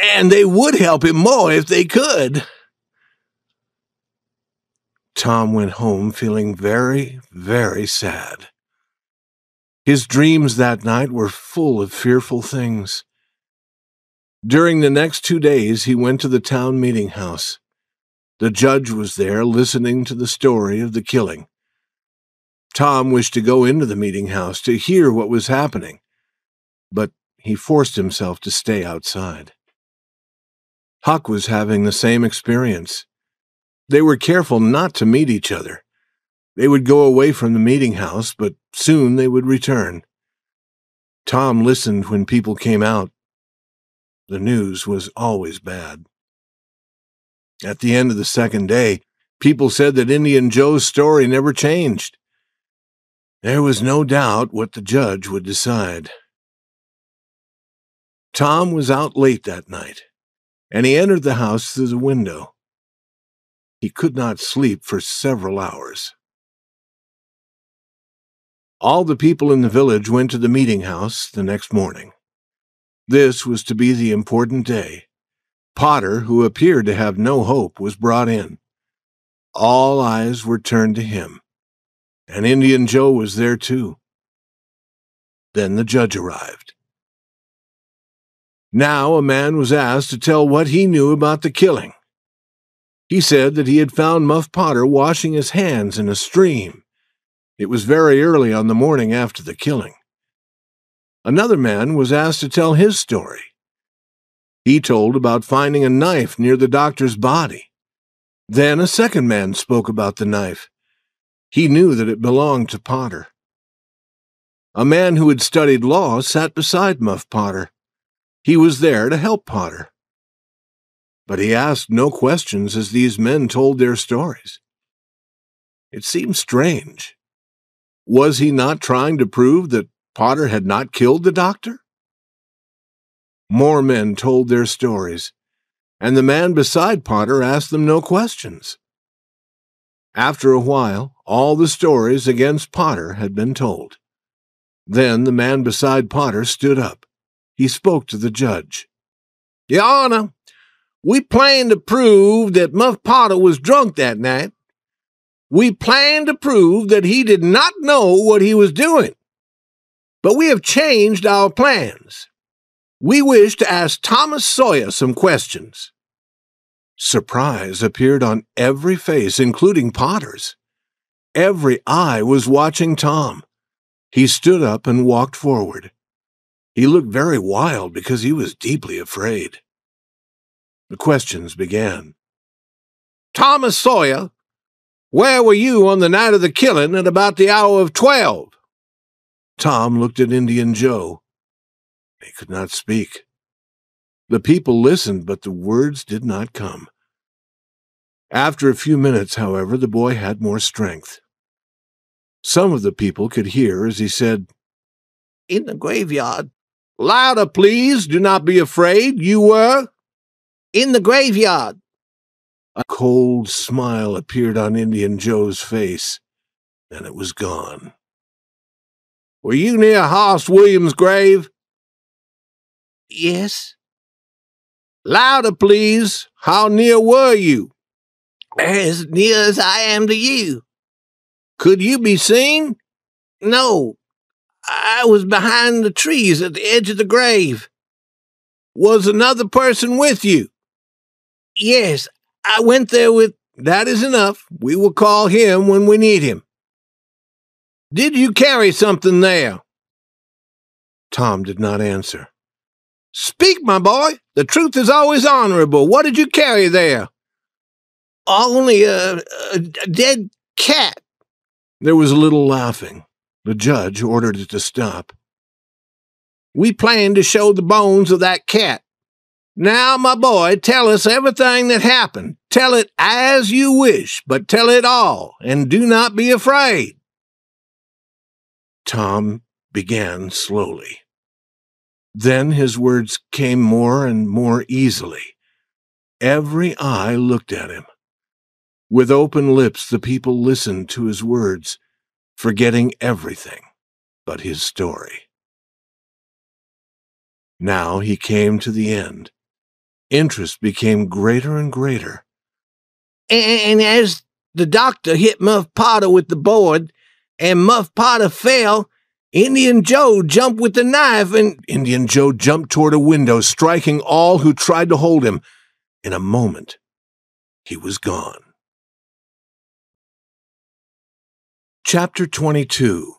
and they would help him more if they could. Tom went home feeling very, very sad. His dreams that night were full of fearful things. During the next 2 days, he went to the town meeting house. The judge was there listening to the story of the killing. Tom wished to go into the meeting house to hear what was happening, but he forced himself to stay outside. Huck was having the same experience. They were careful not to meet each other. They would go away from the meeting house, but soon they would return. Tom listened when people came out. The news was always bad. At the end of the second day, people said that Indian Joe's story never changed. There was no doubt what the judge would decide. Tom was out late that night, and he entered the house through the window. He could not sleep for several hours. All the people in the village went to the meeting house the next morning. This was to be the important day. Potter, who appeared to have no hope, was brought in. All eyes were turned to him, and Indian Joe was there too. Then the judge arrived. Now a man was asked to tell what he knew about the killing. He said that he had found Muff Potter washing his hands in a stream. It was very early on the morning after the killing. Another man was asked to tell his story. He told about finding a knife near the doctor's body. Then a second man spoke about the knife. He knew that it belonged to Potter. A man who had studied law sat beside Muff Potter. He was there to help Potter. But he asked no questions as these men told their stories. It seemed strange. Was he not trying to prove that Potter had not killed the doctor? More men told their stories, and the man beside Potter asked them no questions. After a while, all the stories against Potter had been told. Then the man beside Potter stood up. He spoke to the judge. "Your Honor, we plan to prove that Muff Potter was drunk that night. We plan to prove that he did not know what he was doing. But we have changed our plans. We wish to ask Thomas Sawyer some questions." Surprise appeared on every face, including Potter's. Every eye was watching Tom. He stood up and walked forward. He looked very wild because he was deeply afraid. The questions began. "Thomas Sawyer, where were you on the night of the killing at about the hour of 12? Tom looked at Indian Joe. He could not speak. The people listened, but the words did not come. After a few minutes, however, the boy had more strength. Some of the people could hear as he said, "In the graveyard." "Louder, please. Do not be afraid. You were?" "In the graveyard." A cold smile appeared on Indian Joe's face, and it was gone. "Were you near Hoss Williams' grave?" "Yes." "Louder, please. How near were you?" "As near as I am to you." "Could you be seen?" "No. I was behind the trees at the edge of the grave." "Was another person with you?" "Yes. I went there with—" "That is enough. We will call him when we need him." "Did you carry something there?" Tom did not answer. "Speak, my boy. The truth is always honorable. What did you carry there?" "Only a dead cat." There was a little laughing. The judge ordered it to stop. "We plan to show the bones of that cat. Now, my boy, tell us everything that happened. Tell it as you wish, but tell it all, and do not be afraid." Tom began slowly. Then his words came more and more easily. Every eye looked at him. With open lips, the people listened to his words, forgetting everything but his story. Now he came to the end. Interest became greater and greater. "And as the doctor hit Muff Potter with the board, and Muff Potter fell, Indian Joe jumped with the knife and—" Indian Joe jumped toward a window, striking all who tried to hold him. In a moment, he was gone. Chapter 22.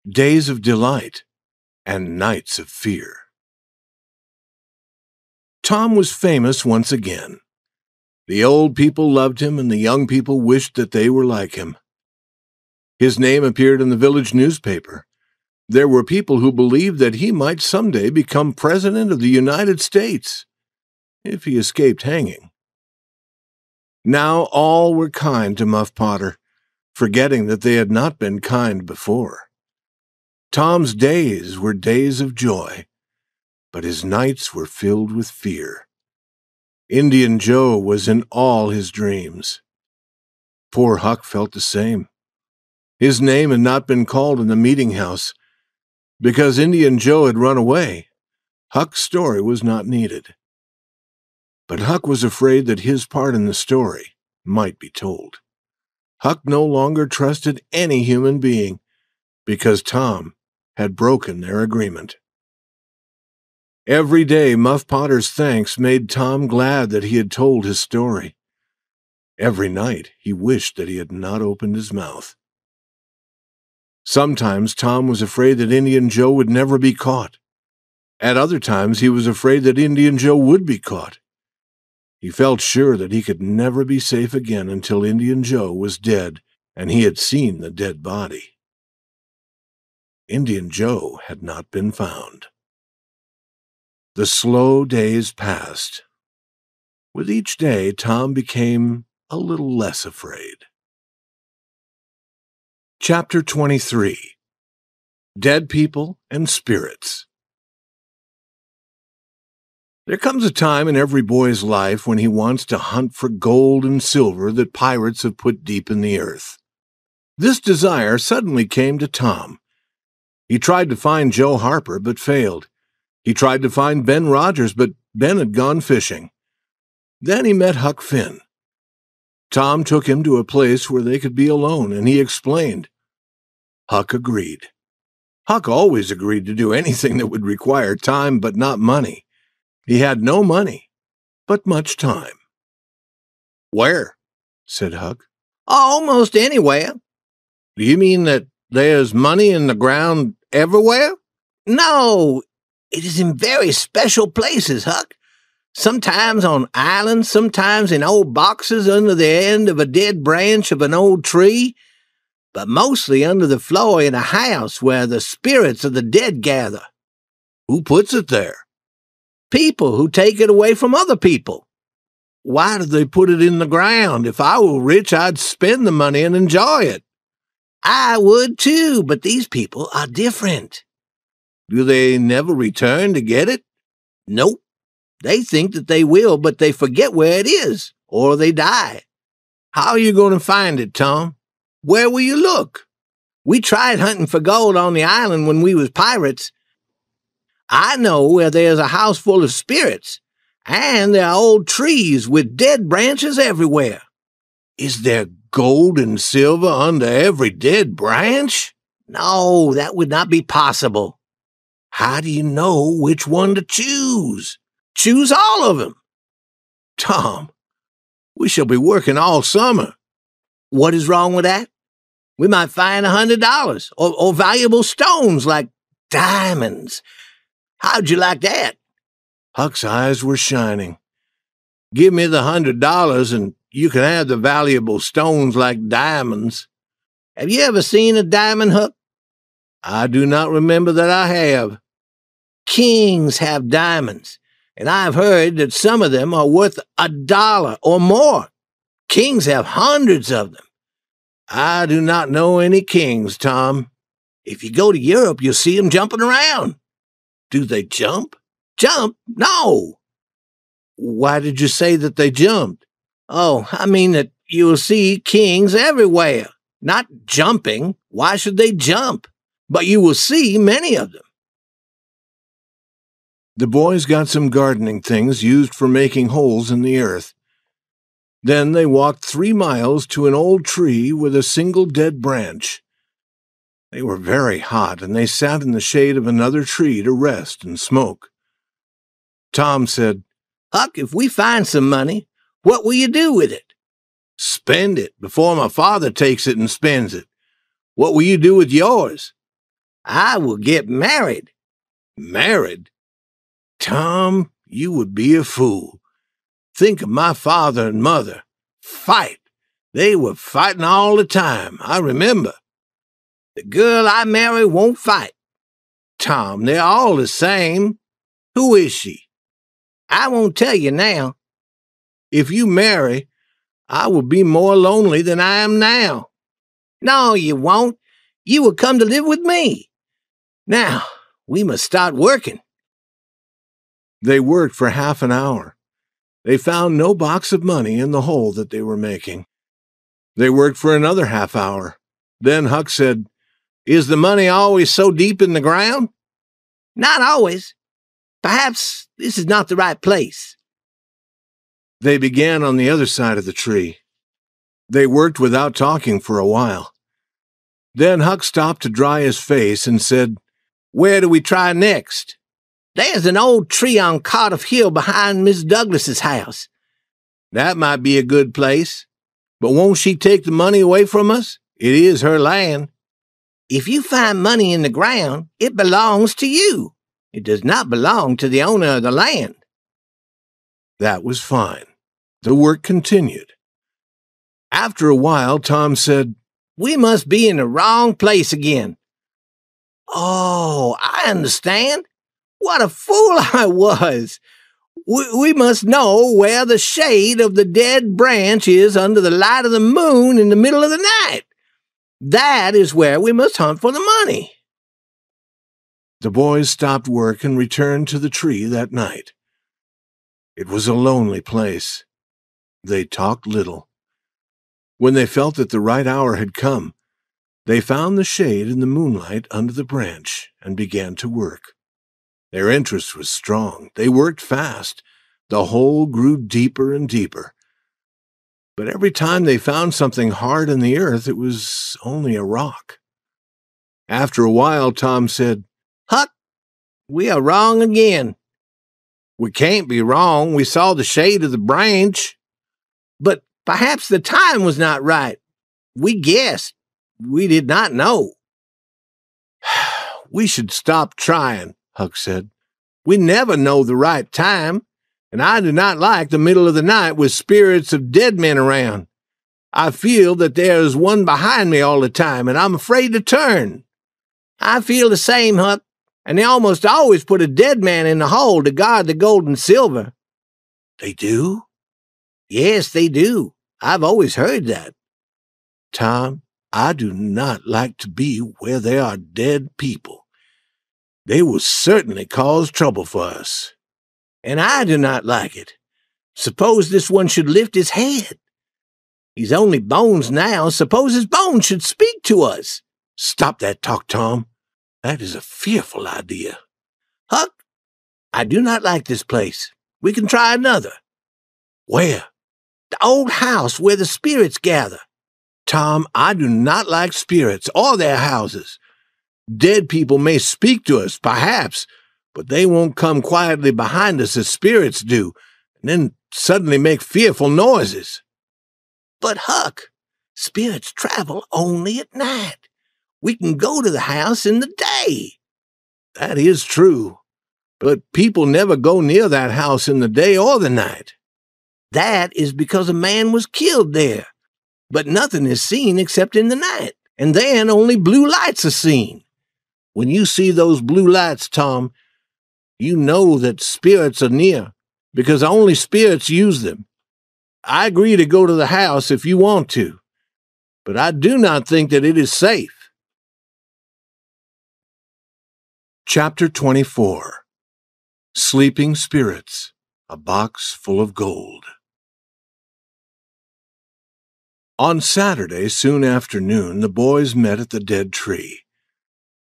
Days of Delight and Nights of Fear. Tom was famous once again. The old people loved him, and the young people wished that they were like him. His name appeared in the village newspaper. There were people who believed that he might someday become President of the United States, if he escaped hanging. Now all were kind to Muff Potter, forgetting that they had not been kind before. Tom's days were days of joy, but his nights were filled with fear. Indian Joe was in all his dreams. Poor Huck felt the same. His name had not been called in the meeting house. Because Indian Joe had run away, Huck's story was not needed. But Huck was afraid that his part in the story might be told. Huck no longer trusted any human being because Tom had broken their agreement. Every day, Muff Potter's thanks made Tom glad that he had told his story. Every night, he wished that he had not opened his mouth. Sometimes Tom was afraid that Indian Joe would never be caught. At other times, he was afraid that Indian Joe would be caught. He felt sure that he could never be safe again until Indian Joe was dead and he had seen the dead body. Indian Joe had not been found. The slow days passed. With each day, Tom became a little less afraid. Chapter 23. Dead People and Spirits. There comes a time in every boy's life when he wants to hunt for gold and silver that pirates have put deep in the earth. This desire suddenly came to Tom. He tried to find Joe Harper, but failed. He tried to find Ben Rogers, but Ben had gone fishing. Then he met Huck Finn. Tom took him to a place where they could be alone, and he explained. Huck agreed. Huck always agreed to do anything that would require time but not money. He had no money, but much time. "Where?" said Huck. Almost anywhere. Do you mean that there's money in the ground everywhere? No, it is in very special places, Huck. Sometimes on islands, sometimes in old boxes under the end of a dead branch of an old tree, but mostly under the floor in a house where the spirits of the dead gather. Who puts it there? People who take it away from other people. Why do they put it in the ground? If I were rich, I'd spend the money and enjoy it. I would too, but these people are different. Do they never return to get it? Nope. They think that they will, but they forget where it is, or they die. How are you going to find it, Tom? Where will you look? We tried hunting for gold on the island when we was pirates. I know where there's a house full of spirits, and there are old trees with dead branches everywhere. Is there gold and silver under every dead branch? No, that would not be possible. How do you know which one to choose? Choose all of them. Tom, we shall be working all summer. What is wrong with that? We might find $100 or valuable stones like diamonds. How'd you like that? Huck's eyes were shining. Give me the $100 and you can have the valuable stones like diamonds. Have you ever seen a diamond, Huck? I do not remember that I have. Kings have diamonds, and I've heard that some of them are worth $1 or more. Kings have hundreds of them. I do not know any kings, Tom. If you go to Europe, you'll see them jumping around. Do they jump? Jump? No. Why did you say that they jumped? Oh, I mean that you'll see kings everywhere. Not jumping. Why should they jump? But you will see many of them. The boys got some gardening things used for making holes in the earth. Then they walked 3 miles to an old tree with a single dead branch. They were very hot, and they sat in the shade of another tree to rest and smoke. Tom said, Huck, if we find some money, what will you do with it? Spend it before my father takes it and spends it. What will you do with yours? I will get married. Married? Tom, you would be a fool. Think of my father and mother. Fight. They were fighting all the time, I remember. The girl I marry won't fight. Tom, they're all the same. Who is she? I won't tell you now. If you marry, I will be more lonely than I am now. No, you won't. You will come to live with me. Now, we must start working. They worked for half an hour. They found no box of money in the hole that they were making. They worked for another half hour. Then Huck said, "Is the money always so deep in the ground?" Not always. Perhaps this is not the right place. They began on the other side of the tree. They worked without talking for a while. Then Huck stopped to dry his face and said, "Where do we try next?" There's an old tree on Cardiff Hill behind Miss Douglas's house. That might be a good place. But won't she take the money away from us? It is her land. If you find money in the ground, it belongs to you. It does not belong to the owner of the land. That was fine. The work continued. After a while, Tom said, "We must be in the wrong place again." Oh, I understand. What a fool I was. We must know where the shade of the dead branch is under the light of the moon in the middle of the night. That is where we must hunt for the money. The boys stopped work and returned to the tree that night. It was a lonely place. They talked little. When they felt that the right hour had come, they found the shade in the moonlight under the branch and began to work. Their interest was strong. They worked fast. The hole grew deeper and deeper. But every time they found something hard in the earth, it was only a rock. After a while, Tom said, "Huck, we are wrong again." "We can't be wrong. We saw the shade of the branch." "But perhaps the time was not right. We guessed. We did not know." "We should stop trying," Huck said. "We never know the right time, and I do not like the middle of the night with spirits of dead men around. I feel that there is one behind me all the time, and I'm afraid to turn." "I feel the same, Huck, and they almost always put a dead man in the hole to guard the gold and silver." "They do?" "Yes, they do. I've always heard that." "Tom, I do not like to be where there are dead people. They will certainly cause trouble for us." "And I do not like it. Suppose this one should lift his head. He's only bones now. Suppose his bones should speak to us." "Stop that talk, Tom. That is a fearful idea." "Huck, I do not like this place. We can try another." "Where?" "The old house where the spirits gather." "Tom, I do not like spirits or their houses. Dead people may speak to us, perhaps, but they won't come quietly behind us as spirits do, and then suddenly make fearful noises." "But, Huck, spirits travel only at night. We can go to the house in the day." "That is true, but people never go near that house in the day or the night." "That is because a man was killed there. But nothing is seen except in the night, and then only blue lights are seen." "When you see those blue lights, Tom, you know that spirits are near, because only spirits use them. I agree to go to the house if you want to, but I do not think that it is safe." Chapter 24. Sleeping Spirits, a Box Full of Gold. On Saturday, soon after noon, the boys met at the dead tree.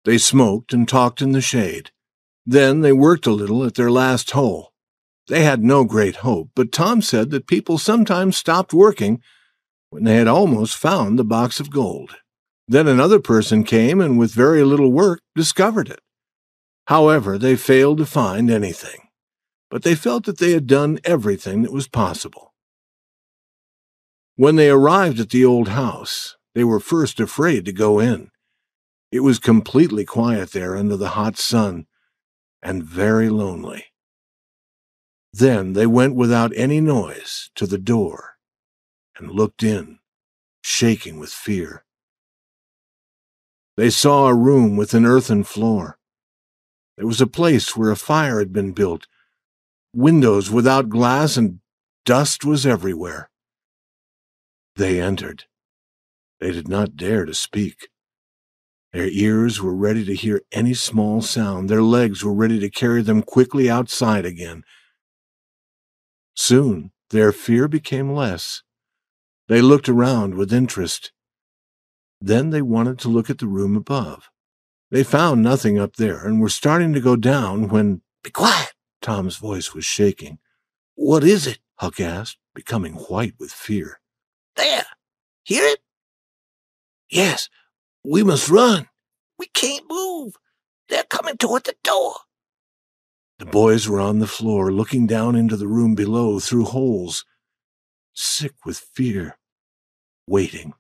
They smoked and talked in the shade. Then they worked a little at their last hole. They had no great hope, but Tom said that people sometimes stopped working when they had almost found the box of gold. Then another person came and with very little work discovered it. However, they failed to find anything, but they felt that they had done everything that was possible. When they arrived at the old house, they were first afraid to go in. It was completely quiet there under the hot sun, and very lonely. Then they went without any noise to the door and looked in, shaking with fear. They saw a room with an earthen floor. There was a place where a fire had been built, windows without glass, and dust was everywhere. They entered. They did not dare to speak. Their ears were ready to hear any small sound. Their legs were ready to carry them quickly outside again. Soon, their fear became less. They looked around with interest. Then they wanted to look at the room above. They found nothing up there and were starting to go down when— "Be quiet!" Tom's voice was shaking. "What is it?" Huck asked, becoming white with fear. "There! Hear it?" "Yes, we must run." "We can't move. They're coming toward the door." The boys were on the floor, looking down into the room below through holes, sick with fear, waiting.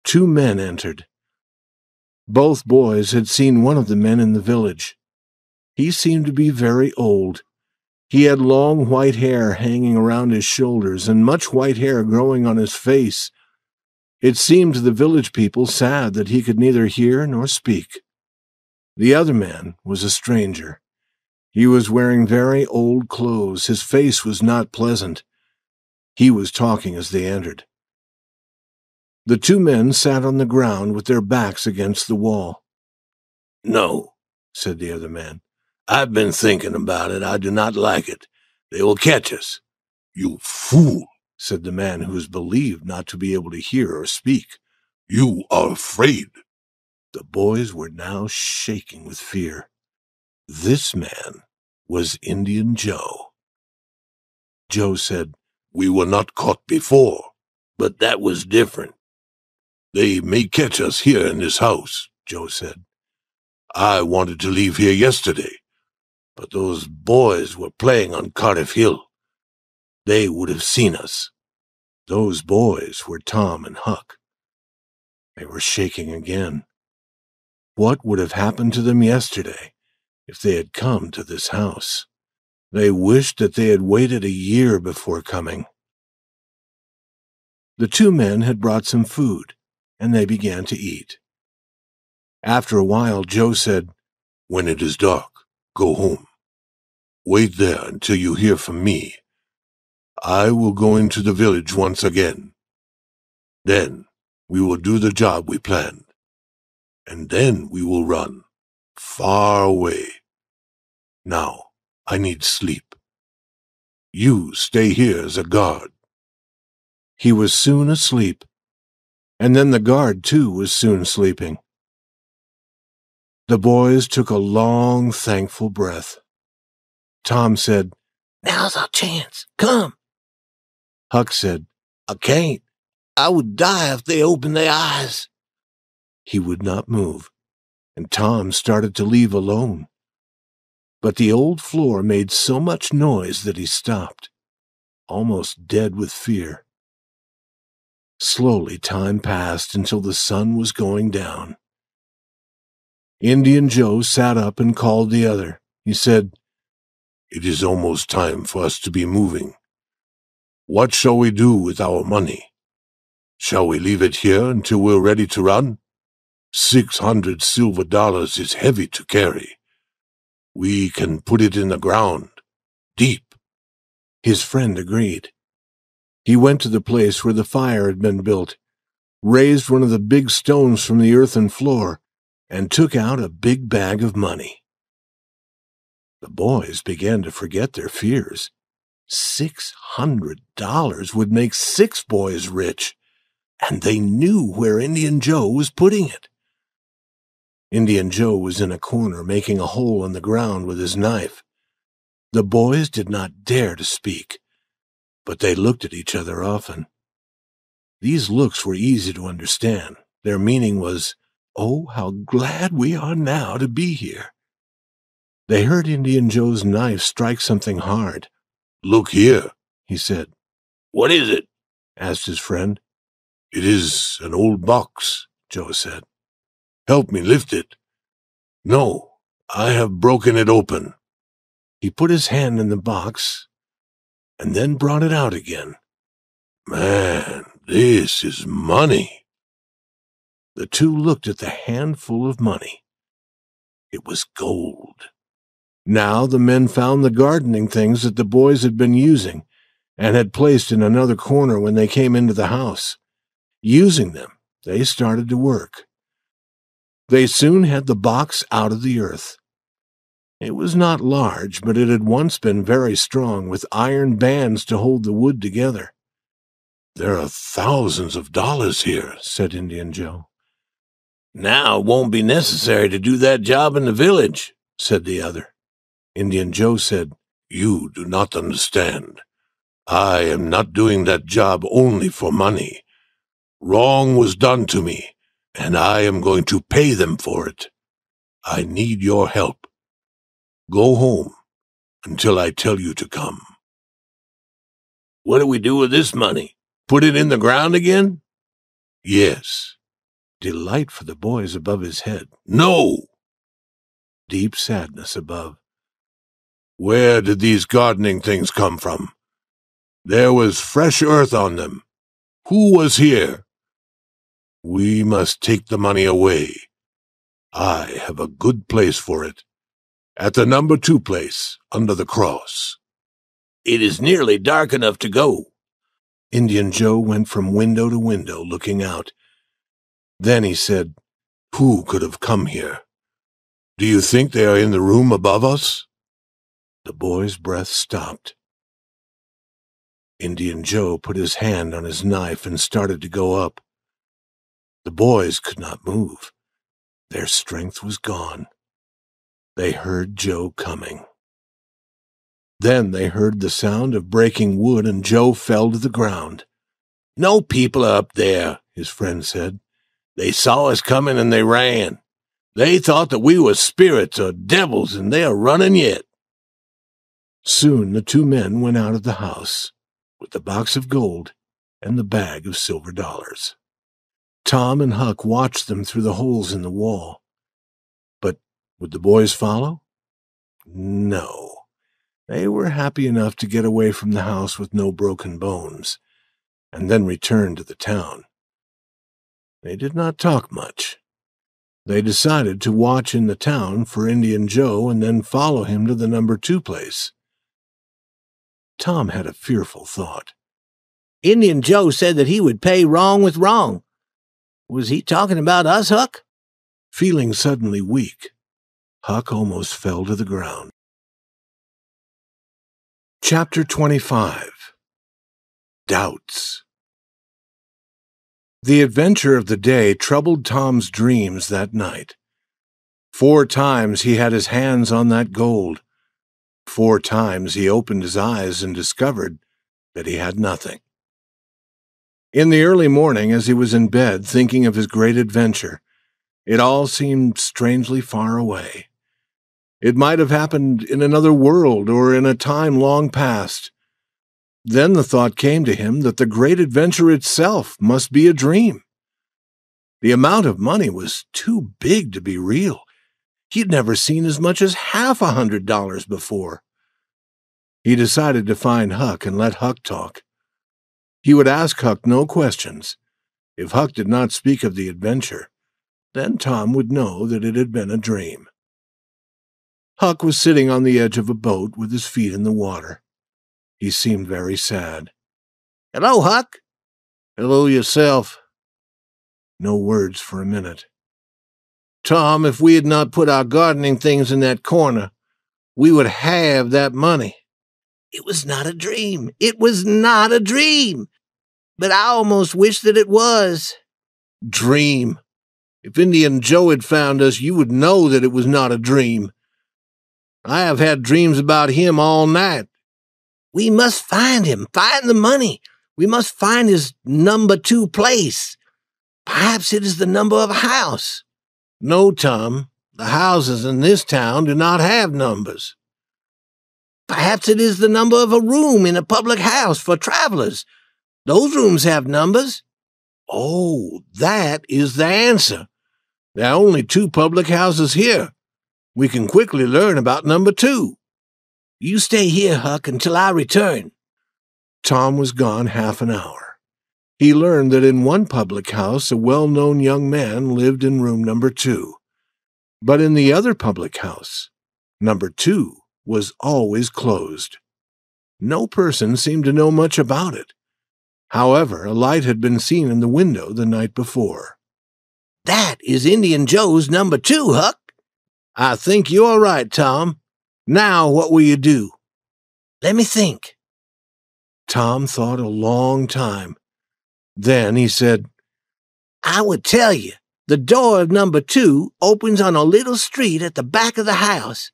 2 men entered. Both boys had seen one of the men in the village. He seemed to be very old. He had long white hair hanging around his shoulders and much white hair growing on his face. It seemed to the village people sad that he could neither hear nor speak. The other man was a stranger. He was wearing very old clothes. His face was not pleasant. He was talking as they entered. The 2 men sat on the ground with their backs against the wall. "No," said the other man. "I've been thinking about it. I do not like it. They will catch us." "You fool," said the man who was believed not to be able to hear or speak. "You are afraid." The boys were now shaking with fear. This man was Indian Joe. Joe said, "We were not caught before, but that was different. They may catch us here in this house," Joe said. "I wanted to leave here yesterday, but those boys were playing on Cardiff Hill. They would have seen us." Those boys were Tom and Huck. They were shaking again. What would have happened to them yesterday if they had come to this house? They wished that they had waited a year before coming. The 2 men had brought some food, and they began to eat. After a while, Joe said, "When it is dark, go home. Wait there until you hear from me. I will go into the village once again. Then we will do the job we planned. And then we will run far away. Now, I need sleep. You stay here as a guard." He was soon asleep, and then the guard, too, was soon sleeping. The boys took a long, thankful breath. Tom said, "Now's our chance. Come." Huck said, "I can't. I would die if they opened their eyes." He would not move, and Tom started to leave alone. But the old floor made so much noise that he stopped, almost dead with fear. Slowly time passed until the sun was going down. Indian Joe sat up and called the other. He said, "It is almost time for us to be moving. What shall we do with our money? Shall we leave it here until we're ready to run? 600 silver dollars is heavy to carry. We can put it in the ground, deep." His friend agreed. He went to the place where the fire had been built, raised one of the big stones from the earthen floor, and took out a big bag of money. The boys began to forget their fears. $600 would make 6 boys rich, and they knew where Indian Joe was putting it. Indian Joe was in a corner making a hole in the ground with his knife. The boys did not dare to speak, but they looked at each other often. These looks were easy to understand. Their meaning was, "Oh, how glad we are now to be here." They heard Indian Joe's knife strike something hard. "Look here," he said. "What is it?" asked his friend. "It is an old box," Joe said. "Help me lift it." "No, I have broken it open." He put his hand in the box and then brought it out again. "Man, this is money." The 2 looked at the handful of money. It was gold. Now the men found the gardening things that the boys had been using and had placed in another corner when they came into the house. Using them, they started to work. They soon had the box out of the earth. It was not large, but it had once been very strong, with iron bands to hold the wood together. "There are thousands of dollars here," said Indian Joe. "Now it won't be necessary to do that job in the village," said the other. Indian Joe said, "You do not understand. I am not doing that job only for money. Wrong was done to me, and I am going to pay them for it. I need your help. Go home until I tell you to come." "What do we do with this money? Put it in the ground again?" "Yes." Delight for the boys above his head. "No." Deep sadness above. "Where did these gardening things come from? There was fresh earth on them. Who was here? We must take the money away. I have a good place for it. At the number 2 place, under the cross." "It is nearly dark enough to go." Indian Joe went from window to window, looking out. Then he said, "Who could have come here? Do you think they are in the room above us?" The boy's breath stopped. Indian Joe put his hand on his knife and started to go up. The boys could not move. Their strength was gone. They heard Joe coming. Then they heard the sound of breaking wood, and Joe fell to the ground. "No people are up there," his friend said. "They saw us coming and they ran. They thought that we were spirits or devils, and they are running yet." Soon the 2 men went out of the house with the box of gold and the bag of silver dollars. Tom and Huck watched them through the holes in the wall. But would the boys follow? No. They were happy enough to get away from the house with no broken bones, and then return to the town. They did not talk much. They decided to watch in the town for Indian Joe and then follow him to the number 2 place. Tom had a fearful thought. Indian Joe said that he would pay wrong with wrong. Was he talking about us, Huck? Feeling suddenly weak, Huck almost fell to the ground. Chapter 25. Doubts. The adventure of the day troubled Tom's dreams that night. 4 times he had his hands on that gold. 4 times he opened his eyes and discovered that he had nothing. In the early morning, as he was in bed thinking of his great adventure, it all seemed strangely far away. It might have happened in another world or in a time long past. Then the thought came to him that the great adventure itself must be a dream. The amount of money was too big to be real. He'd never seen as much as half $100 before. He decided to find Huck and let Huck talk. He would ask Huck no questions. If Huck did not speak of the adventure, then Tom would know that it had been a dream. Huck was sitting on the edge of a boat with his feet in the water. He seemed very sad. "Hello, Huck." "Hello yourself." No words for a minute. "Tom, if we had not put our gardening things in that corner, we would have that money." "It was not a dream. It was not a dream. But I almost wish that it was." "Dream? If Indian Joe had found us, you would know that it was not a dream. I have had dreams about him all night." "We must find him, find the money. We must find his number 2 place. Perhaps it is the number of a house." "No, Tom. The houses in this town do not have numbers." "Perhaps it is the number of a room in a public house for travelers. Those rooms have numbers." "Oh, that is the answer. There are only 2 public houses here. We can quickly learn about number 2. "You stay here, Huck, until I return." Tom was gone half an hour. He learned that in one public house a well-known young man lived in room number 2. But in the other public house, number 2 was always closed. No person seemed to know much about it. However, a light had been seen in the window the night before. "That is Indian Joe's number 2, Huck." "I think you're right, Tom. Now what will you do?" "Let me think." Tom thought a long time. Then he said, "I would tell you. The door of number 2 opens on a little street at the back of the house.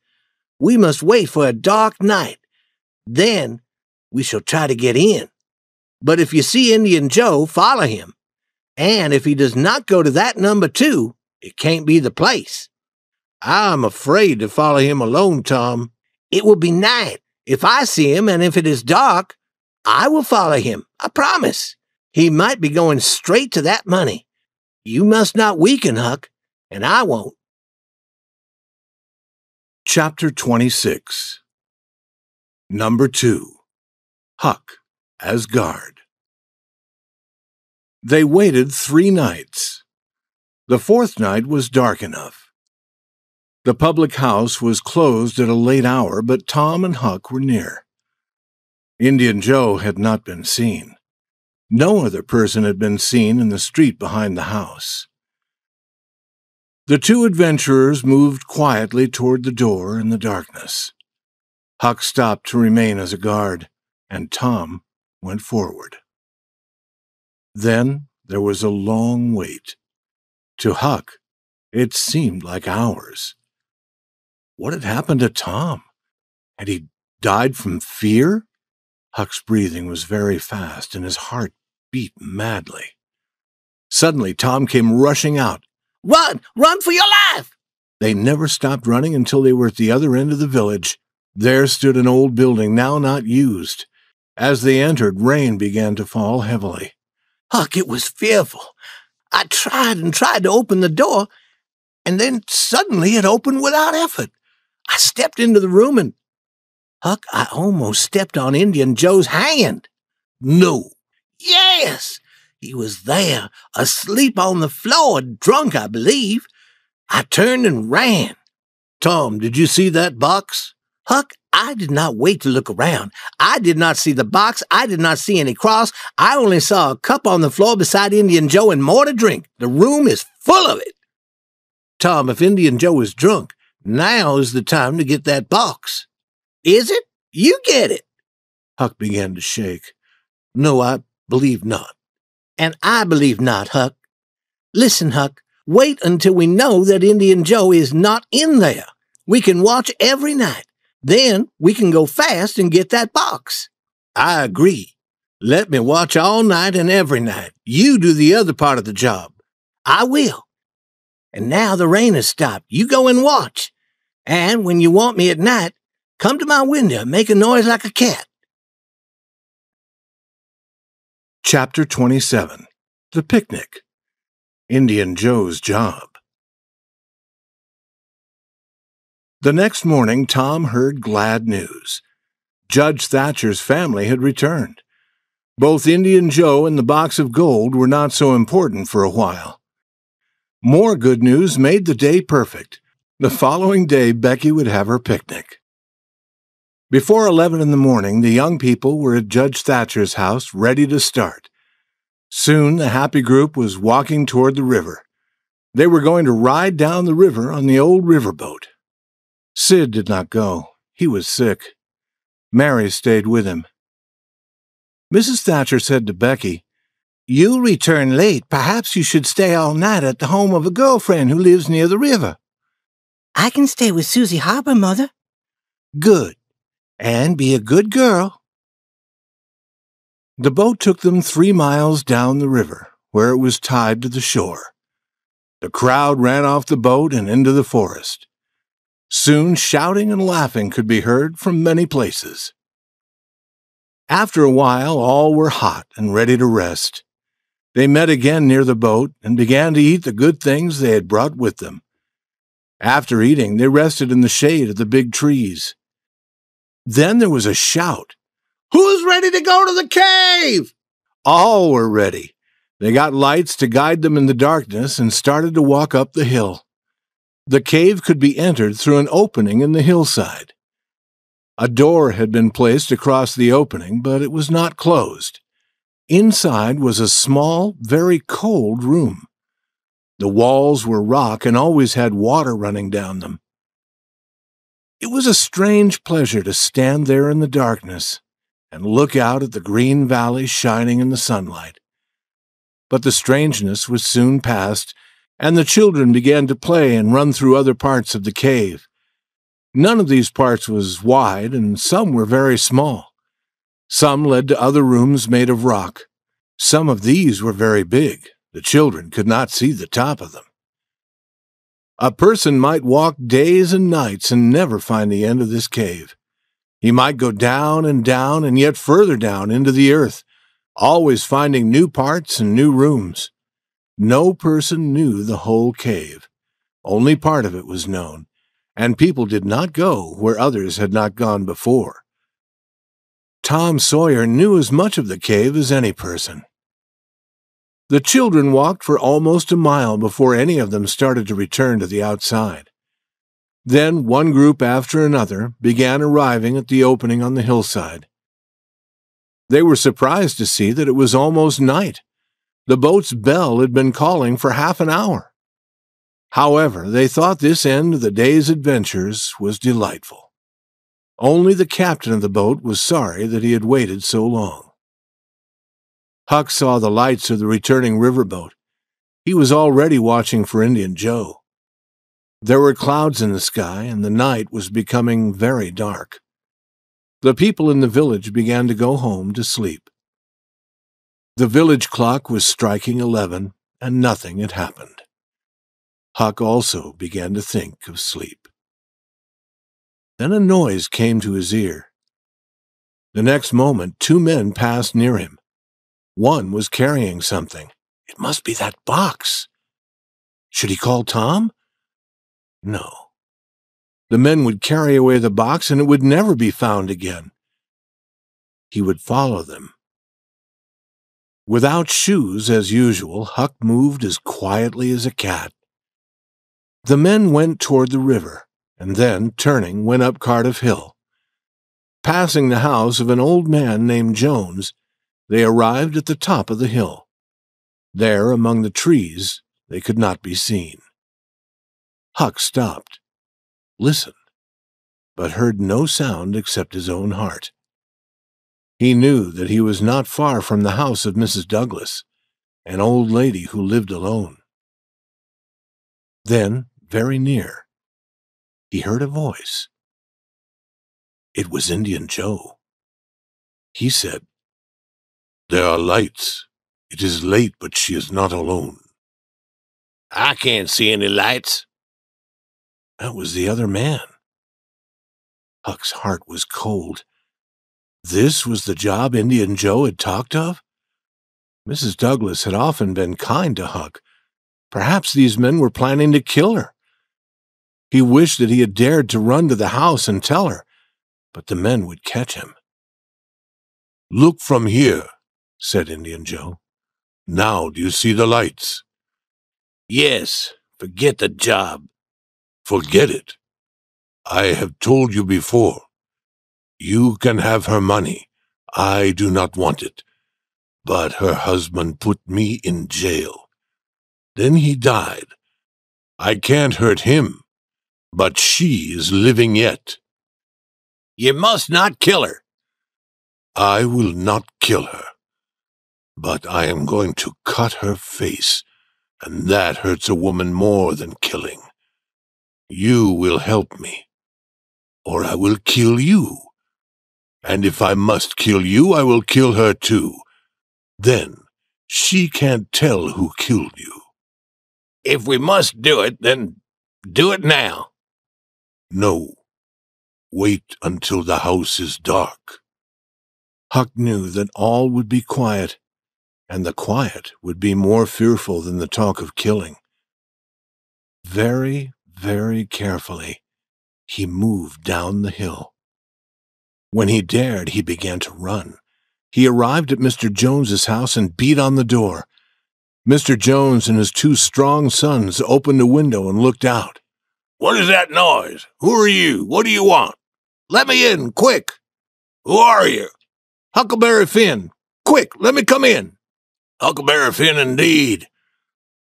We must wait for a dark night. Then we shall try to get in. But if you see Indian Joe, follow him. And if he does not go to that number 2, it can't be the place." "I'm afraid to follow him alone, Tom." "It will be night. If I see him and if it is dark, I will follow him. I promise. He might be going straight to that money. You must not weaken, Huck, and I won't." Chapter 26. Number 2. Huck as guard. They waited 3 nights. The 4th night was dark enough. The public house was closed at a late hour, but Tom and Huck were near. Indian Joe had not been seen. No other person had been seen in the street behind the house. The 2 adventurers moved quietly toward the door in the darkness. Huck stopped to remain as a guard, and Tom went forward. Then there was a long wait. To Huck, it seemed like hours. What had happened to Tom? Had he died from fear? Huck's breathing was very fast, and his heart beat madly. Suddenly, Tom came rushing out. "Run! Run for your life!" They never stopped running until they were at the other end of the village. There stood an old building, now not used. As they entered, rain began to fall heavily. "Huck, it was fearful. I tried and tried to open the door, and then suddenly it opened without effort. I stepped into the room and, Huck, I almost stepped on Indian Joe's hand." "No." "Yes. He was there, asleep on the floor, drunk, I believe. I turned and ran." "Tom, did you see that box?" "Huck, I did not wait to look around. I did not see the box. I did not see any cross. I only saw a cup on the floor beside Indian Joe and more to drink. The room is full of it." "Tom, if Indian Joe is drunk, now is the time to get that box." "Is it? You get it." Huck began to shake. "No, I believe not." "And I believe not, Huck. Listen, Huck, wait until we know that Indian Joe is not in there. We can watch every night. Then we can go fast and get that box." "I agree. Let me watch all night and every night. You do the other part of the job." "I will. And now the rain has stopped. You go and watch. And when you want me at night, come to my window and make a noise like a cat." Chapter 27. The Picnic. Indian Joe's Job. The next morning, Tom heard glad news. Judge Thatcher's family had returned. Both Indian Joe and the box of gold were not so important for a while. More good news made the day perfect. The following day, Becky would have her picnic. Before 11 in the morning, the young people were at Judge Thatcher's house, ready to start. Soon, the happy group was walking toward the river. They were going to ride down the river on the old riverboat. Sid did not go. He was sick. Mary stayed with him. Mrs. Thatcher said to Becky, "You'll return late. Perhaps you should stay all night at the home of a girlfriend who lives near the river." "I can stay with Susie Harper, Mother." "Good. And be a good girl." The boat took them 3 miles down the river, where it was tied to the shore. The crowd ran off the boat and into the forest. Soon shouting and laughing could be heard from many places. After a while, all were hot and ready to rest. They met again near the boat and began to eat the good things they had brought with them. After eating, they rested in the shade of the big trees. Then there was a shout. "Who's ready to go to the cave?" All were ready. They got lights to guide them in the darkness and started to walk up the hill. The cave could be entered through an opening in the hillside. A door had been placed across the opening, but it was not closed. Inside was a small, very cold room. The walls were rock and always had water running down them. It was a strange pleasure to stand there in the darkness and look out at the green valley shining in the sunlight. But the strangeness was soon past, and the children began to play and run through other parts of the cave. None of these parts was wide, and some were very small. Some led to other rooms made of rock. Some of these were very big. The children could not see the top of them. A person might walk days and nights and never find the end of this cave. He might go down and yet further down into the earth, always finding new parts and new rooms. No person knew the whole cave. Only part of it was known, and people did not go where others had not gone before. Tom Sawyer knew as much of the cave as any person. The children walked for almost a mile before any of them started to return to the outside. Then one group after another began arriving at the opening on the hillside. They were surprised to see that it was almost night. The boat's bell had been calling for half an hour. However, they thought this end of the day's adventures was delightful. Only the captain of the boat was sorry that he had waited so long. Huck saw the lights of the returning riverboat. He was already watching for Indian Joe. There were clouds in the sky, and the night was becoming very dark. The people in the village began to go home to sleep. The village clock was striking 11, and nothing had happened. Huck also began to think of sleep. Then a noise came to his ear. The next moment, 2 men passed near him. One was carrying something. It must be that box. Should he call Tom? No. The men would carry away the box, and it would never be found again. He would follow them. Without shoes, as usual, Huck moved as quietly as a cat. The men went toward the river, and then, turning, went up Cardiff Hill. Passing the house of an old man named Jones, they arrived at the top of the hill. There, among the trees, they could not be seen. Huck stopped, listened, but heard no sound except his own heart. He knew that he was not far from the house of Mrs. Douglas, an old lady who lived alone. Then, very near, he heard a voice. It was Indian Joe. He said, "There are lights. It is late, but she is not alone." "I can't see any lights." That was the other man. Huck's heart was cold. This was the job Indian Joe had talked of? Mrs. Douglas had often been kind to Huck. Perhaps these men were planning to kill her. He wished that he had dared to run to the house and tell her, but the men would catch him. "Look from here," said Indian Joe. "Now do you see the lights?" "Yes, forget the job." "Forget it. I have told you before. You can have her money. I do not want it. But her husband put me in jail. Then he died. I can't hurt him, but she is living yet." "You must not kill her." "I will not kill her, but I am going to cut her face, and that hurts a woman more than killing. You will help me, or I will kill you. And if I must kill you, I will kill her too. Then she can't tell who killed you." "If we must do it, then do it now." "No. Wait until the house is dark." Huck knew that all would be quiet, and the quiet would be more fearful than the talk of killing. Very, very carefully, he moved down the hill. When he dared, he began to run. He arrived at Mr. Jones's house and beat on the door. Mr. Jones and his 2 strong sons opened a window and looked out. What is that noise? Who are you? What do you want? Let me in, quick! Who are you? Huckleberry Finn. Quick, let me come in. Huckleberry Finn, indeed.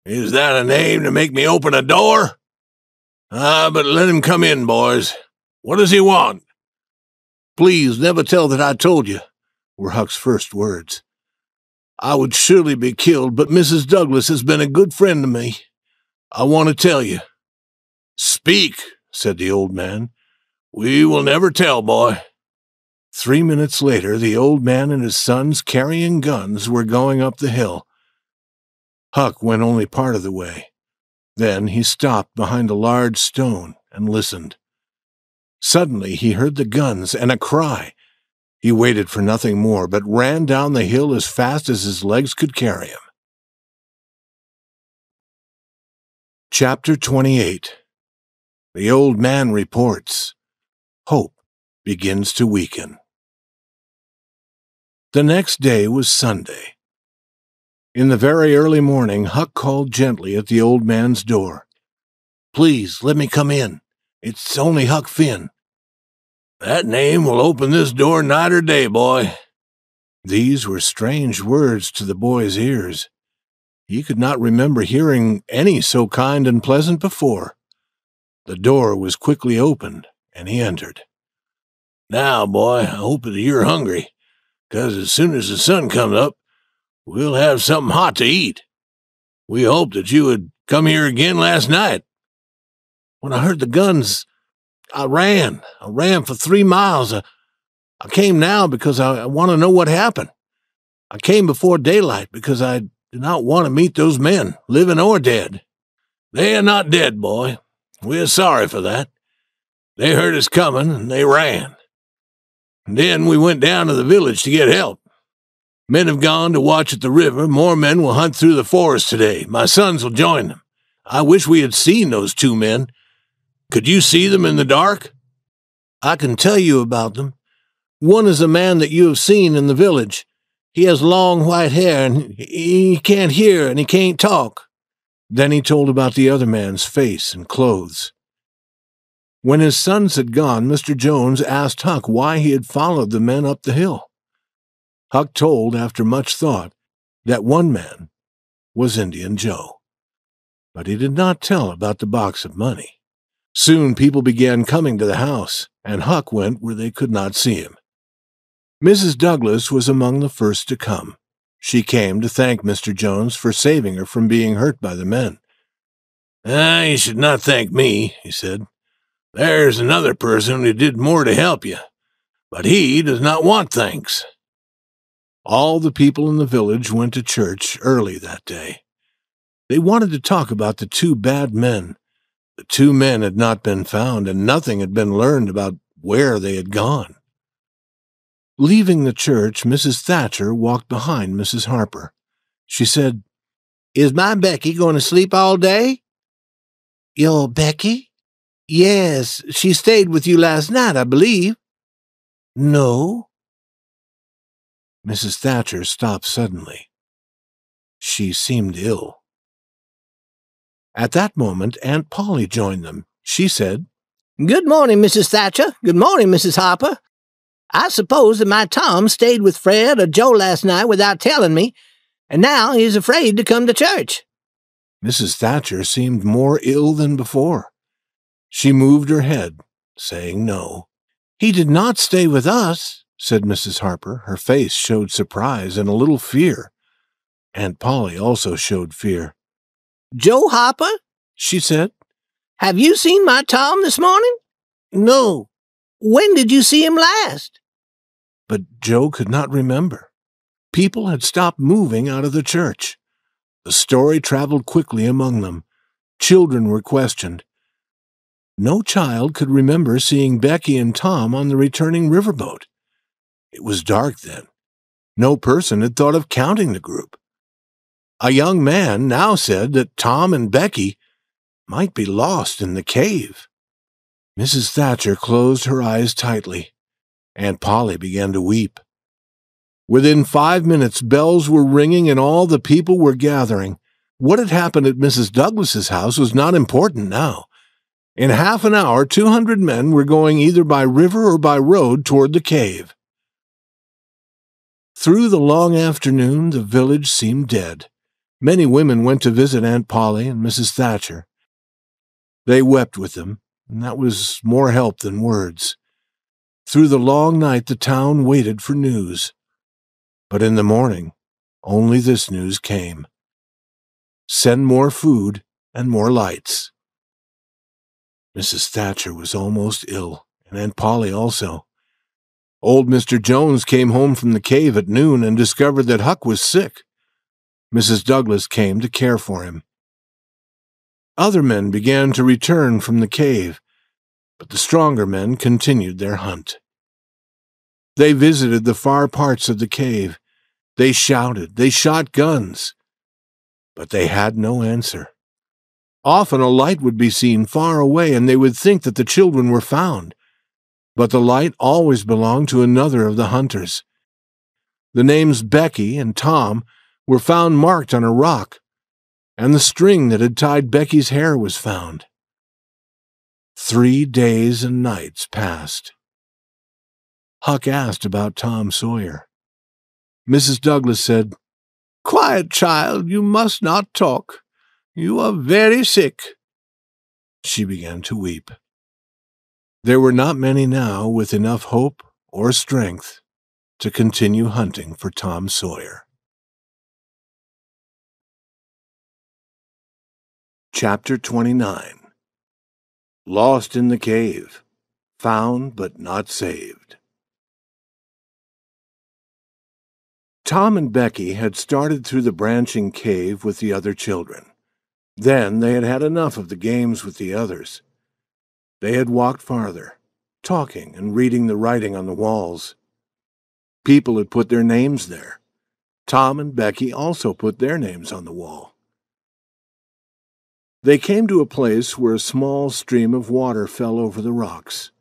Is that a name to make me open a door? But let him come in, boys. What does he want? Please never tell that I told you, were Huck's first words. I would surely be killed, but Mrs. Douglas has been a good friend to me. I want to tell you. Speak, said the old man. We will never tell, boy. 3 minutes later, the old man and his sons, carrying guns, were going up the hill. Huck went only part of the way. Then he stopped behind a large stone and listened. Suddenly he heard the guns and a cry. He waited for nothing more, but ran down the hill as fast as his legs could carry him. Chapter 28. The old man reports. Hope begins to weaken. The next day was Sunday. In the very early morning, Huck called gently at the old man's door. Please, let me come in. It's only Huck Finn. That name will open this door night or day, boy. These were strange words to the boy's ears. He could not remember hearing any so kind and pleasant before. The door was quickly opened, and he entered. Now, boy, I hope that you're hungry, 'cause as soon as the sun comes up, we'll have something hot to eat. We hoped that you would come here again last night. When I heard the guns, I ran. I ran for 3 miles. I came now because I want to know what happened. I came before daylight because I do not want to meet those men, living or dead. They are not dead, boy. We are sorry for that. They heard us coming, and they ran. And then we went down to the village to get help. Men have gone to watch at the river. More men will hunt through the forest today. My sons will join them. I wish we had seen those 2 men. Could you see them in the dark? I can tell you about them. One is a man that you have seen in the village. He has long white hair, and he can't hear, and he can't talk. Then he told about the other man's face and clothes. When his sons had gone, Mr. Jones asked Huck why he had followed the men up the hill. Huck told, after much thought, that one man was Indian Joe. But he did not tell about the box of money. Soon people began coming to the house, and Huck went where they could not see him. Mrs. Douglas was among the first to come. She came to thank Mr. Jones for saving her from being hurt by the men. You should not thank me, he said. There's another person who did more to help you, but he does not want thanks. All the people in the village went to church early that day. They wanted to talk about the 2 bad men. The 2 men had not been found, and nothing had been learned about where they had gone. Leaving the church, Mrs. Thatcher walked behind Mrs. Harper. She said, Is my Becky going to sleep all day? Your Becky? Yes, she stayed with you last night, I believe. No. Mrs. Thatcher stopped suddenly. She seemed ill. At that moment, Aunt Polly joined them. She said, Good morning, Mrs. Thatcher. Good morning, Mrs. Harper. I suppose that my Tom stayed with Fred or Joe last night without telling me, and now he's afraid to come to church. Mrs. Thatcher seemed more ill than before. She moved her head, saying no. He did not stay with us, said Mrs. Harper. Her face showed surprise and a little fear. Aunt Polly also showed fear. Joe Harper, she said, have you seen my Tom this morning? No. When did you see him last? But Joe could not remember. People had stopped moving out of the church. The story traveled quickly among them. Children were questioned. No child could remember seeing Becky and Tom on the returning riverboat. It was dark then. No person had thought of counting the group. A young man now said that Tom and Becky might be lost in the cave. Mrs. Thatcher closed her eyes tightly. Aunt Polly began to weep. Within 5 minutes, bells were ringing and all the people were gathering. What had happened at Mrs. Douglas's house was not important now. In half an hour, 200 men were going either by river or by road toward the cave. Through the long afternoon, the village seemed dead. Many women went to visit Aunt Polly and Mrs. Thatcher. They wept with them, and that was more help than words. Through the long night, the town waited for news. But in the morning, only this news came. Send more food and more lights. Mrs. Thatcher was almost ill, and Aunt Polly also. Old Mr. Jones came home from the cave at noon and discovered that Huck was sick. Mrs. Douglas came to care for him. Other men began to return from the cave, but the stronger men continued their hunt. They visited the far parts of the cave. They shouted, they shot guns, but they had no answer. Often a light would be seen far away, and they would think that the children were found, but the light always belonged to another of the hunters. The names Becky and Tom were found marked on a rock, and the string that had tied Becky's hair was found. 3 days and nights passed. Huck asked about Tom Sawyer. Mrs. Douglas said, "Quiet, child, you must not talk. You are very sick." She began to weep. There were not many now with enough hope or strength to continue hunting for Tom Sawyer. Chapter 29. Lost in the Cave, Found but Not Saved. Tom and Becky had started through the branching cave with the other children. Then they had had enough of the games with the others. They had walked farther, talking and reading the writing on the walls. People had put their names there. Tom and Becky also put their names on the wall. They came to a place where a small stream of water fell over the rocks.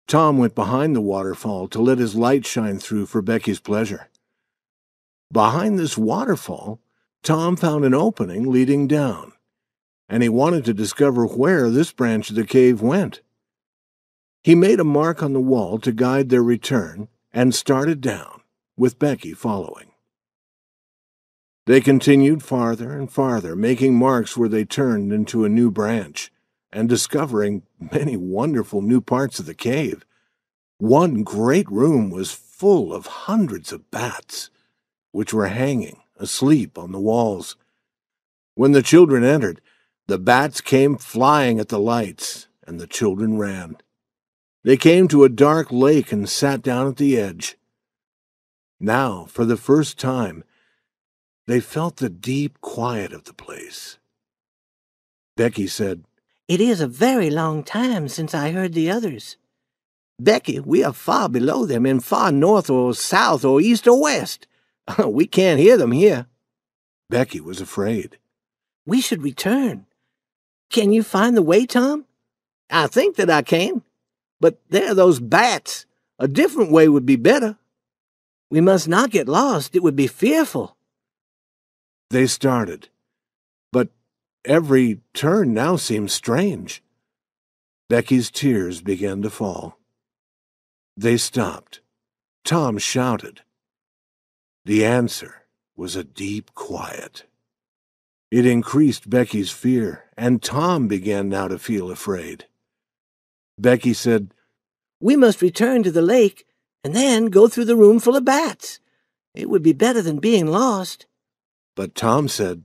Tom went behind the waterfall to let his light shine through for Becky's pleasure. Behind this waterfall, Tom found an opening leading down, and he wanted to discover where this branch of the cave went. He made a mark on the wall to guide their return and started down, with Becky following. They continued farther and farther, making marks where they turned into a new branch, and discovering many wonderful new parts of the cave. One great room was full of hundreds of bats, which were hanging, asleep, on the walls. When the children entered, the bats came flying at the lights, and the children ran. They came to a dark lake and sat down at the edge. Now, for the first time, they felt the deep quiet of the place. Becky said, "It is a very long time since I heard the others. Becky, we are far below them and far north or south or east or west. We can't hear them here." Becky was afraid. "We should return. Can you find the way, Tom?" "I think that I can. But there are those bats. A different way would be better. We must not get lost. It would be fearful." They started, but every turn now seemed strange. Becky's tears began to fall. They stopped. Tom shouted. The answer was a deep quiet. It increased Becky's fear, and Tom began now to feel afraid. Becky said, "We must return to the lake and then go through the room full of bats. It would be better than being lost." But Tom said,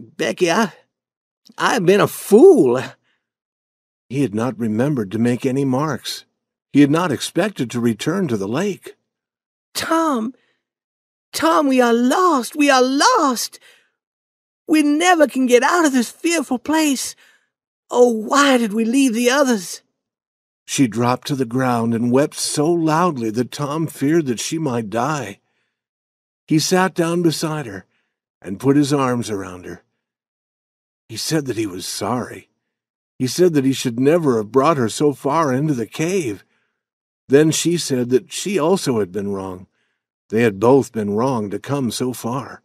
"Becky, I've been a fool." He had not remembered to make any marks. He had not expected to return to the lake. Tom, we are lost. We are lost. We never can get out of this fearful place. Oh, why did we leave the others?" She dropped to the ground and wept so loudly that Tom feared that she might die. He sat down beside her and put his arms around her. He said that he was sorry. He said that he should never have brought her so far into the cave. Then she said that she also had been wrong. They had both been wrong to come so far.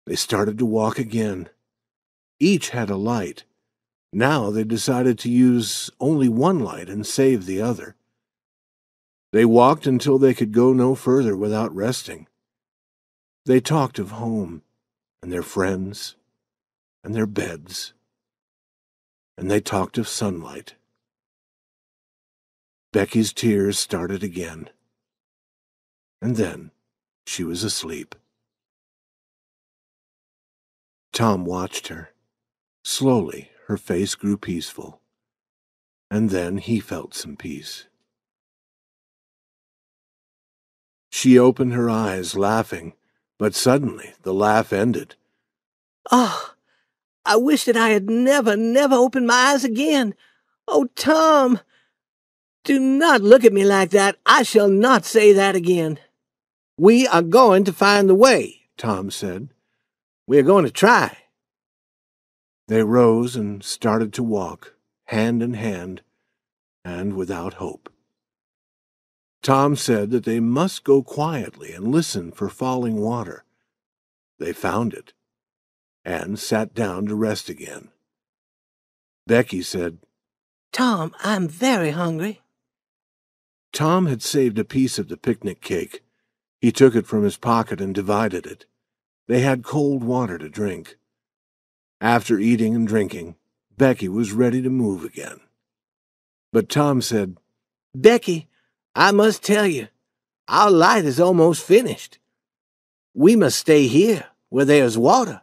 They started to walk again. Each had a light, Now they decided to use only one light and save the other. They walked until they could go no further without resting. They talked of home and their friends and their beds, and they talked of sunlight. Becky's tears started again, and then she was asleep. Tom watched her. Slowly, her face grew peaceful, and then he felt some peace. She opened her eyes, laughing, but suddenly the laugh ended. Oh, I wish that I had never opened my eyes again. Oh, Tom, do not look at me like that. I shall not say that again. We are going to find the way, Tom said. We are going to try. They rose and started to walk, hand in hand, and without hope. Tom said that they must go quietly and listen for falling water. They found it, and sat down to rest again. Becky said, Tom, I'm very hungry. Tom had saved a piece of the picnic cake. He took it from his pocket and divided it. They had cold water to drink. After eating and drinking, Becky was ready to move again. But Tom said, Becky, I must tell you, our light is almost finished. We must stay here, where there is water.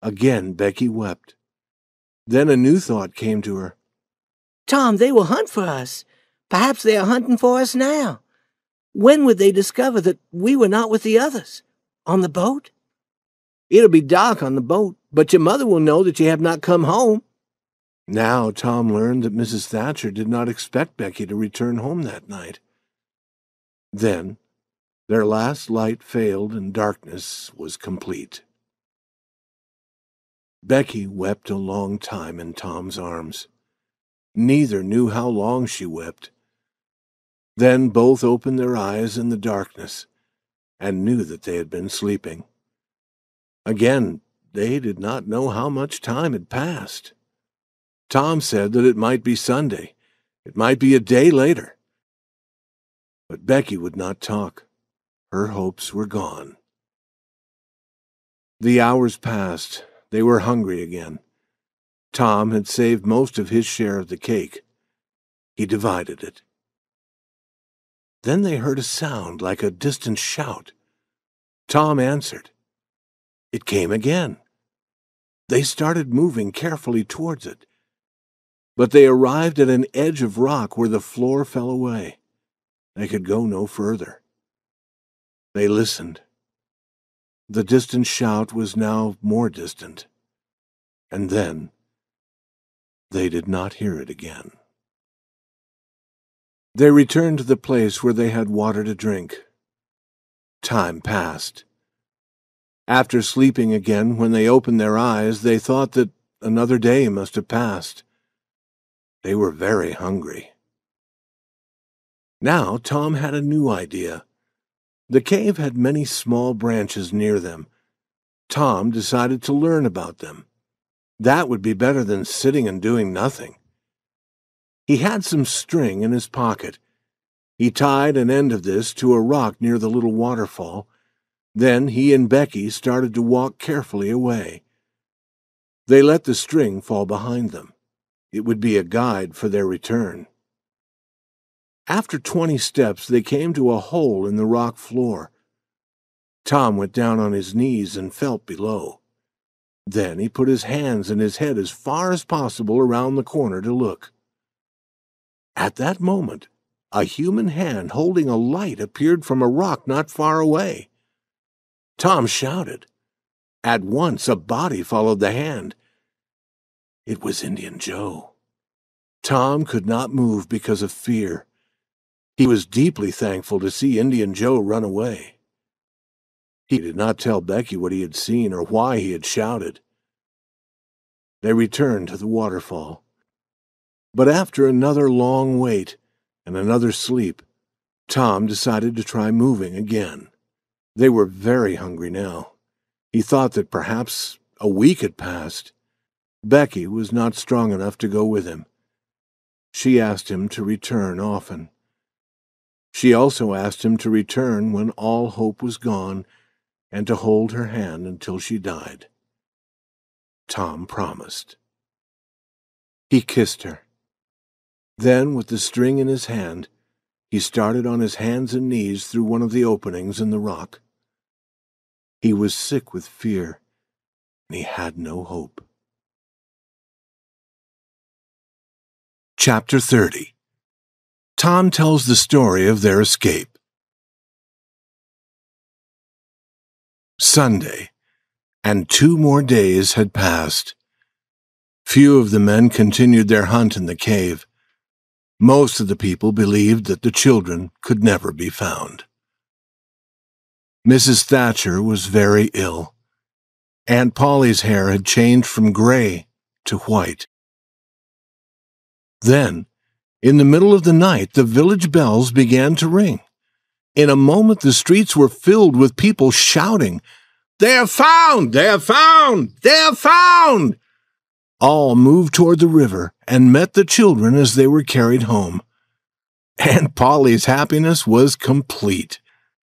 Again Becky wept. Then a new thought came to her. Tom, they will hunt for us. Perhaps they are hunting for us now. When would they discover that we were not with the others? On the boat? It'll be dark on the boat, but your mother will know that you have not come home. Now Tom learned that Mrs. Thatcher did not expect Becky to return home that night. Then their last light failed and darkness was complete. Becky wept a long time in Tom's arms. Neither knew how long she wept. Then both opened their eyes in the darkness and knew that they had been sleeping. Again, they did not know how much time had passed. Tom said that it might be Sunday. It might be a day later. But Becky would not talk. Her hopes were gone. The hours passed. They were hungry again. Tom had saved most of his share of the cake. He divided it. Then they heard a sound like a distant shout. Tom answered. It came again. They started moving carefully towards it. But they arrived at an edge of rock where the floor fell away. They could go no further. They listened. The distant shout was now more distant. And then they did not hear it again. They returned to the place where they had water to drink. Time passed. After sleeping again, when they opened their eyes, they thought that another day must have passed. They were very hungry. Now Tom had a new idea. The cave had many small branches near them. Tom decided to learn about them. That would be better than sitting and doing nothing. He had some string in his pocket. He tied an end of this to a rock near the little waterfall. Then he and Becky started to walk carefully away. They let the string fall behind them. It would be a guide for their return. After 20 steps, they came to a hole in the rock floor. Tom went down on his knees and felt below. Then he put his hands and his head as far as possible around the corner to look. At that moment, a human hand holding a light appeared from a rock not far away. Tom shouted. At once, a body followed the hand. It was Indian Joe. Tom could not move because of fear. He was deeply thankful to see Indian Joe run away. He did not tell Becky what he had seen or why he had shouted. They returned to the waterfall. But after another long wait and another sleep, Tom decided to try moving again. They were very hungry now. He thought that perhaps a week had passed. Becky was not strong enough to go with him. She asked him to return often. She also asked him to return when all hope was gone and to hold her hand until she died. Tom promised. He kissed her. Then, with the string in his hand, he started on his hands and knees through one of the openings in the rock. He was sick with fear, and he had no hope. Chapter 30. Tom tells the story of their escape. Sunday, and 2 more days had passed. Few of the men continued their hunt in the cave. Most of the people believed that the children could never be found. Mrs. Thatcher was very ill. Aunt Polly's hair had changed from gray to white. Then, in the middle of the night, the village bells began to ring. In a moment, the streets were filled with people shouting, "They are found! They are found! They are found!" All moved toward the river and met the children as they were carried home. Aunt Polly's happiness was complete.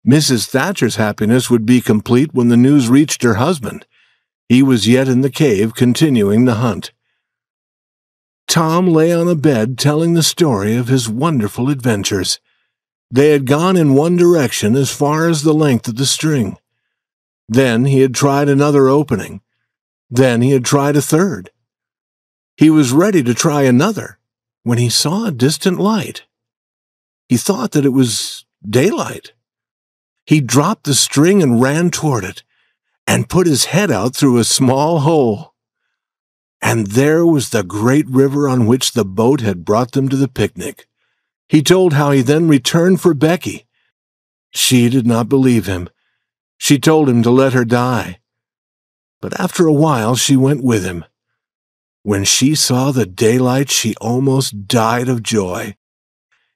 Mrs. Thatcher's happiness would be complete when the news reached her husband. He was yet in the cave continuing the hunt. Tom lay on a bed telling the story of his wonderful adventures. They had gone in one direction as far as the length of the string. Then he had tried another opening. Then he had tried a third. He was ready to try another when he saw a distant light. He thought that it was daylight. He dropped the string and ran toward it, and put his head out through a small hole. And there was the great river on which the boat had brought them to the picnic. He told how he then returned for Becky. She did not believe him. She told him to let her die. But after a while she went with him. When she saw the daylight, she almost died of joy.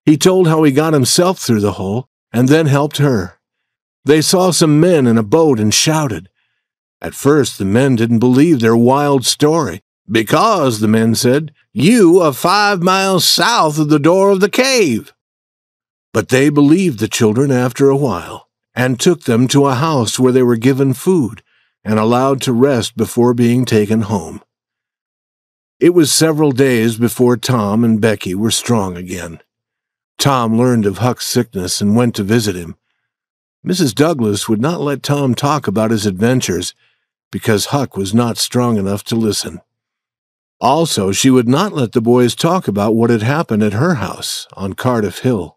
He told how he got himself through the hole, and then helped her. They saw some men in a boat and shouted. At first the men didn't believe their wild story, because, the men said, "You are 5 miles south of the door of the cave." But they believed the children after a while, and took them to a house where they were given food and allowed to rest before being taken home. It was several days before Tom and Becky were strong again. Tom learned of Huck's sickness and went to visit him. Mrs. Douglas would not let Tom talk about his adventures because Huck was not strong enough to listen. Also, she would not let the boys talk about what had happened at her house on Cardiff Hill.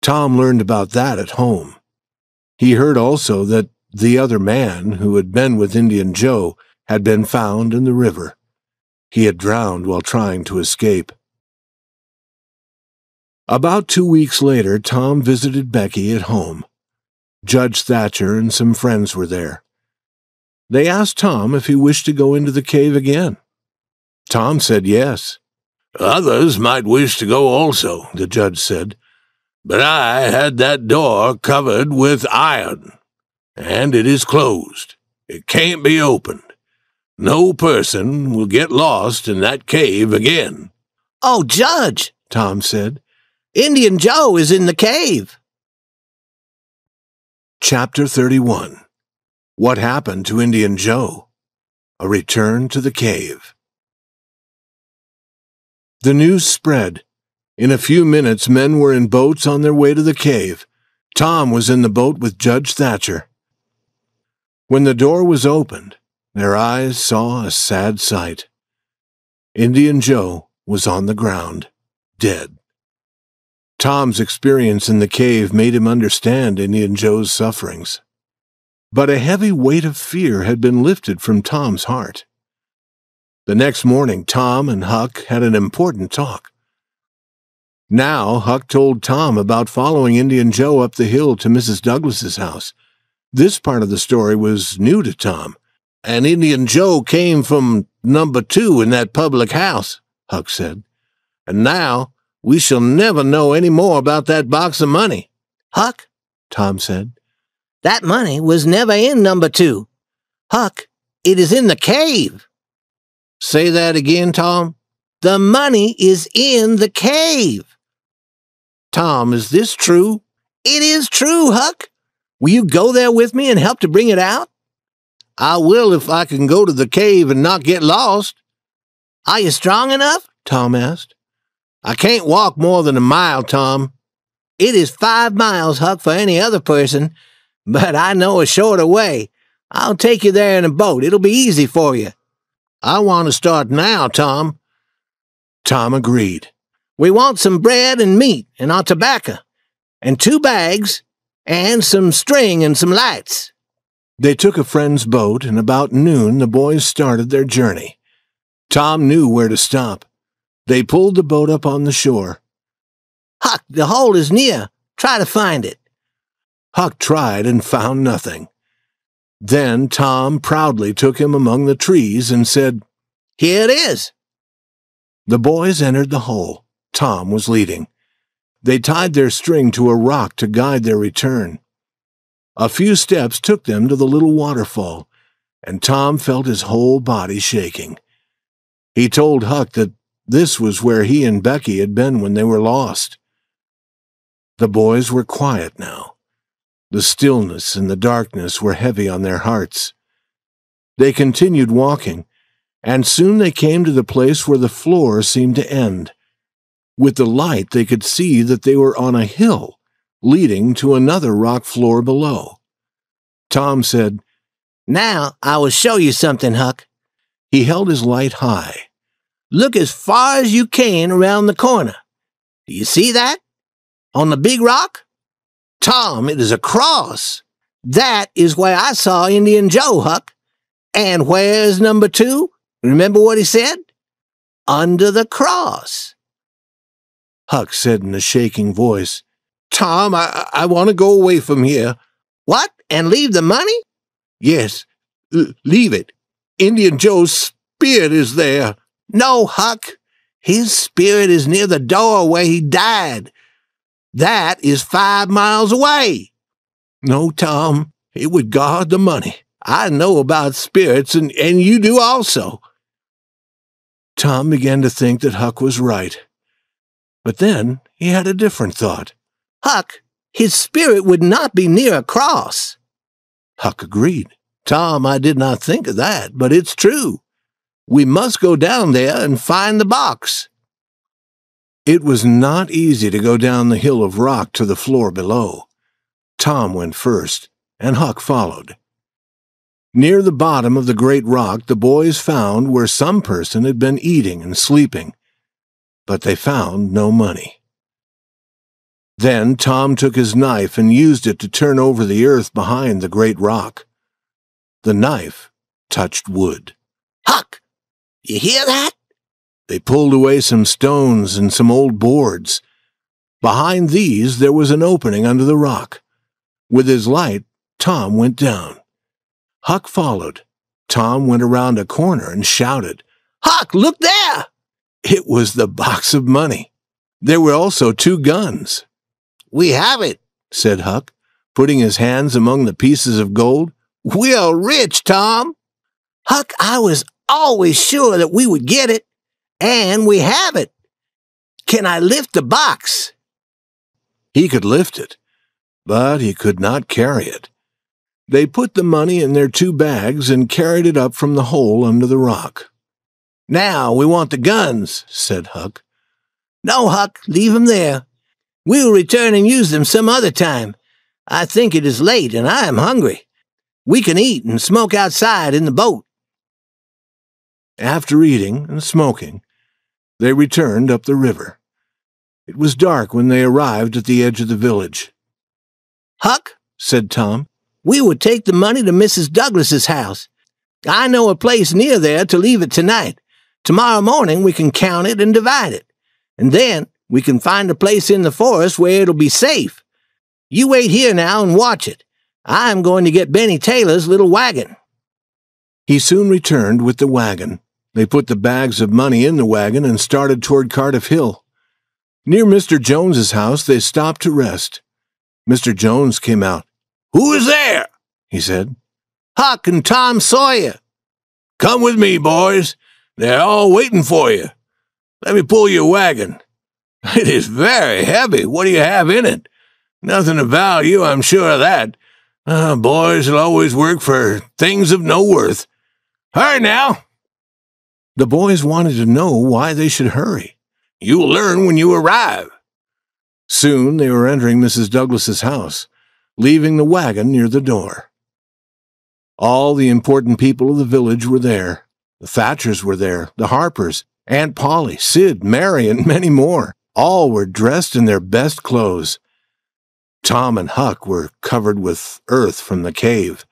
Tom learned about that at home. He heard also that the other man who had been with Indian Joe had been found in the river. He had drowned while trying to escape. About 2 weeks later, Tom visited Becky at home. Judge Thatcher and some friends were there. They asked Tom if he wished to go into the cave again. Tom said yes. "Others might wish to go also," the judge said, "but I had that door covered with iron, and it is closed. It can't be opened. No person will get lost in that cave again." "Oh, Judge," Tom said, "Indian Joe is in the cave." Chapter 31. What happened to Indian Joe? A return to the cave. The news spread. In a few minutes, men were in boats on their way to the cave. Tom was in the boat with Judge Thatcher. When the door was opened, their eyes saw a sad sight. Indian Joe was on the ground, dead. Tom's experience in the cave made him understand Indian Joe's sufferings. But a heavy weight of fear had been lifted from Tom's heart. The next morning, Tom and Huck had an important talk. Now, Huck told Tom about following Indian Joe up the hill to Mrs. Douglas's house. This part of the story was new to Tom. "And Indian Joe came from number 2 in that public house," Huck said. "And now we shall never know any more about that box of money." "Huck," Tom said, "that money was never in number 2. Huck, it is in the cave." Say that again, Tom. The money is in the cave. Tom, is this true? It is true, Huck. Will you go there with me and help to bring it out? I will if I can go to the cave and not get lost. Are you strong enough? Tom asked. I can't walk more than a mile, Tom. It is 5 miles, Huck, for any other person, but I know a shorter way. I'll take you there in a boat. It'll be easy for you. I want to start now, Tom. Tom agreed. We want some bread and meat and our tobacco, and 2 bags, and some string and some lights. They took a friend's boat, and about noon the boys started their journey. Tom knew where to stop. They pulled the boat up on the shore. Huck, the hole is near. Try to find it. Huck tried and found nothing. Then Tom proudly took him among the trees and said, Here it is. The boys entered the hole. Tom was leading. They tied their string to a rock to guide their return. A few steps took them to the little waterfall, and Tom felt his whole body shaking. He told Huck that this was where he and Becky had been when they were lost. The boys were quiet now. The stillness and the darkness were heavy on their hearts. They continued walking, and soon they came to the place where the floor seemed to end. With the light, they could see that they were on a hill leading to another rock floor below. Tom said, Now I will show you something, Huck. He held his light high. Look as far as you can around the corner. Do you see that? On the big rock? Tom, it is a cross. That is where I saw Indian Joe, Huck. And where's number 2? Remember what he said? Under the cross. Huck said in a shaking voice, Tom, I want to go away from here. What? And leave the money? Yes, leave it. Indian Joe's spirit is there. No, Huck. His spirit is near the door where he died. That is 5 miles away. No, Tom, it would guard the money. I know about spirits, and you do also. Tom began to think that Huck was right. But then he had a different thought. Huck, his spirit would not be near a cross. Huck agreed. Tom, I did not think of that, but it's true. We must go down there and find the box. It was not easy to go down the hill of rock to the floor below. Tom went first, and Huck followed. Near the bottom of the great rock, the boys found where some person had been eating and sleeping, but they found no money. Then Tom took his knife and used it to turn over the earth behind the great rock. The knife touched wood. Huck, you hear that? They pulled away some stones and some old boards. Behind these there was an opening under the rock. With his light, Tom went down. Huck followed. Tom went around a corner and shouted, Huck, look there! It was the box of money. There were also 2 guns. We have it, said Huck, putting his hands among the pieces of gold. We are rich, Tom. Huck, I was always sure that we would get it. And we have it. Can I lift the box? He could lift it, but he could not carry it. They put the money in their 2 bags and carried it up from the hole under the rock. Now we want the guns, said Huck. No, Huck, leave them there. We'll return and use them some other time. I think it is late and I am hungry. We can eat and smoke outside in the boat. After eating and smoking, they returned up the river. It was dark when they arrived at the edge of the village. Huck, said Tom, we would take the money to Mrs. Douglas's house. I know a place near there to leave it tonight. Tomorrow morning we can count it and divide it. And then we can find a place in the forest where it'll be safe. You wait here now and watch it. I'm going to get Benny Taylor's little wagon. He soon returned with the wagon. They put the bags of money in the wagon and started toward Cardiff Hill. Near Mr. Jones's house, they stopped to rest. Mr. Jones came out. Who is there? He said. Huck and Tom Sawyer. Come with me, boys. They're all waiting for you. Let me pull your wagon. It is very heavy. What do you have in it? Nothing of value, I'm sure of that. Boys will always work for things of no worth. Hurry now!" The boys wanted to know why they should hurry. "You'll learn when you arrive." Soon they were entering Mrs. Douglas's house, leaving the wagon near the door. All the important people of the village were there. The Thatchers were there, the Harpers, Aunt Polly, Sid, Mary, and many more. All were dressed in their best clothes. Tom and Huck were covered with earth from the cave.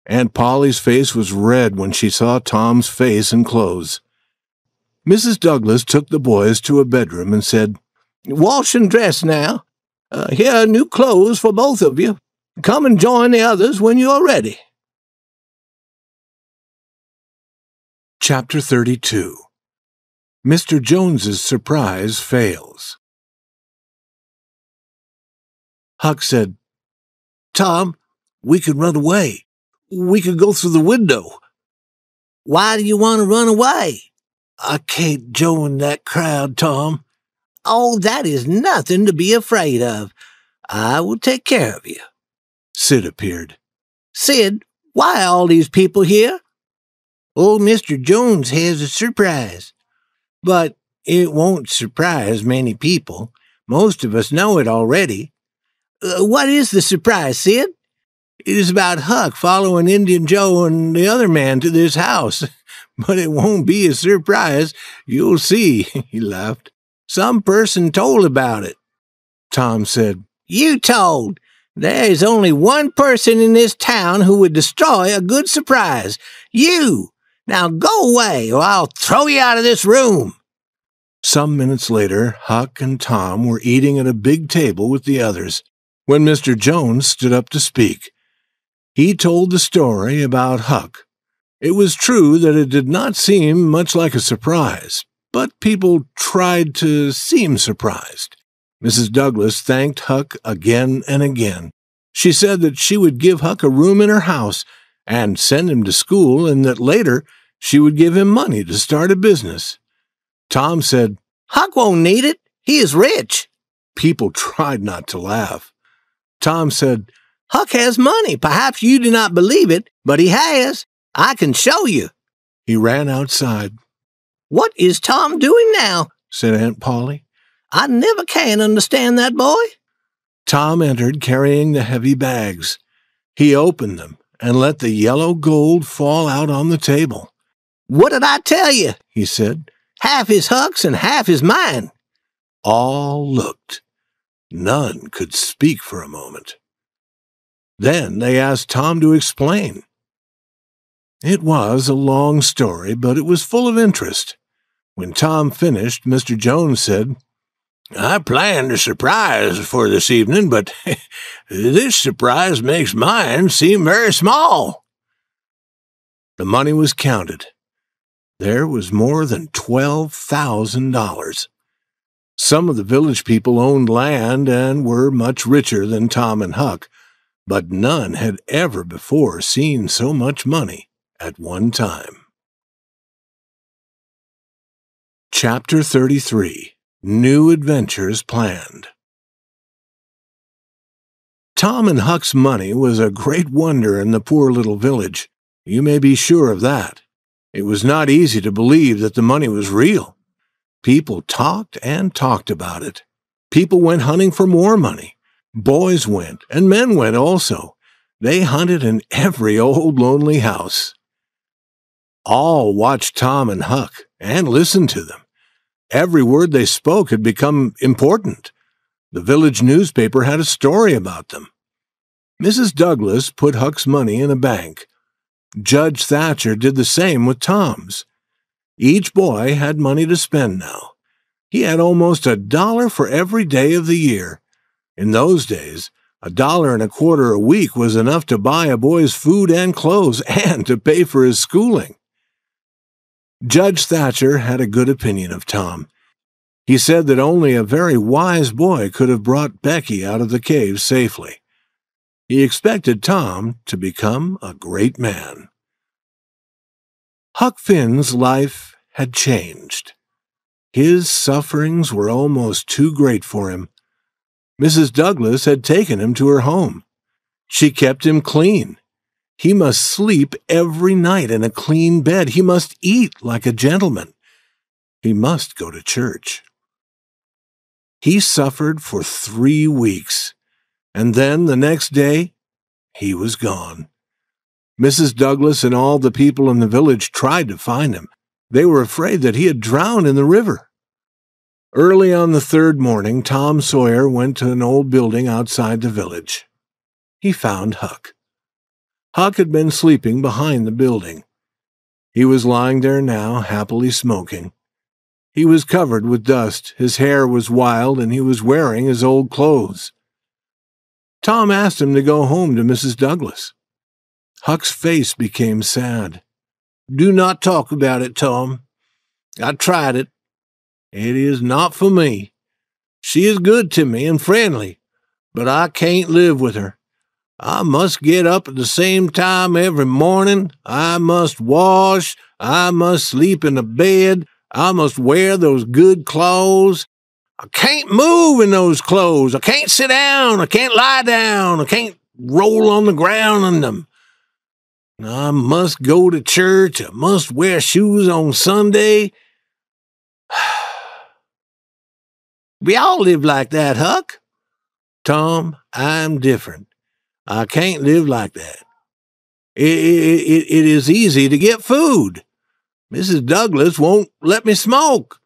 Aunt Polly's face was red when she saw Tom's face and clothes. Mrs. Douglas took the boys to a bedroom and said, "Wash and dress now. Here are new clothes for both of you. Come and join the others when you are ready." Chapter 32. Mr. Jones's surprise fails. Huck said, "Tom, we could run away. We could go through the window." "Why do you want to run away?" "I can't join that crowd, Tom." "Oh, that is nothing to be afraid of. I will take care of you." Sid appeared. "Sid, why are all these people here?" "Old Mr. Jones has a surprise." "But it won't surprise many people. Most of us know it already." "What is the surprise, Sid?" "It is about Huck following Indian Joe and the other man to this house. But it won't be a surprise. You'll see," he laughed. "Some person told about it." Tom said, "You told. There is only one person in this town who would destroy a good surprise. You. Now go away, or I'll throw you out of this room." Some minutes later, Huck and Tom were eating at a big table with the others when Mr. Jones stood up to speak. He told the story about Huck. It was true that it did not seem much like a surprise, but people tried to seem surprised. Mrs. Douglas thanked Huck again and again. She said that she would give Huck a room in her house and send him to school, and that later she would give him money to start a business. Tom said, "Huck won't need it. He is rich." People tried not to laugh. Tom said, "Huck has money. Perhaps you do not believe it, but he has. I can show you." He ran outside. "What is Tom doing now?" said Aunt Polly. "I never can understand that boy." Tom entered carrying the heavy bags. He opened them and let the yellow gold fall out on the table. "What did I tell you?" he said. "Half is Huck's and half is mine." All looked. None could speak for a moment. Then they asked Tom to explain. It was a long story, but it was full of interest. When Tom finished, Mr. Jones said, "I planned a surprise for this evening, but this surprise makes mine seem very small." The money was counted. There was more than $12,000. Some of the village people owned land and were much richer than Tom and Huck, but none had ever before seen so much money at one time. Chapter 33. New Adventures Planned. Tom and Huck's money was a great wonder in the poor little village. You may be sure of that. It was not easy to believe that the money was real. People talked and talked about it. People went hunting for more money. Boys went, and men went also. They hunted in every old lonely house. All watched Tom and Huck and listened to them. Every word they spoke had become important. The village newspaper had a story about them. Mrs. Douglas put Huck's money in a bank. Judge Thatcher did the same with Tom's. Each boy had money to spend now. He had almost $1 for every day of the year. In those days, $1.25 a week was enough to buy a boy's food and clothes and to pay for his schooling. Judge Thatcher had a good opinion of Tom. He said that only a very wise boy could have brought Becky out of the cave safely. He expected Tom to become a great man. Huck Finn's life had changed. His sufferings were almost too great for him. Mrs. Douglas had taken him to her home. She kept him clean. He must sleep every night in a clean bed. He must eat like a gentleman. He must go to church. He suffered for 3 weeks, and then the next day, he was gone. Mrs. Douglas and all the people in the village tried to find him. They were afraid that he had drowned in the river. Early on the 3rd morning, Tom Sawyer went to an old building outside the village. He found Huck. Huck had been sleeping behind the building. He was lying there now, happily smoking. He was covered with dust, his hair was wild, and he was wearing his old clothes. Tom asked him to go home to Mrs. Douglas. Huck's face became sad. "Do not talk about it, Tom. I tried it. It is not for me. She is good to me and friendly, but I can't live with her. I must get up at the same time every morning. I must wash. I must sleep in the bed. I must wear those good clothes. I can't move in those clothes. I can't sit down. I can't lie down. I can't roll on the ground in them. I must go to church. I must wear shoes on Sunday." We all live like that, Huck. Tom, I'm different. I can't live like that. It is easy to get food. Mrs. Douglas won't let me smoke.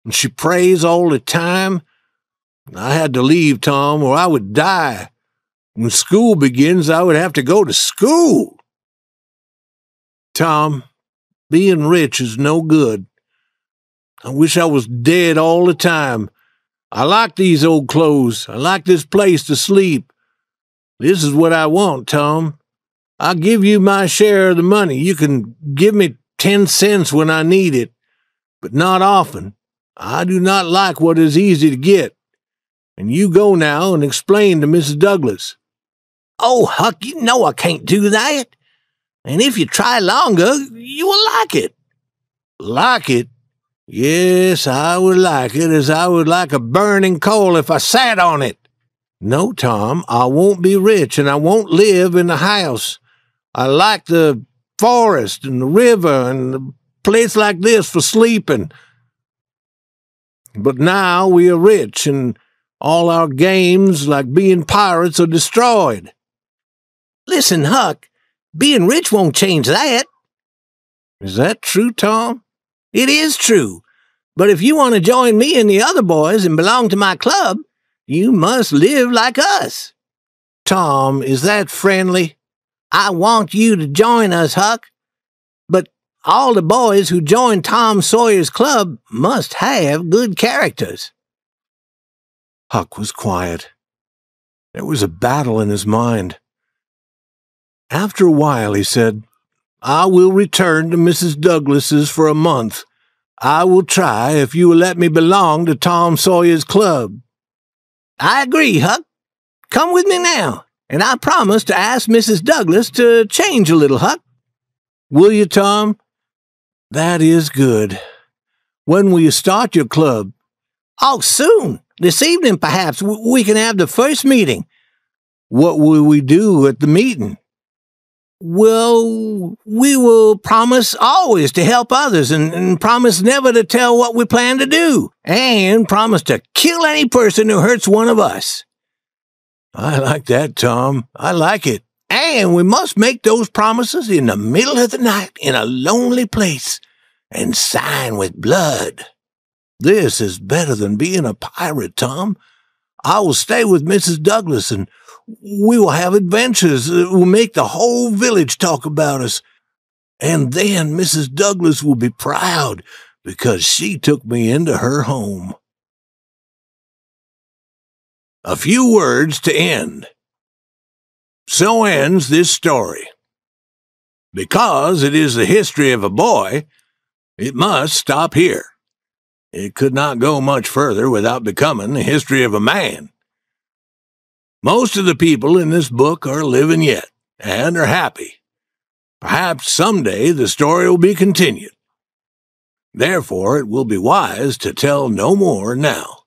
And she prays all the time. I had to leave, Tom, or I would die. When school begins, I would have to go to school. Tom, being rich is no good. I wish I was dead all the time. I like these old clothes. I like this place to sleep. This is what I want, Tom. I'll give you my share of the money. You can give me 10 cents when I need it, but not often. I do not like what is easy to get. And you go now and explain to Mrs. Douglas." "Oh, Huck, you know I can't do that. And if you try longer, you will like it." "Like it? Yes, I would like it as I would like a burning coal if I sat on it." "No, Tom, I won't be rich and I won't live in the house. I like the forest and the river and a place like this for sleeping. But now we are rich and all our games, like being pirates, are destroyed." "Listen, Huck, being rich won't change that." "Is that true, Tom?" "It is true. But if you want to join me and the other boys and belong to my club, you must live like us." "Tom, is that friendly?" "I want you to join us, Huck. But all the boys who join Tom Sawyer's club must have good characters." Huck was quiet. There was a battle in his mind. After a while, he said, "I will return to Mrs. Douglas's for a month. I will try if you will let me belong to Tom Sawyer's club." "I agree, Huck. Come with me now, and I promise to ask Mrs. Douglas to change a little, Huck." "Will you, Tom?" "That is good. When will you start your club?" "Oh, soon. This evening, perhaps. We can have the first meeting." "What will we do at the meeting?" "Well, we will promise always to help others and promise never to tell what we plan to do, and promise to kill any person who hurts one of us." "I like that, Tom. I like it." "And we must make those promises in the middle of the night in a lonely place and sign with blood." "This is better than being a pirate, Tom. I will stay with Mrs. Douglas and we will have adventures that will make the whole village talk about us. And then Mrs. Douglas will be proud because she took me into her home." A few words to end. So ends this story. Because it is the history of a boy, it must stop here. It could not go much further without becoming the history of a man. Most of the people in this book are living yet, and are happy. Perhaps someday the story will be continued. Therefore it will be wise to tell no more now.